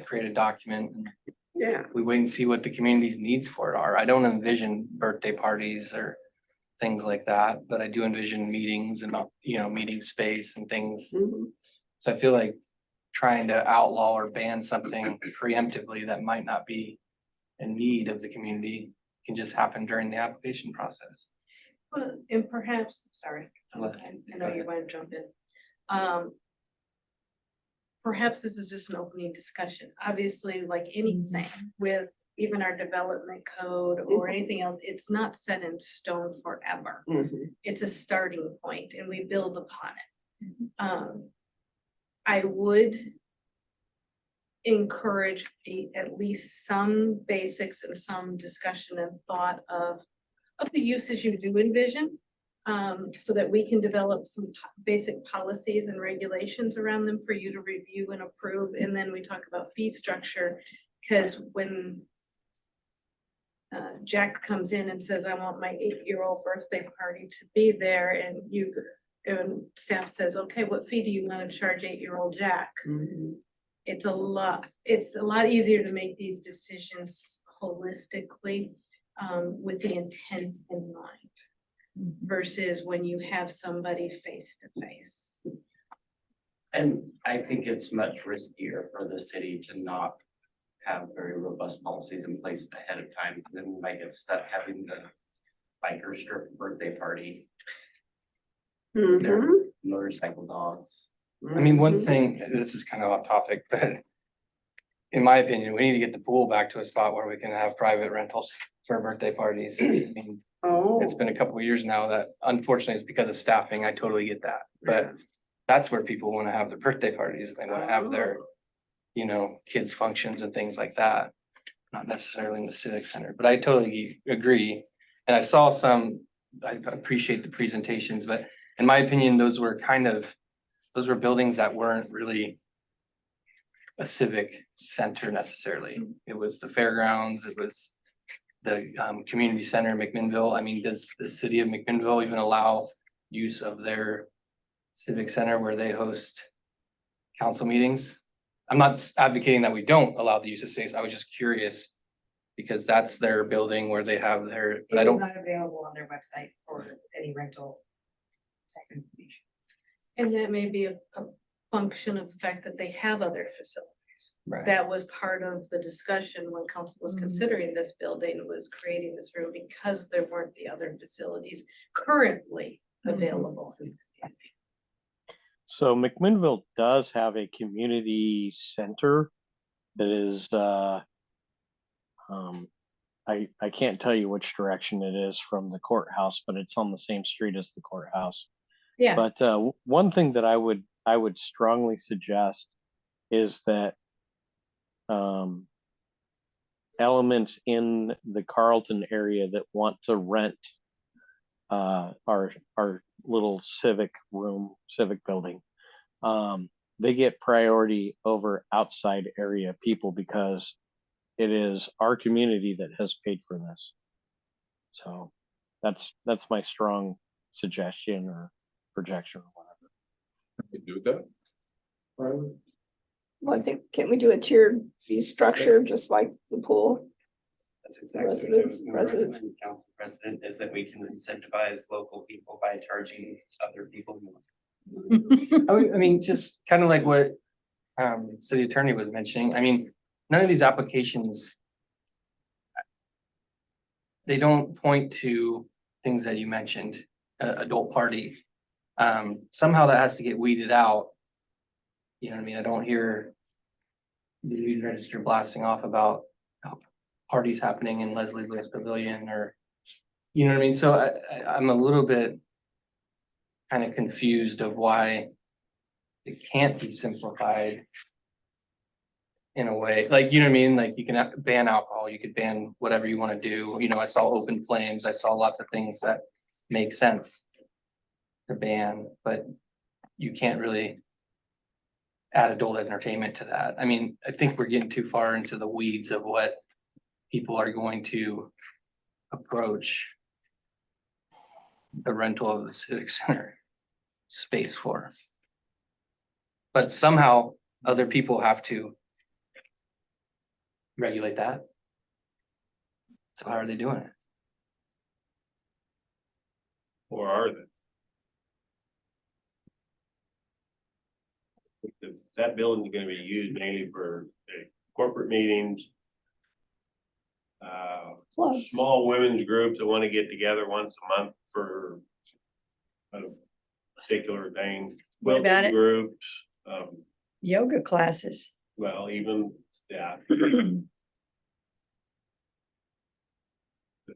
create a document and Yeah. we wait and see what the community's needs for it are. I don't envision birthday parties or things like that, but I do envision meetings and, meeting space and things. So I feel like trying to outlaw or ban something preemptively that might not be in need of the community can just happen during the application process. Well, and perhaps, sorry, I know you want to jump in. Perhaps this is just an opening discussion. Obviously, like anything with even our development code or anything else, it's not set in stone forever. It's a starting point and we build upon it. I would encourage at least some basics and some discussion and thought of of the uses you do envision. So that we can develop some basic policies and regulations around them for you to review and approve. And then we talk about fee structure, because when Jack comes in and says, I want my 8-year-old birthday party to be there, and staff says, okay, what fee do you want to charge 8-year-old Jack? It's a lot easier to make these decisions holistically, with the intent in mind, versus when you have somebody face to face. And I think it's much riskier for the city to not have very robust policies in place ahead of time. Then we might get stuck having the biker strip birthday party. Their motorcycle dogs. I mean, one thing, this is kind of off topic, but in my opinion, we need to get the pool back to a spot where we can have private rentals for birthday parties. I mean, it's been a couple of years now that unfortunately it's because of staffing. I totally get that. But that's where people want to have their birthday parties. They want to have their, kids' functions and things like that. Not necessarily in the civic center, but I totally agree. And I saw I appreciate the presentations, but in my opinion, those were buildings that weren't really a civic center necessarily. It was the fairgrounds, it was the community center in McMinnville. I mean, does the city of McMinnville even allow use of their civic center where they host council meetings? I'm not advocating that we don't allow the use of space. I was just curious because that's their building where they have their, but I don't. It's not available on their website for any rental type information. And that may be a function of the fact that they have other facilities. Right. That was part of the discussion when council was considering this building, was creating this room because there weren't the other facilities currently available. So McMinnville does have a community center that is, I can't tell you which direction it is from the courthouse, but it's on the same street as the courthouse. Yeah. But one thing that I would strongly suggest is that elements in the Carlton area that want to rent our little civic building, they get priority over outside area people because it is our community that has paid for this. So that's my strong suggestion or projection or whatever. Can we do that? Well, I think, can we do a tiered fee structure, just like the pool? That's exactly what I Residents- was gonna residents. recommend, Council President, is that we can incentivize local people by charging other people more. I mean, just kind of like what city attorney was mentioning. I mean, none of these applications, they don't point to things that you mentioned, adult party. Somehow that has to get weeded out. You know what I mean? I don't hear the news register blasting off about parties happening in Leslie Lewis Pavilion or, you know what I mean? So I'm a little bit kind of confused of why it can't be simplified in a way, like, you know what I mean? Like, you can ban alcohol, you could ban whatever you want to do. I saw open flames, I saw lots of things that make sense to ban, but you can't really add adult entertainment to that. I mean, I think we're getting too far into the weeds of what people are going to approach the rental of the civic center space for. But somehow other people have to regulate that. So how are they doing it? Or are they? Because that building is gonna be used mainly for corporate meetings. Clubs. Small women's groups that wanna get together once a month for a particular thing. What about Quilting it? Groups, Yoga classes. well, even, yeah. But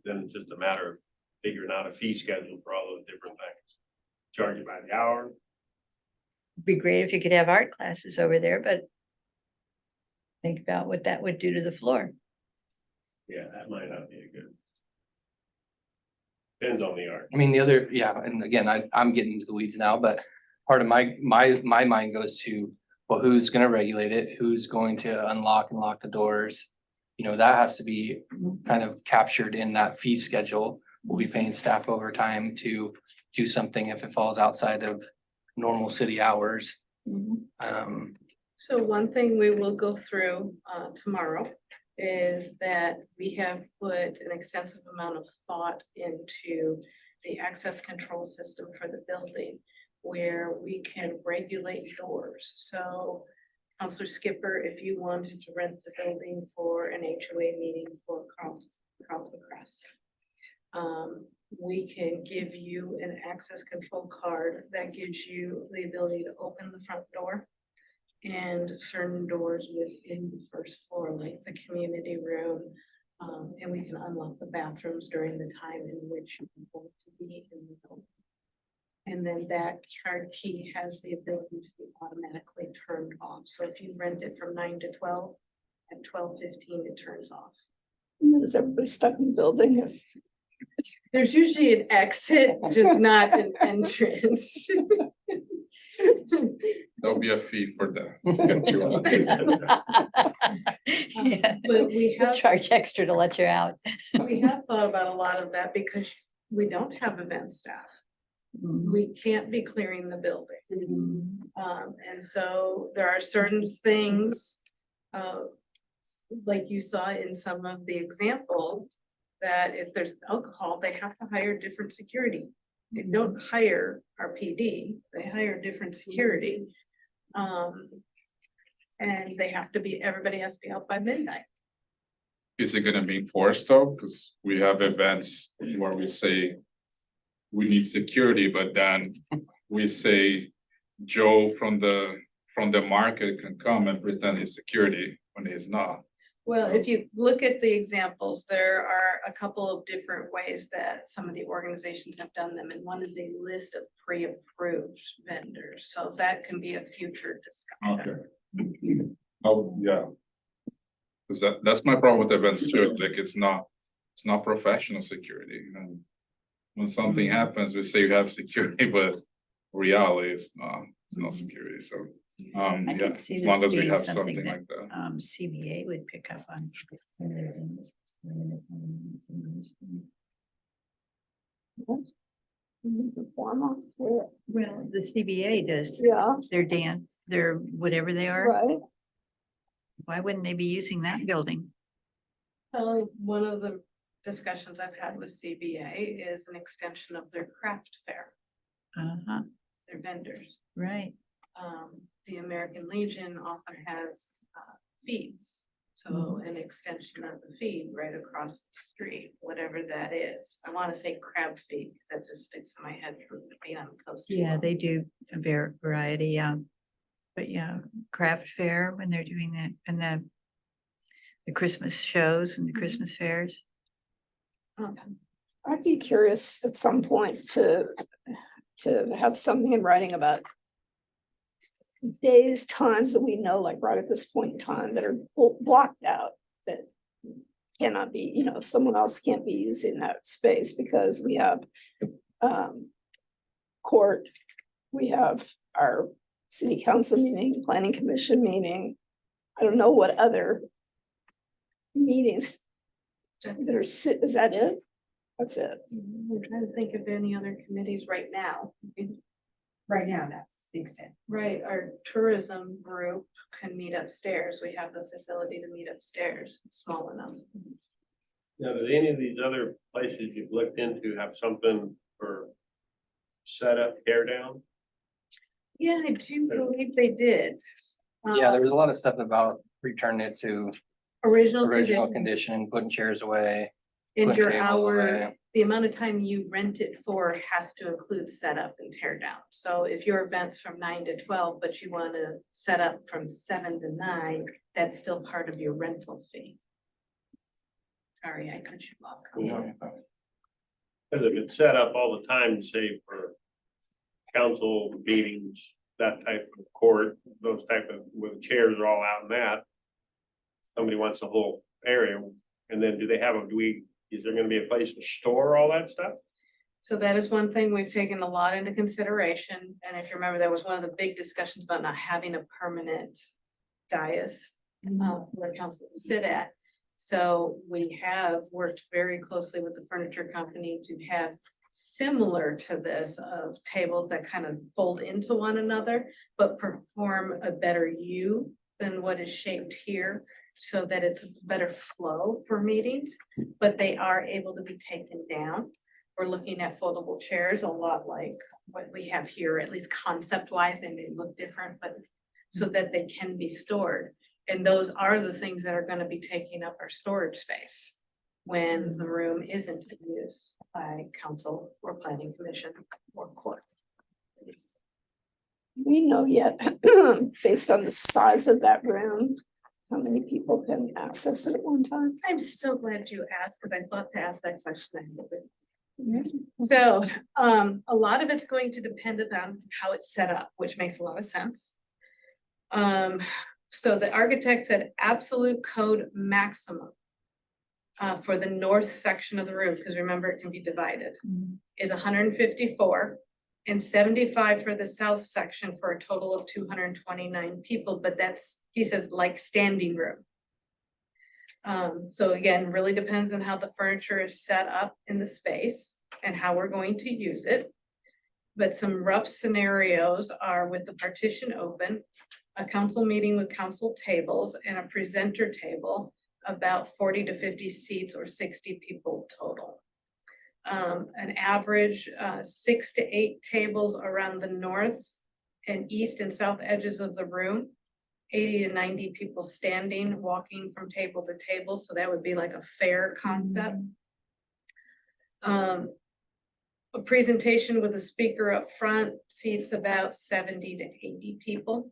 then it's just a matter of figuring out a fee schedule for all those different things. Charging by the hour. Be great if you could have art classes over there, but think about what that would do to the floor. Yeah, that might not be a good. Depends on the yard. I mean, the other, yeah, and again, I'm getting into the weeds now, but part of my mind goes to, well, who's gonna regulate it? Who's going to unlock and lock the doors? You know, that has to be kind of captured in that fee schedule. We'll be paying staff overtime to do something if it falls outside of normal city hours. So one thing we will go through tomorrow is that we have put an extensive amount of thought into the access control system for the building, where we can regulate doors. So Counselor Skipper, if you wanted to rent the building for an HOA meeting for Carlton Crest, we can give you an access control card that gives you the ability to open the front door and certain doors within the first floor, like the community room. And we can unlock the bathrooms during the time in which you want to be in the building. And then that card key has the ability to be automatically turned off. So if you rent it from 9 to 12, at 12:15, it turns off. Is everybody stuck in the building? There's usually an exit, just not an entrance. There'll be a fee for that. Yeah. But we We'll have, charge extra to let you out. we have thought about a lot of that because we don't have event staff. We can't be clearing the building. And so there are certain things, like you saw in some of the examples, that if there's alcohol, they have to hire different security. They don't hire our PD, they hire different security. And they have to be, everybody has to be out by midnight. Is it gonna be enforced though? Cause we have events where we say we need security, but then we say Joe from the market can come and pretend he's security when he's not. Well, if you look at the examples, there are a couple of different ways that some of the organizations have done them, and one is a list of pre-approved vendors, so that can be a future discussion. Okay. Oh, yeah. Cause that's my problem with events too, like it's not professional security, and when something happens, we say you have security, but reality it's not security, so. I Yeah, could see as this long as we being have something something that, like that. CBA would pick up on. Well, the CBA does Yeah, their dance, their whatever they are. right. Why wouldn't they be using that building? One of the discussions I've had with CBA is an extension of their craft fair, Uh-huh, their vendors. right. The American Legion often has feeds. So an extension of the feed right across the street, whatever that is. I want to say crab feed because that just sticks in my head from being on the coast. too Yeah, long. they do a variety, yeah. But yeah, craft fair when they're doing that and the Christmas shows and the Christmas fairs. Okay. I'd be curious at some point to have something in writing about days, times that we know, like right at this point in time, that are blocked out, that cannot be, you know, if someone else can't be using that space because we have court, we have our city council meeting, planning commission meeting. I don't know what other meetings that are, is that it? That's it. I'm trying to think of any other committees right now. Right now, that's the extent. Right, our tourism group can meet upstairs. We have the facility to meet upstairs. It's small enough. Now, do any of these other places you've looked into have something for setup, tear down? Yeah, I do believe they did. Yeah, there was a lot of stuff about returning it to Original original condition. condition, putting chairs away. And put your tables hour, away. the amount of time you rent it for has to include setup and tear down. So if your event's from 9 to 12, but you want to set up from 7 to 9, that's still part of your rental fee. Sorry, I cut you off. Counselor. Because if it's set up all the time, say for council meetings, that type of court, those type of, where the chairs are all out in that. Somebody wants the whole area, and then do they have is there gonna be a place to store all that stuff? So that is one thing we've taken a lot into consideration. And if you remember, that was one of the big discussions about not having a permanent dais for council to sit at. So we have worked very closely with the furniture company to have similar to this of tables that kind of fold into one another, but perform a better U than what is shaped here, so that it's a better flow for meetings, but they are able to be taken down. We're looking at foldable chairs, a lot like what we have here, at least concept wise, they may look different, but so that they can be stored. And those are the things that are gonna be taking up our storage space when the room isn't in use by council or planning commission or court. We know yet, based on the size of that room, how many people can access it at one time? I'm so glad you asked, because I thought to ask that question. So, a lot of it's going to depend on how it's set up, which makes a lot of sense. So the architect said absolute code maximum for the north section of the room, because remember, it can be divided, is 154 and 75 for the south section for a total of 229 people, but that's, he says, like standing room. So again, really depends on how the furniture is set up in the space and how we're going to use it. But some rough scenarios are with the partition open, a council meeting with council tables and a presenter table, about 40 to 50 seats or 60 people total. An average 6 to 8 tables around the north and east and south edges of the room, 80 to 90 people standing, walking from table to table. So that would be like a fair concept. A presentation with a speaker up front seats about 70 to 80 people.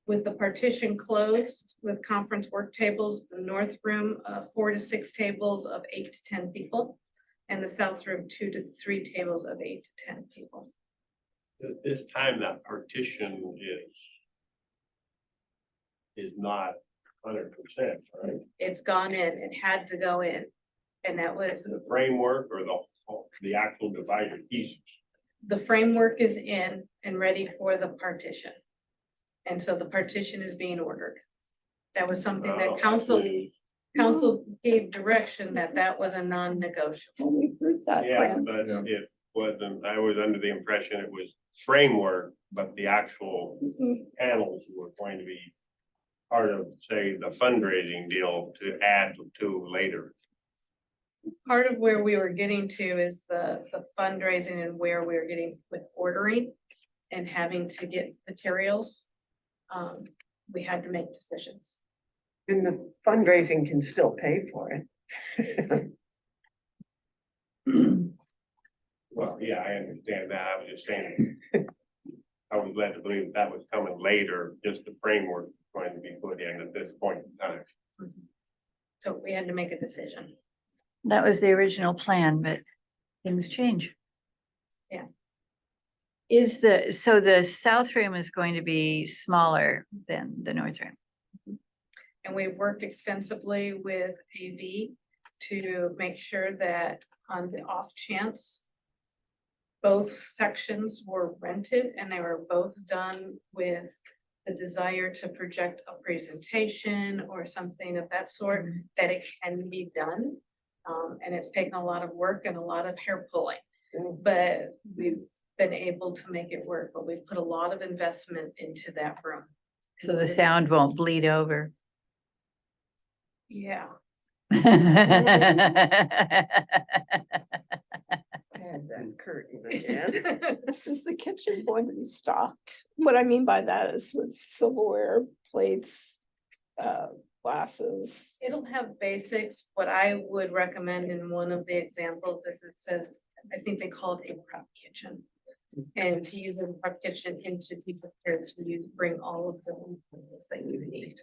With the partition closed with conference work tables, the north room, 4 to 6 tables of 8 to 10 people. And the south room, 2 to 3 tables of 8 to 10 people. At this time, that partition is not 100%, right? It's gone in, it had to go in. And that was The framework or the actual divider pieces. the framework is in and ready for the partition. And so the partition is being ordered. That was something that council gave direction that was a non-negotiable. When we approved that Yeah, plan. but it wasn't, I was under the impression it was framework, but the actual panels were going to be part of, say, the fundraising deal to add to later. Part of where we were getting to is the fundraising and where we were getting with ordering and having to get materials. We had to make decisions. And the fundraising can still pay for it. Well, yeah, I understand that. I was just saying. I was led to believe that was coming later, just the framework going to be put in at this point in time. So we had to make a decision. That was the original plan, but things change. Yeah. So the south room is going to be smaller than the north room? And we've worked extensively with AV to make sure that on the off chance both sections were rented and they were both done with the desire to project a presentation or something of that sort, that it can be done. And it's taken a lot of work and a lot of hair pulling, but we've been able to make it work, but we've put a lot of investment into that room. So the sound won't bleed over. Yeah. And that curtain again. Is the kitchen going to be stocked? What I mean by that is with silverware, plates, glasses. It'll have basics. What I would recommend in one of the examples is it says, I think they call it a prep kitchen. And to use a prep kitchen and to be prepared to use, bring all of the things that you need.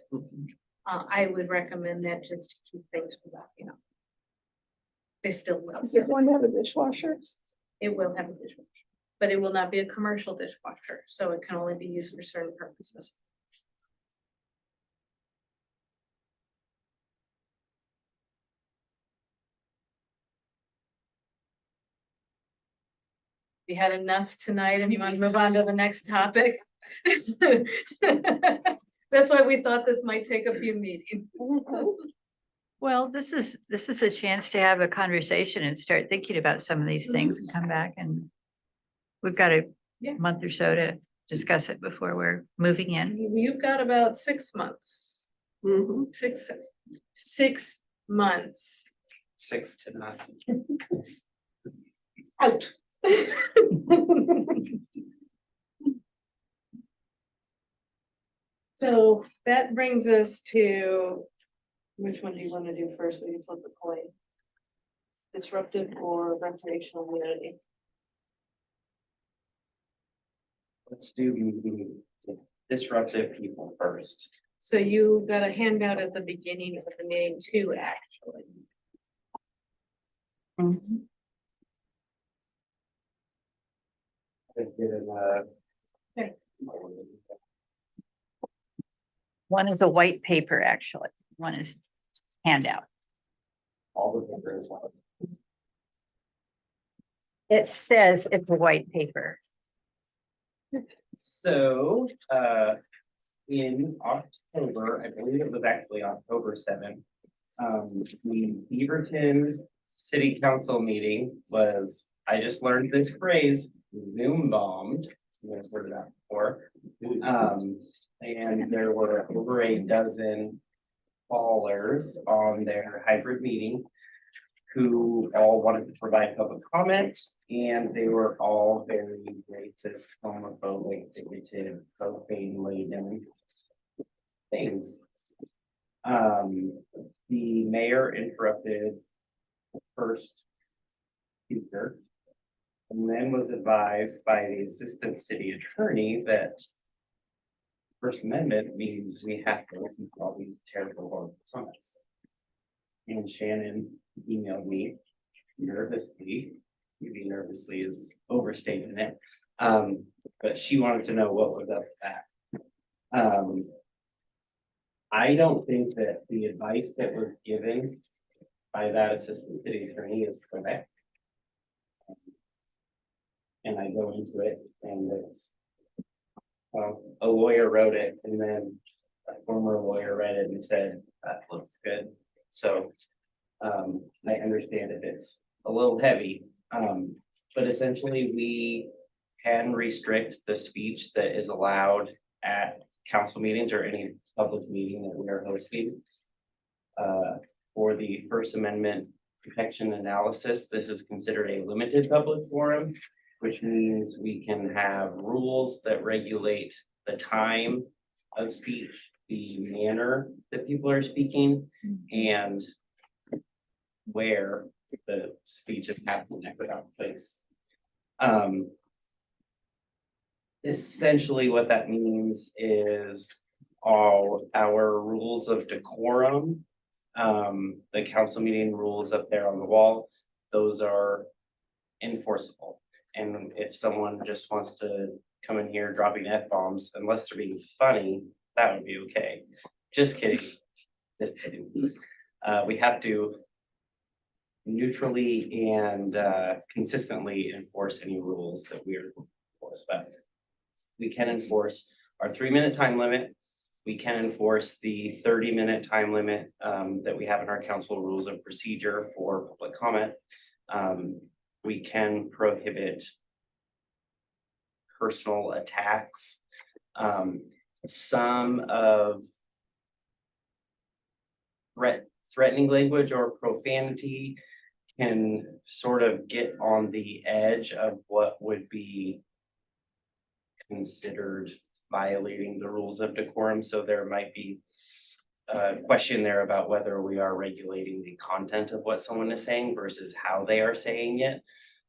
I would recommend that just to keep things from backing up. They still will. Is it going to have a dishwasher? It will have a dishwasher, but it will not be a commercial dishwasher, so it can only be used for certain purposes. you had enough tonight and you want to move on to the next topic. That's why we thought this might take a few meetings. Well, this is a chance to have a conversation and start thinking about some of these things and come back, and we've got a Yeah. month or so to discuss it before we're moving in. You've got about 6 months. Mhm. 6 months 6 to 9. out. So that brings us to, which one do you want to do first? We can flip the coin. Disruptive or recreational community? Let's do the disruptive people first. So you got a handout at the beginning of the meeting too, actually. I've given, Okay. One is a white paper, actually. One is handout. all the papers. It says it's a white paper. So, in October, I believe it was actually October 7th. The Beaverton City Council meeting was, I just learned this phrase, Zoom bombed. You guys heard of that before. And there were over a dozen callers on their hybrid meeting who all wanted to provide public comment, and they were all very racist, homophobic, bigoted, profane laden things. The mayor interrupted the first speaker and then was advised by the assistant city attorney that First Amendment means we have to listen to all these terrible horrible comments. And Shannon emailed me nervously, maybe nervously is overstating it. But she wanted to know what was up with that. I don't think that the advice that was given by that assistant city attorney is correct. And I go into it and it's, a lawyer wrote it and then a former lawyer read it and said, that looks good. So, I understand if it's a little heavy, but essentially we can restrict the speech that is allowed at council meetings or any public meeting that we are hosting. For the First Amendment protection analysis, this is considered a limited public forum, which means we can have rules that regulate the time of speech, the manner that people are speaking, and where the speech is happening at that place. Essentially what that means is all our rules of decorum, the council meeting rules up there on the wall, those are enforceable. And if someone just wants to come in here dropping F-bombs, unless they're being funny, that would be okay. Just kidding. Just kidding. We have to neutrally and consistently enforce any rules that we are enforced by. We can enforce our 3-minute time limit. We can enforce the 30-minute time limit that we have in our council rules of procedure for public comment. We can prohibit personal attacks. Some of threatening language or profanity can sort of get on the edge of what would be considered violating the rules of decorum. So there might be a question there about whether we are regulating the content of what someone is saying versus how they are saying it.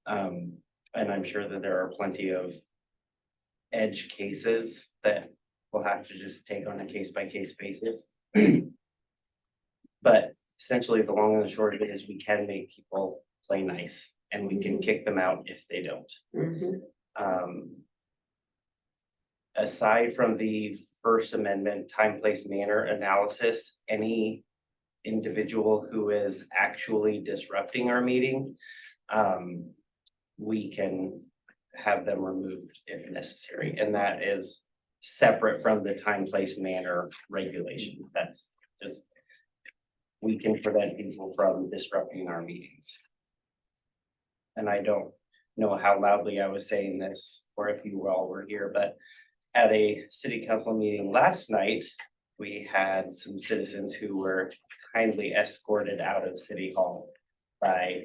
And I'm sure that there are plenty of edge cases that we'll have to just take on a case-by-case basis. But essentially the long and the short of it is we can make people play nice and we can kick them out if they don't. Aside from the First Amendment time, place, manner analysis, any individual who is actually disrupting our meeting, we can have them removed if necessary, and that is separate from the time, place, manner regulations. That's just, we can prevent people from disrupting our meetings. And I don't know how loudly I was saying this, or if you all were here, but at a city council meeting last night, we had some citizens who were kindly escorted out of City Hall by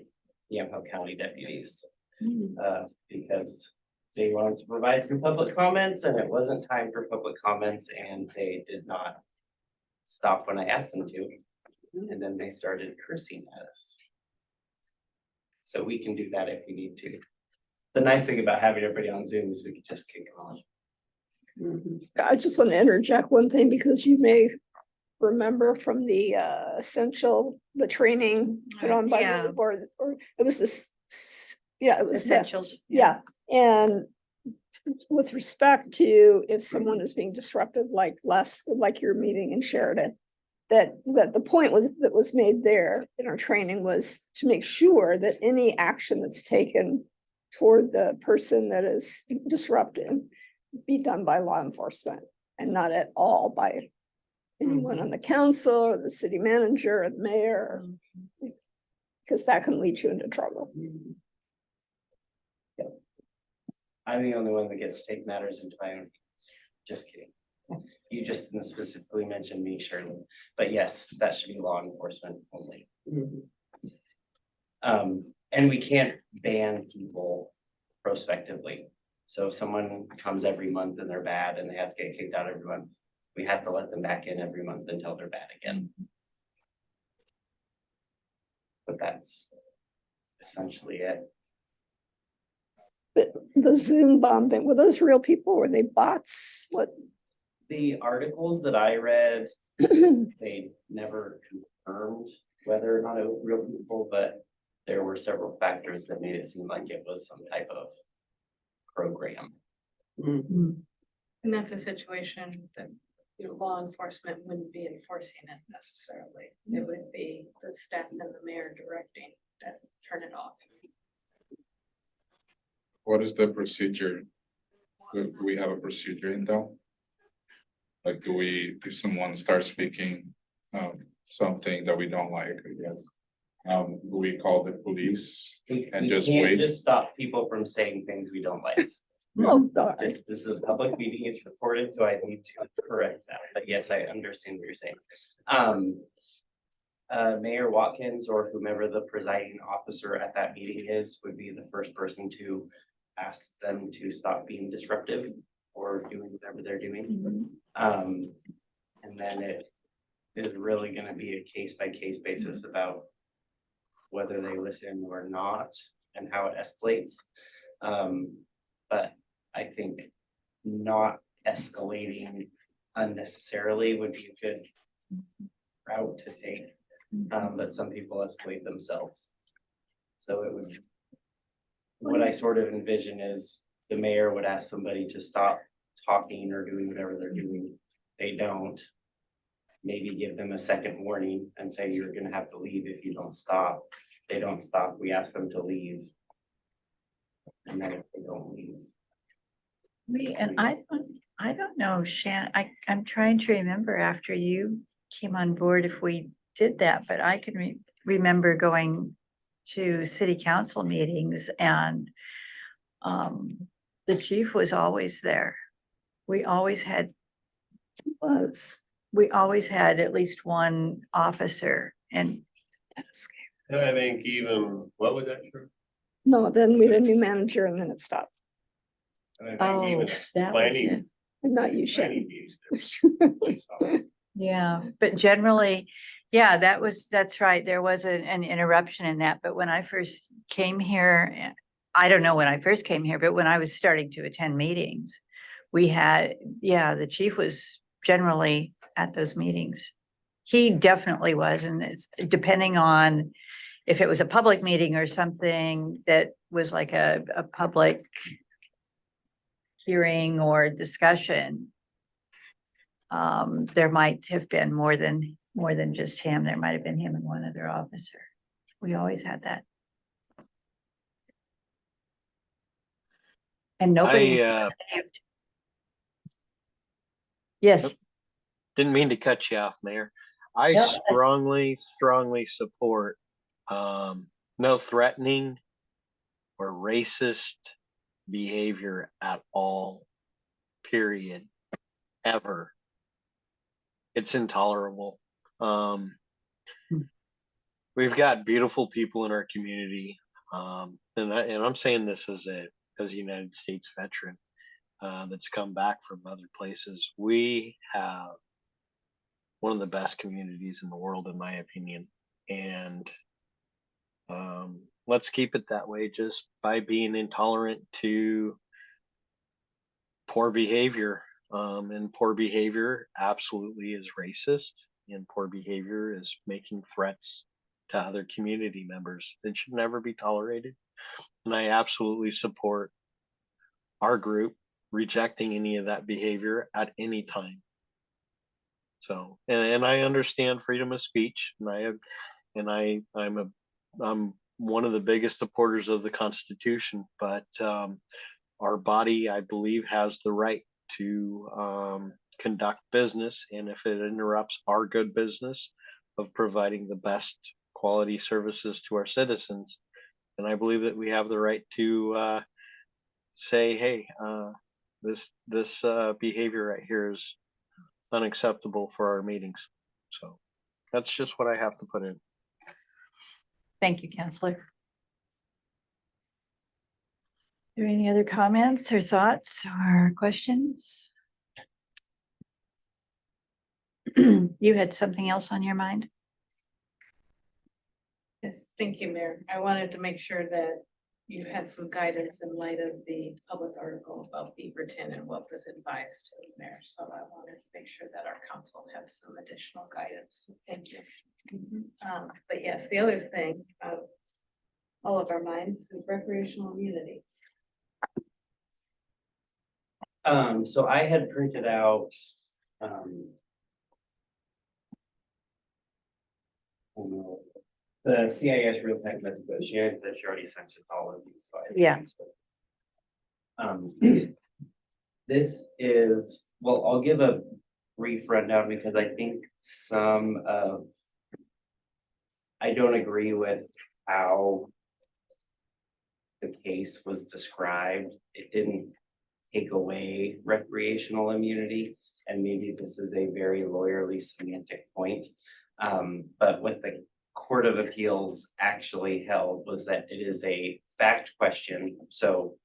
Yamhill County deputies. Because they wanted to provide some public comments and it wasn't time for public comments and they did not stop when I asked them to. And then they started cursing at us. So we can do that if we need to. The nice thing about having everybody on Zoom is we can just kick them off. I just want to interject one thing because you may remember from the the training put on by Yeah. the board, or it was this, yeah, it was the- Essentials. Yeah, and with respect to if someone is being disruptive, like your meeting in Sheridan, that the point that was made there in our training was to make sure that any action that's taken toward the person that is disrupting be done by law enforcement and not at all by anyone on the council or the city manager or the mayor, because that can lead you into trouble. I'm the only one that gets to take matters into my own hands. Just kidding. You just didn't specifically mention me, Shirley, but yes, that should be law enforcement only. And we can't ban people prospectively. So if someone comes every month and they're bad and they have to get kicked out every month, we have to let them back in every month until they're bad again. But that's essentially it. The Zoom bomb thing, were those real people? Were they bots? What? The articles that I read, they never confirmed whether or not it was real people, but there were several factors that made it seem like it was some type of program. And that's a situation that, law enforcement wouldn't be enforcing it necessarily. It would be the staff and the mayor directing that turn it off. What is the procedure? Do we have a procedure in that? Like, if someone starts speaking something that we don't like, I guess, do we call the police and We just can't wait? just stop people from saying things we don't like. Oh, darn. This is a public meeting, it's recorded, so I need to correct that, but yes, I understand what you're saying. Mayor Watkins or whomever the presiding officer at that meeting is, would be the first person to ask them to stop being disruptive or doing whatever they're doing. And then it is really gonna be a case by case basis about whether they listen or not and how it escalates. But I think not escalating unnecessarily would be a good route to take. But some people escalate themselves. So it would, what I sort of envision is the mayor would ask somebody to stop talking or doing whatever they're doing. They don't. Maybe give them a second warning and say, you're gonna have to leave if you don't stop. They don't stop, we ask them to leave. And then if they don't leave. I don't know, I'm trying to remember after you came on board if we did that, but I can remember going to city council meetings and the chief was always there. We always had at least one officer and And I think even, what was that true? No, then we had a new manager and then it stopped. And I think even that was planning. it. Not you, Shannon. planning meetings, Yeah, but generally, yeah, that's right. There was an interruption in that, but when I first came here, I don't know when I first came here, but when I was starting to attend meetings, we had, the chief was generally at those meetings. He definitely was, and it's depending on if it was a public meeting or something that was like a public hearing or discussion. There might have been more than just him. There might have been him and one other officer. We always had that. And nobody. Yes, Didn't mean to cut you off, Mayor. I No, strongly support no threatening or racist behavior at all, period, ever. It's intolerable. We've got beautiful people in our community. And I'm saying this as a United States veteran that's come back from other places. We have one of the best communities in the world, in my opinion. And let's keep it that way, just by being intolerant to poor behavior. And poor behavior absolutely is racist, and poor behavior is making threats to other community members. It should never be tolerated. And I absolutely support our group rejecting any of that behavior at any time. So, and I understand freedom of speech, and I'm one of the biggest supporters of the Constitution, but our body, I believe, has the right to conduct business, and if it interrupts our good business of providing the best quality services to our citizens, then I believe that we have the right to say, hey, this behavior right here is unacceptable for our meetings. So that's just what I have to put in. thank you, Counselor. Are there any other comments or thoughts or questions? You had something else on your mind? Yes, thank you, Mayor. I wanted to make sure that you had some guidance in light of the public article about Beaverton and what was advised to the mayor. So I wanted to make sure that our council has some additional guidance. Thank you. But yes, the other thing, all of our minds is recreational immunity. So I had printed out, the CIS real time message, she already sent it to all of you, so Yeah. This is, well, I'll give a brief rundown because I think I don't agree with how the case was described. It didn't take away recreational immunity, and maybe this is a very lawyerly semantic point. But what the Court of Appeals actually held was that it is a fact question. So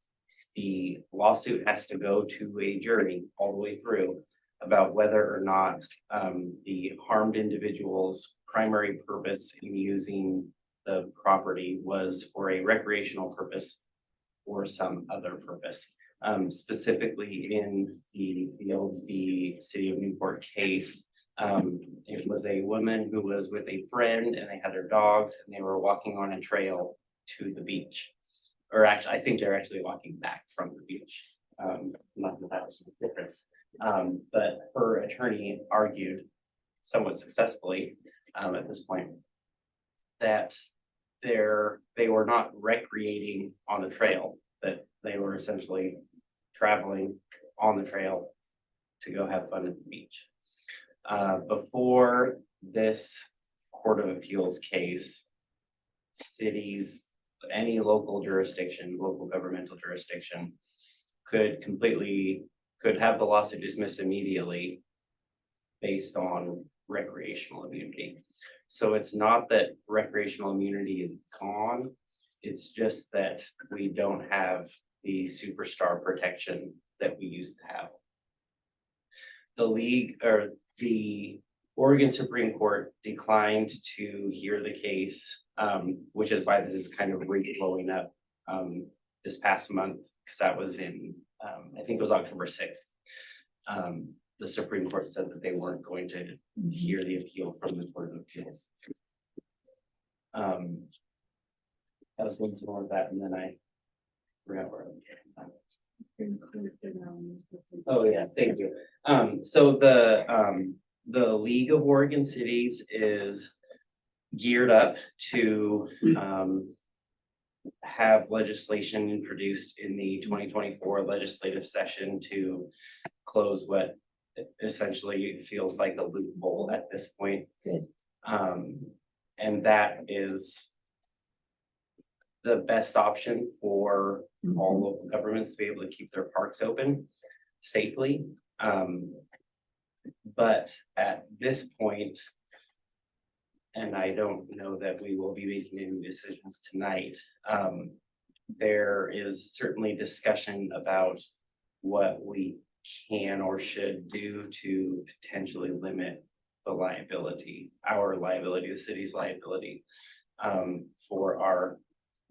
the lawsuit has to go to a jury all the way through about whether or not the harmed individual's primary purpose in using the property was for a recreational purpose or some other purpose. Specifically in the Fields v. City of Newport case, it was a woman who was with a friend and they had their dogs and they were walking on a trail to the beach. Or actually, I think they're actually walking back from the beach. Not that that was a difference. But her attorney argued somewhat successfully at this point that they were not recreating on the trail, that they were essentially traveling on the trail to go have fun at the beach. Before this Court of Appeals case, cities, any local jurisdiction, local governmental jurisdiction could have the lawsuit dismissed immediately based on recreational immunity. So it's not that recreational immunity is gone, it's just that we don't have the superstar protection that we used to have. The Oregon Supreme Court declined to hear the case, which is why this is kind of blowing up this past month, because that was in, I think it was October 6th. The Supreme Court said that they weren't going to hear the appeal from the Court of Appeals. I was going to more of that, and then I forgot where I was. Oh yeah, thank you. So the League of Oregon Cities is geared up to have legislation introduced in the 2024 legislative session to close what essentially feels like a loophole at this point. Good. And that is the best option for all local governments to be able to keep their parks open safely. But at this point, and I don't know that we will be making any decisions tonight, there is certainly discussion about what we can or should do to potentially limit the liability, our liability, the city's liability, for our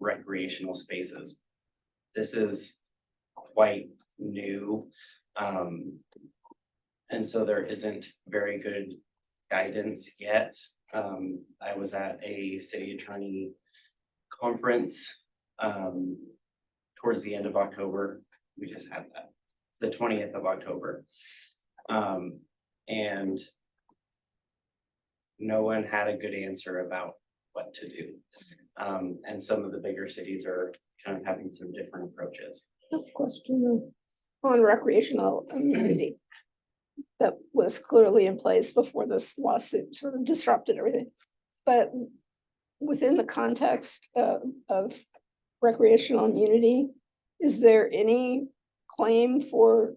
recreational spaces. This is quite new. And so there isn't very good guidance yet. I was at a city attorney conference towards the end of October. We just had that, the 20th of October. And no one had a good answer about what to do. And some of the bigger cities are kind of having some different approaches. Question on recreational immunity that was clearly in place before this lawsuit sort of disrupted everything. But within the context of recreational immunity, is there any claim for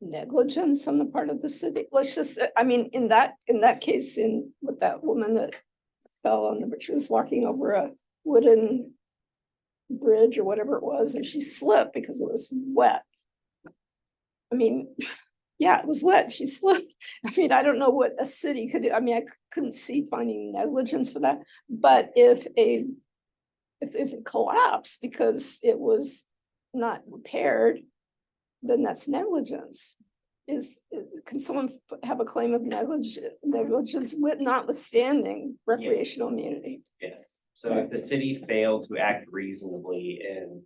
negligence on the part of the city? Let's just, I mean, in that case, with that woman that fell on the bridge, she was walking over a wooden bridge or whatever it was, and she slipped because it was wet. I mean, yeah, it was wet. She slipped. I mean, I don't know what a city could do. I mean, I couldn't see finding negligence for that. But if it collapsed because it was not repaired, then that's negligence. Can someone have a claim of negligence with notwithstanding recreational immunity? Yes. So if the city failed to act reasonably in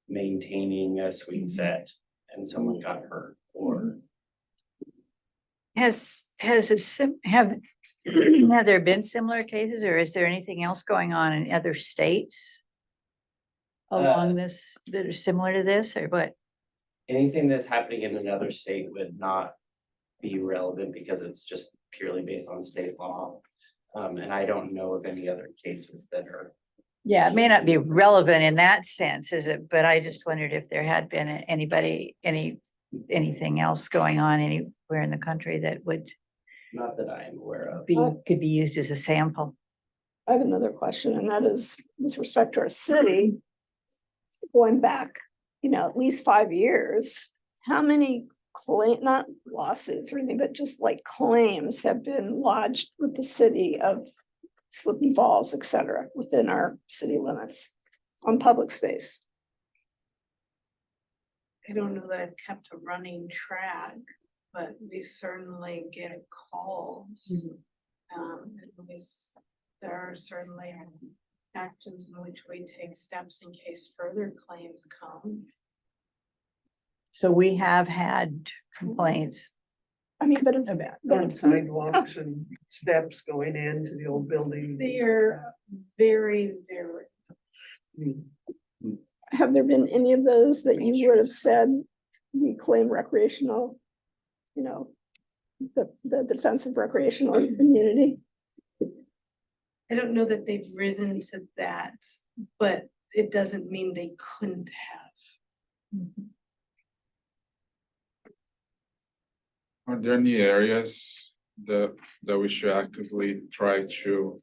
maintaining a sweet set and someone got hurt, or Have there been similar cases, or is there anything else going on in other states along this that are similar to this, or what? anything that's happening in another state would not be relevant because it's just purely based on state law. And I don't know of any other cases that are. Yeah, it may not be relevant in that sense, is it? But I just wondered if there had been anything else going on anywhere in the country that would Not that I am aware of. could be used as a sample. I have another question, and that is with respect to our city, going back, at least 5 years, how many not lawsuits or anything, but just like claims have been lodged with the city of slip and falls, et cetera, within our city limits on public space? I don't know that I've kept a running track, but we certainly get calls. There are certainly actions in which we take steps in case further claims come. So we have had complaints. I mean, but On sidewalks and steps going into the old building. They are very, very. have there been any of those that you would have said we claim recreational, the defense of recreational immunity? I don't know that they've risen to that, but it doesn't mean they couldn't have. Are there any areas that we should actively try to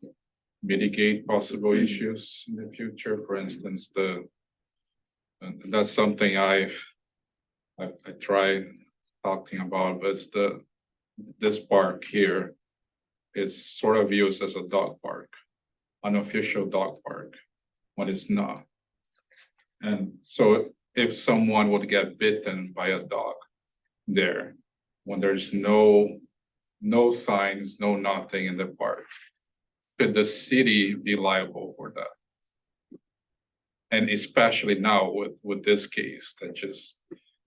mitigate possible issues in the future? For instance, that's something I try talking about, but it's this park here is sort of used as a dog park, unofficial dog park, when it's not. And so if someone would get bitten by a dog there, when there's no signs, no nothing in the park, could the city be liable for that? And especially now with this case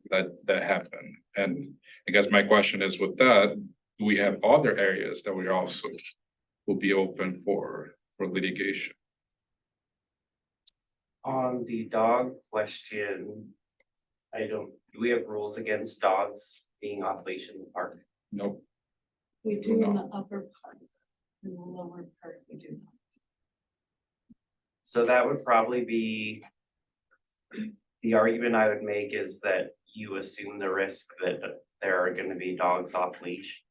that happened. And I guess my question is, with that, do we have other areas that we also will be open for litigation? On the dog question, do we have rules against dogs being off leash in the park? Nope. We do in the upper part, in the lower part, we do not. So that would probably be. The argument I would make is that you assume the risk that there are gonna be dogs off leash.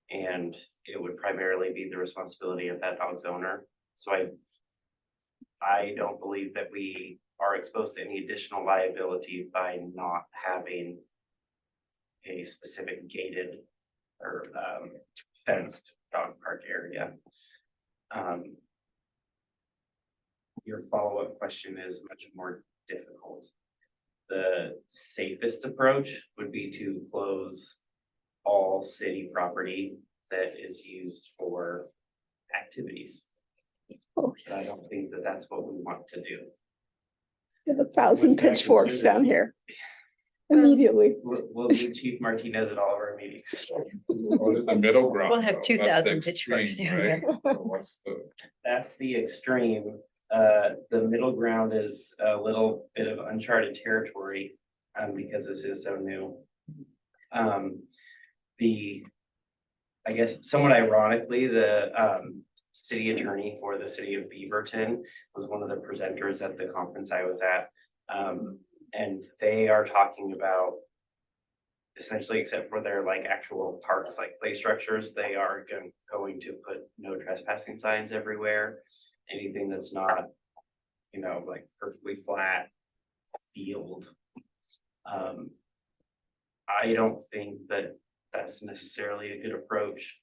And it would primarily be the responsibility of that dog's owner. So I don't believe that we are exposed to any additional liability by not having a specific gated or fenced dog park area. Your follow-up question is much more difficult. The safest approach would be to close all city property that is used for activities. Oh, But I yes. don't think that that's what we want to do. We have 1,000 Would that pitchforks consider- down here. Immediately. We'll need Chief Martinez at all of our meetings. What is the middle ground? We'll have though? 2,000 That's the pitchforks extreme, down here. right? So what's the, That's the extreme. The middle ground is a little bit of uncharted territory, because this is so new. I guess somewhat ironically, the city attorney for the city of Beaverton was one of the presenters at the conference I was at. And they are talking about essentially, except for their like actual parks, like play structures, they are going to put no trespassing signs everywhere. Anything that's not, like perfectly flat field. I don't think that that's necessarily a good approach.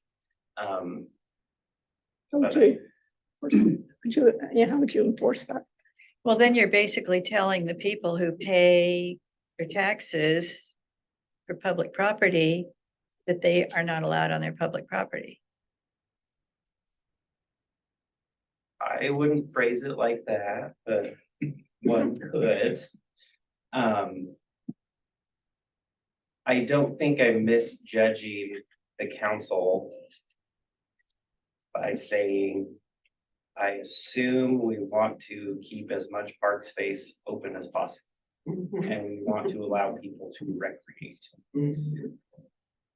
How would you how would you enforce that? Well, then you're basically telling the people who pay their taxes for public property that they are not allowed on their public property. I wouldn't phrase it like that, but one could. I don't think I'm misjudging the council by saying, I assume we want to keep as much park space open as possible. And we want to allow people to recreate.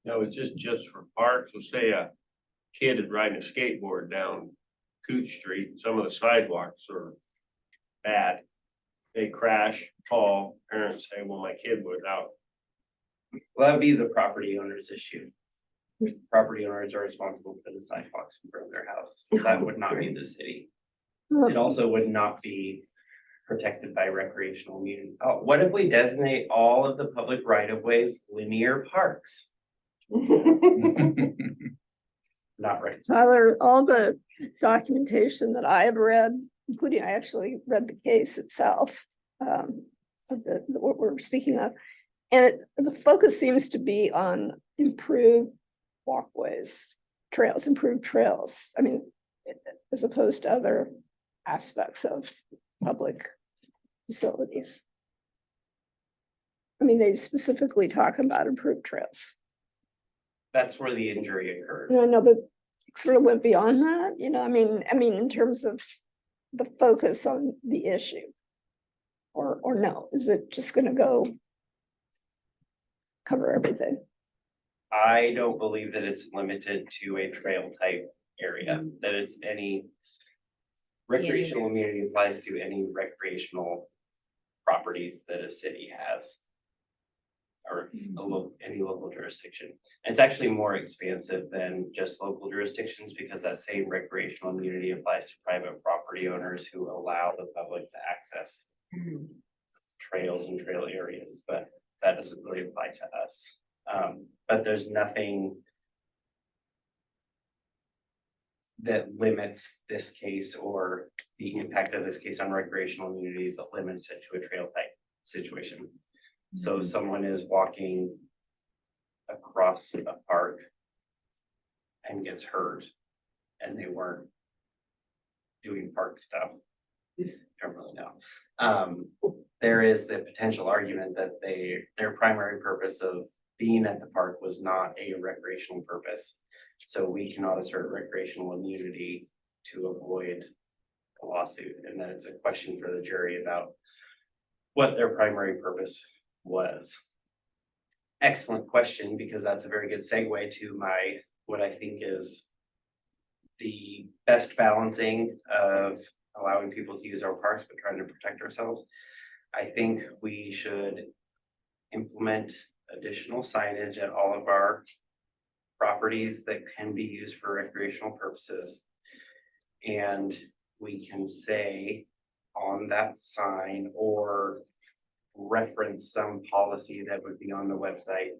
No, it's just for parks, let's say a kid is riding a skateboard down Cooch Street, some of the sidewalks are bad. They crash, fall, parents say, well, my kid was out. Well, that'd be the property owner's issue. Property owners are responsible for the sidewalks in front of their house. That would not be the city. It also would not be protected by recreational immunity. Oh, what if we designate all of the public right of ways linear parks? Not right. Tyler, all the documentation that I have read, including I actually read the case itself, of what we're speaking of. And the focus seems to be on improved walkways, trails, improved trails. I mean, as opposed to other aspects of public facilities. I mean, they specifically talk about improved trails. That's where the injury occurred. No, but it sort of went beyond that, I mean, in terms of the focus on the issue. Or no, is it just gonna go cover everything? I don't believe that it's limited to a trail type area, that it's any recreational immunity applies to any recreational properties that a city has. Or any local jurisdiction. It's actually more expansive than just local jurisdictions because that same recreational immunity applies to private property owners who allow the public to access trails and trail areas, but that doesn't really apply to us. But there's nothing that limits this case or the impact of this case on recreational immunity that limits it to a trail type situation. So someone is walking across a park and gets hurt and they weren't doing park stuff. Don't really know. There is the potential argument that their primary purpose of being at the park was not a recreational purpose. So we cannot assert recreational immunity to avoid a lawsuit, and then it's a question for the jury about what their primary purpose was. Excellent question, because that's a very good segue to what I think is the best balancing of allowing people to use our parks, but trying to protect ourselves. I think we should implement additional signage at all of our properties that can be used for recreational purposes. And we can say on that sign or reference some policy that would be on the website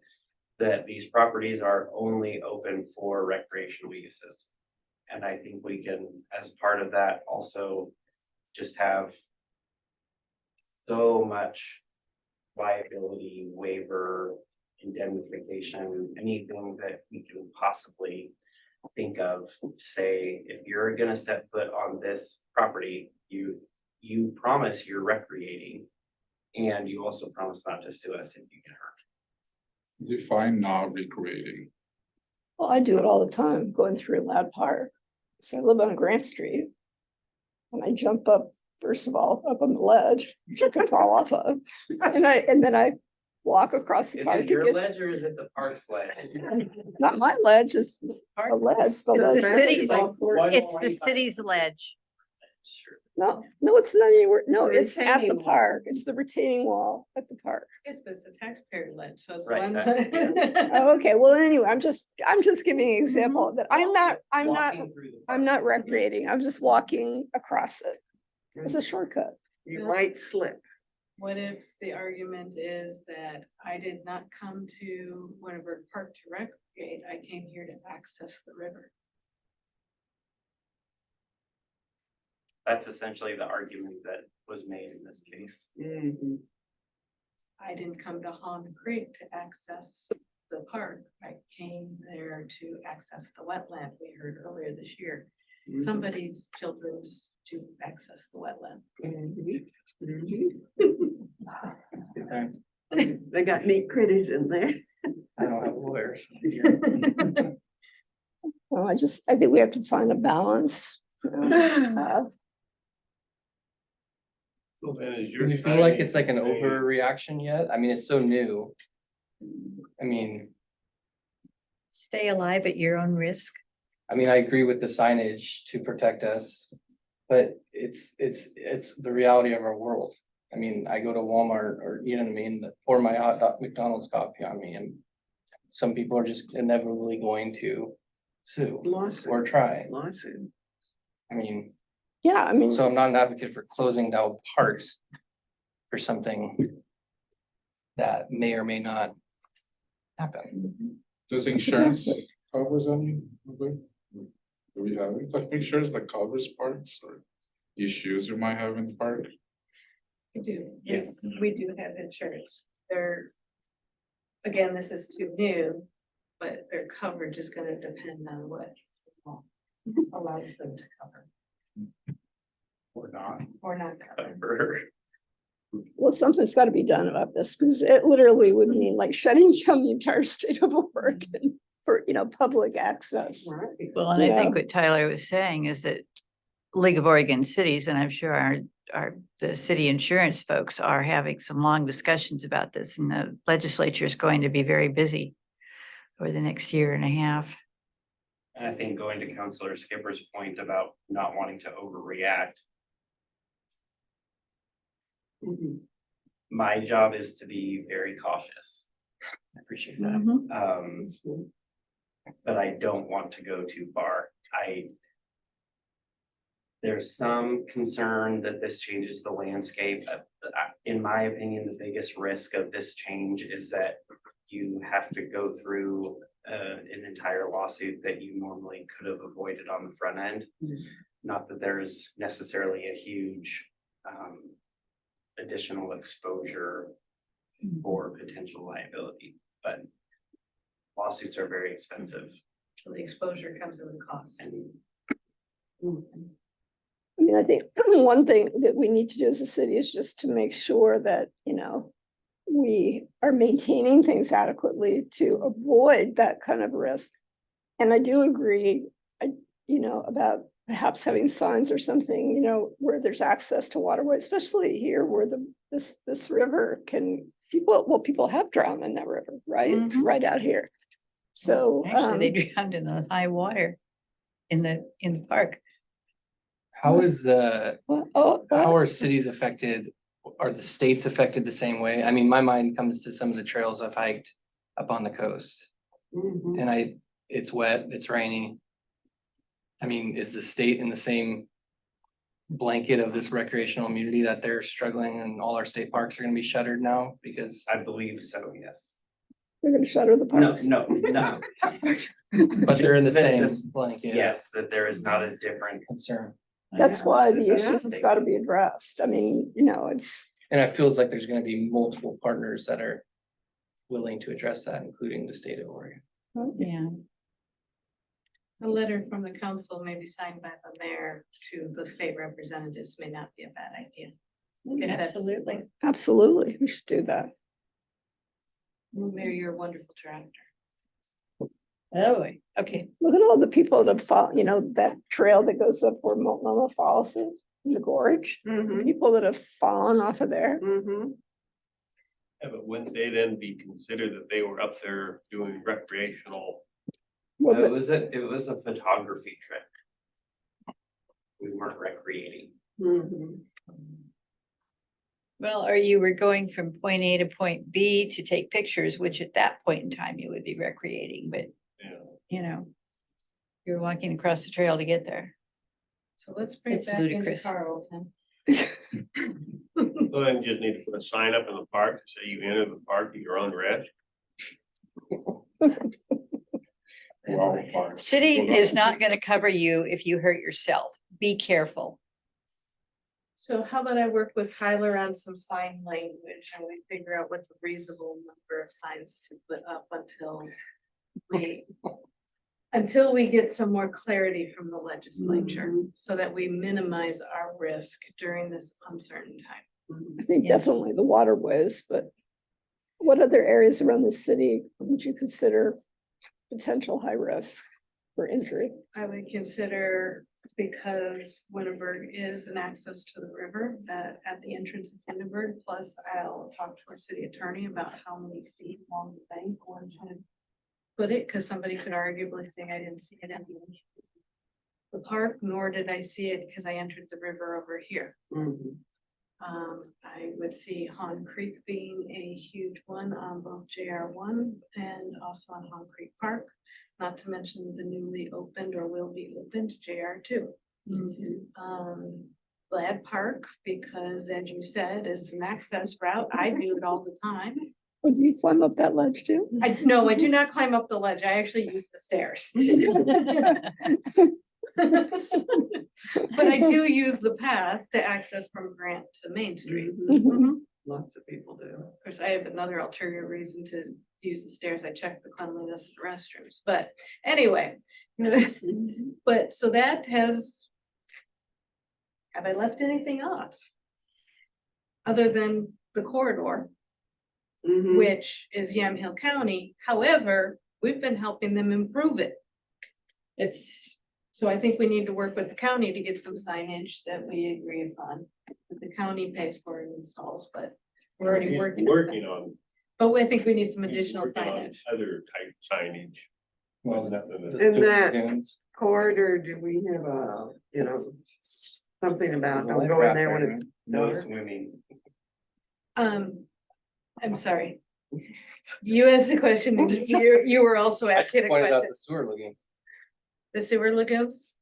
that these properties are only open for recreational uses. And I think we can, as part of that, also just have so much liability waiver, indemnification, anything that we can possibly think of. Say, if you're gonna set foot on this property, you promise you're recreating, and you also promise not to sue us if you get hurt. Define not recreating. Well, I do it all the time, going through Loud Park. So I live on Grant Street. And I jump up, first of all, up on the ledge, which I could fall off of. And then I walk across the Is park it to your get, ledge or is it the park's ledge? not my ledge, it's a ledge. It's the city's, Why it's don't the we- city's ledge. Sure. No, it's not anywhere. No, The it's at the retaining wall. park. It's the retaining wall at the park. It's, but it's a taxpayer ledge, so it's Right, one. that- Oh, okay, well, anyway, I'm just giving an example that I'm not Walking through the I'm park. not recreating. I'm just walking across it. It's a shortcut. You might slip. What if the argument is that I did not come to Winterberg Park to recreate, I came here to access the river? That's essentially the argument that was made in this case. Mhm. I didn't come to Holland Creek to access the park. I came there to access the wetland we heard earlier this year. Mhm. Somebody's children's to access the wetland. Mhm. Good time. They got neat critters in there. I don't have lawyers. Well, I think we have to find a balance. Do you feel like it's like an overreaction yet? I mean, it's so new. I mean, Stay alive at your own risk. I agree with the signage to protect us. But it's the reality of our world. I go to Walmart or, you know what I mean, pour my hot dog McDonald's coffee on me, and some people are just inevitably going to sue Lawsuit. or try. Lawsuit. Yeah, So I'm not an advocate for closing down parks for something that may or may not happen. Does insurance covers any of it? Do we have any type of insurance that covers parks or issues you might have in the park? We do, Yes. we do have insurance. Again, this is too new, but their coverage is gonna depend on what law allows them to cover Or not. or not cover. Or- Well, something's got to be done about this because it literally would mean like shutting down the entire state of Oregon for, public access. Right. Well, and I think Yeah. what Tyler was saying is that League of Oregon Cities, and I'm sure the city insurance folks are having some long discussions about this, and the legislature is going to be very busy over the next year and a half. And I think going to Counselor Skipper's point about not wanting to overreact, Mhm. my job is to be very cautious. I appreciate that. But I don't want to go too far. There's some concern that this changes the landscape. In my opinion, the biggest risk of this change is that you have to go through an entire lawsuit that you normally could have avoided on the front end. Not that there's necessarily a huge additional exposure for potential liability, but lawsuits are very expensive. So the exposure comes in the cost. And I think one thing that we need to do as a city is just to make sure that, we are maintaining things adequately to avoid that kind of risk. And I do agree, about perhaps having signs or something, you know, where there's access to waterway, especially here where this river can, people have drowned in that river, right? Mhm. Right out here. So, Actually, they drowned in the high water in the park. How is the, what? how are cities affected? Are the states affected the same way? I mean, my mind comes to some of the trails I've hiked up on the coast. Mhm. And it's wet, it's rainy. I mean, is the state in the same blanket of this recreational immunity that they're struggling and all our state parks are gonna be shuttered now because? I believe so, yes. We're gonna shutter the No, parks. no. But they're in the Just that same this- blanket. Yes, that there is not a different. Concern. That's why This the is a issue has state. got to be addressed. I mean, you know, it's, And it feels like there's gonna be multiple partners that are willing to address that, including the state of Oregon. Yeah. A letter from the council may be signed by the mayor to the state representatives may not be a bad idea. If that's- Absolutely. absolutely, we should do that. Mayor, you're a wonderful director. Oh, okay. Look at all the people that follow, you know, that trail that goes up where Multnomah Falls is, in the gorge. Mhm. People that have fallen off of there. Mhm. Yeah, but wouldn't they then be considered that they were up there doing recreational? Well, It but was a photography trip. We weren't recreating. Mhm. Well, or you were going from point A to point B to take pictures, which at that point in time you would be recreating, but you know, you're walking across the trail to get there. So let's bring it It's back into ludicrous. Carlton. So then you just need to put a sign up in the park, to say you enter the park at your own risk. City is not gonna cover you if you hurt yourself. Be careful. So how about I work with Tyler on some sign language and we figure out what's a reasonable number of signs to put up until we get some more clarity from the legislature, so that we minimize our risk during this uncertain time. I think Yes. definitely the waterways, but what other areas around the city would you consider potential high risk for injury? I would consider, because Winterberg is an access to the river, that at the entrance of Winterberg, plus I'll talk to our city attorney about how many feet along the bank one should put it, because somebody could arguably think I didn't see it in the park, nor did I see it because I entered the river over here. Mhm. I would see Han Creek being a huge one on both JR1 and also on Han Creek Park, not to mention the newly opened or will be opened JR2. Glad Park, because as you said, it's an access route. I do it all the time. Would you climb up that ledge too? No, I do not climb up the ledge. I actually use the stairs. But I do use the path to access from Grant to Main Street. Mhm. Lots of people do. Of course, I have another ulterior reason to use the stairs. I check the cleanliness of the restrooms, but anyway. But so that has. Have I left anything off? Other than the corridor, Mhm. which is Yamhill County. However, we've been helping them improve it. So I think we need to work with the county to get some signage that we agree upon. That the county pays for and installs, but we're already He's working. Working on. But I think we need some he's additional working on signage. Other type signage. Well, Nothing that- In that corridor, do we have a, you know, something about don't go in there when it's No dark? swimming. I'm sorry. You asked a question, and you were also I just asking a pointed out question. the sewer lagoon. The sewer lagoons,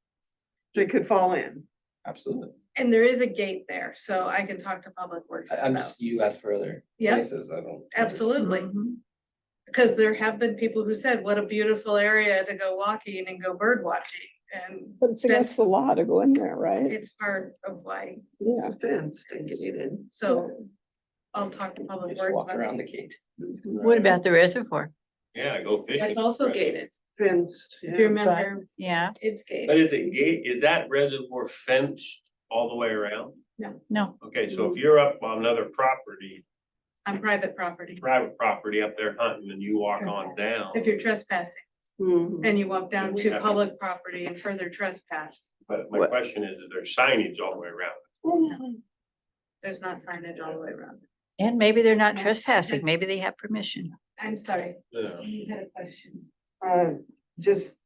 They could fall in. Absolutely. and there is a gate there, so I can talk to Public Works I'm about. just, you asked for other Yeah. places, I don't. Absolutely. Because there have been people who said, what a beautiful area to go walking and go bird watching, and But it's against the law to go in there, right? it's part of why, Yeah. It's fenced and gated. so. I'll talk to Public Just Works. walk about around it. the gate. What about the reservoir? Yeah, go fishing. That's also gated, Fenced, if you yeah. remember, Yeah, it's But gated. is it gate, is that reservoir fenced all the way around? no, Okay, so if you're up on another property, On private property, private property up there hunting and you walk on down. if you're trespassing, Mhm. and you walk down we to have- public property and further trespass, But my What- question is there signage all the way around? There's not signage all the way around. And maybe they're not trespassing, maybe they have permission. I'm sorry, Yeah. you had a question. Just,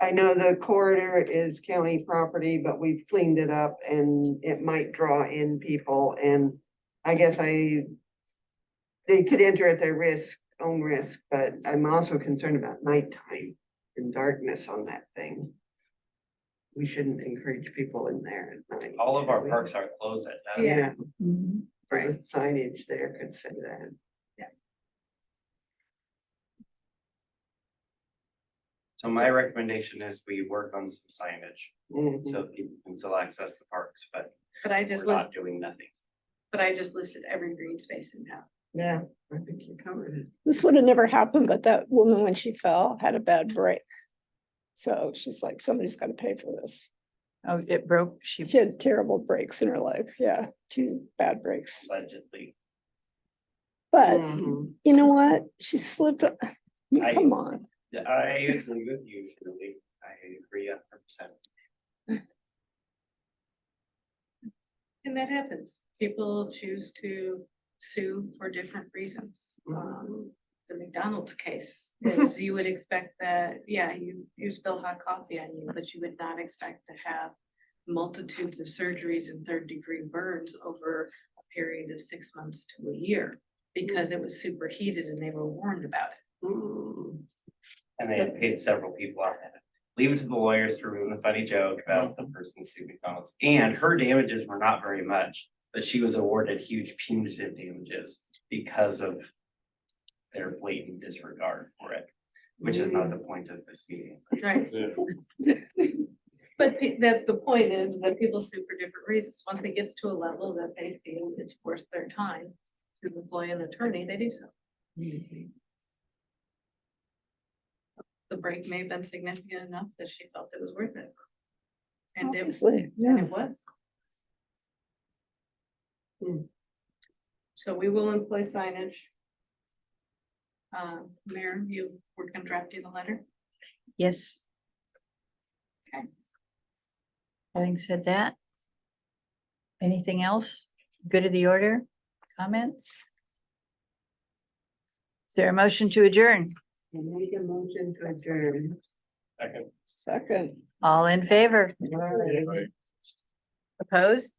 I know the corridor is county property, but we've cleaned it up and it might draw in people and I guess they could enter at their own risk, but I'm also concerned about nighttime and darkness on that thing. We shouldn't encourage people in there at night. All of our parks are closed at night. Yeah, Mhm. the signage there could say that. So my recommendation is we work on some signage Mhm. so people can still access the parks, but But I we're just not listed, doing nothing. but I just listed every green space in town. Yeah, I think you covered it. This would have never happened, but that woman, when she fell, had a bad break. So she's like, somebody's got to pay for this. Oh, it broke, She had terrible breaks in her leg. Yeah, 2 bad breaks. Allegedly. But Mhm. you know what? She slipped. I mean, I- come on. I agree with you, Shirley. I agree 100%. And that happens. People choose to sue for different reasons. The McDonald's case is you would expect that, yeah, you spill hot coffee on you, but you would not expect to have multitudes of surgeries and 3rd-degree burns over a period of 6 months to a year because it was superheated and they were warned about it. Mm. And they had paid several people off. Leave it to the lawyers to ruin the funny joke about the person suing McDonald's. And her damages were not very much, but she was awarded huge punitive damages because of their blatant disregard for it, which is not the point of this meeting. Right. But that's the point, is that people sue for different reasons. Once it gets to a level that they feel it's worth their time to employ an attorney, they do so. The break may have been significant enough that she felt it was worth it. And Obviously, and yeah. it was. So we will employ signage. Mayor, you work on drafting a letter? Yes. Okay. Having said that, anything else? Good of the order? Comments? Is there a motion to adjourn? Make a motion to adjourn. Second. All in favor? Right. Opposed?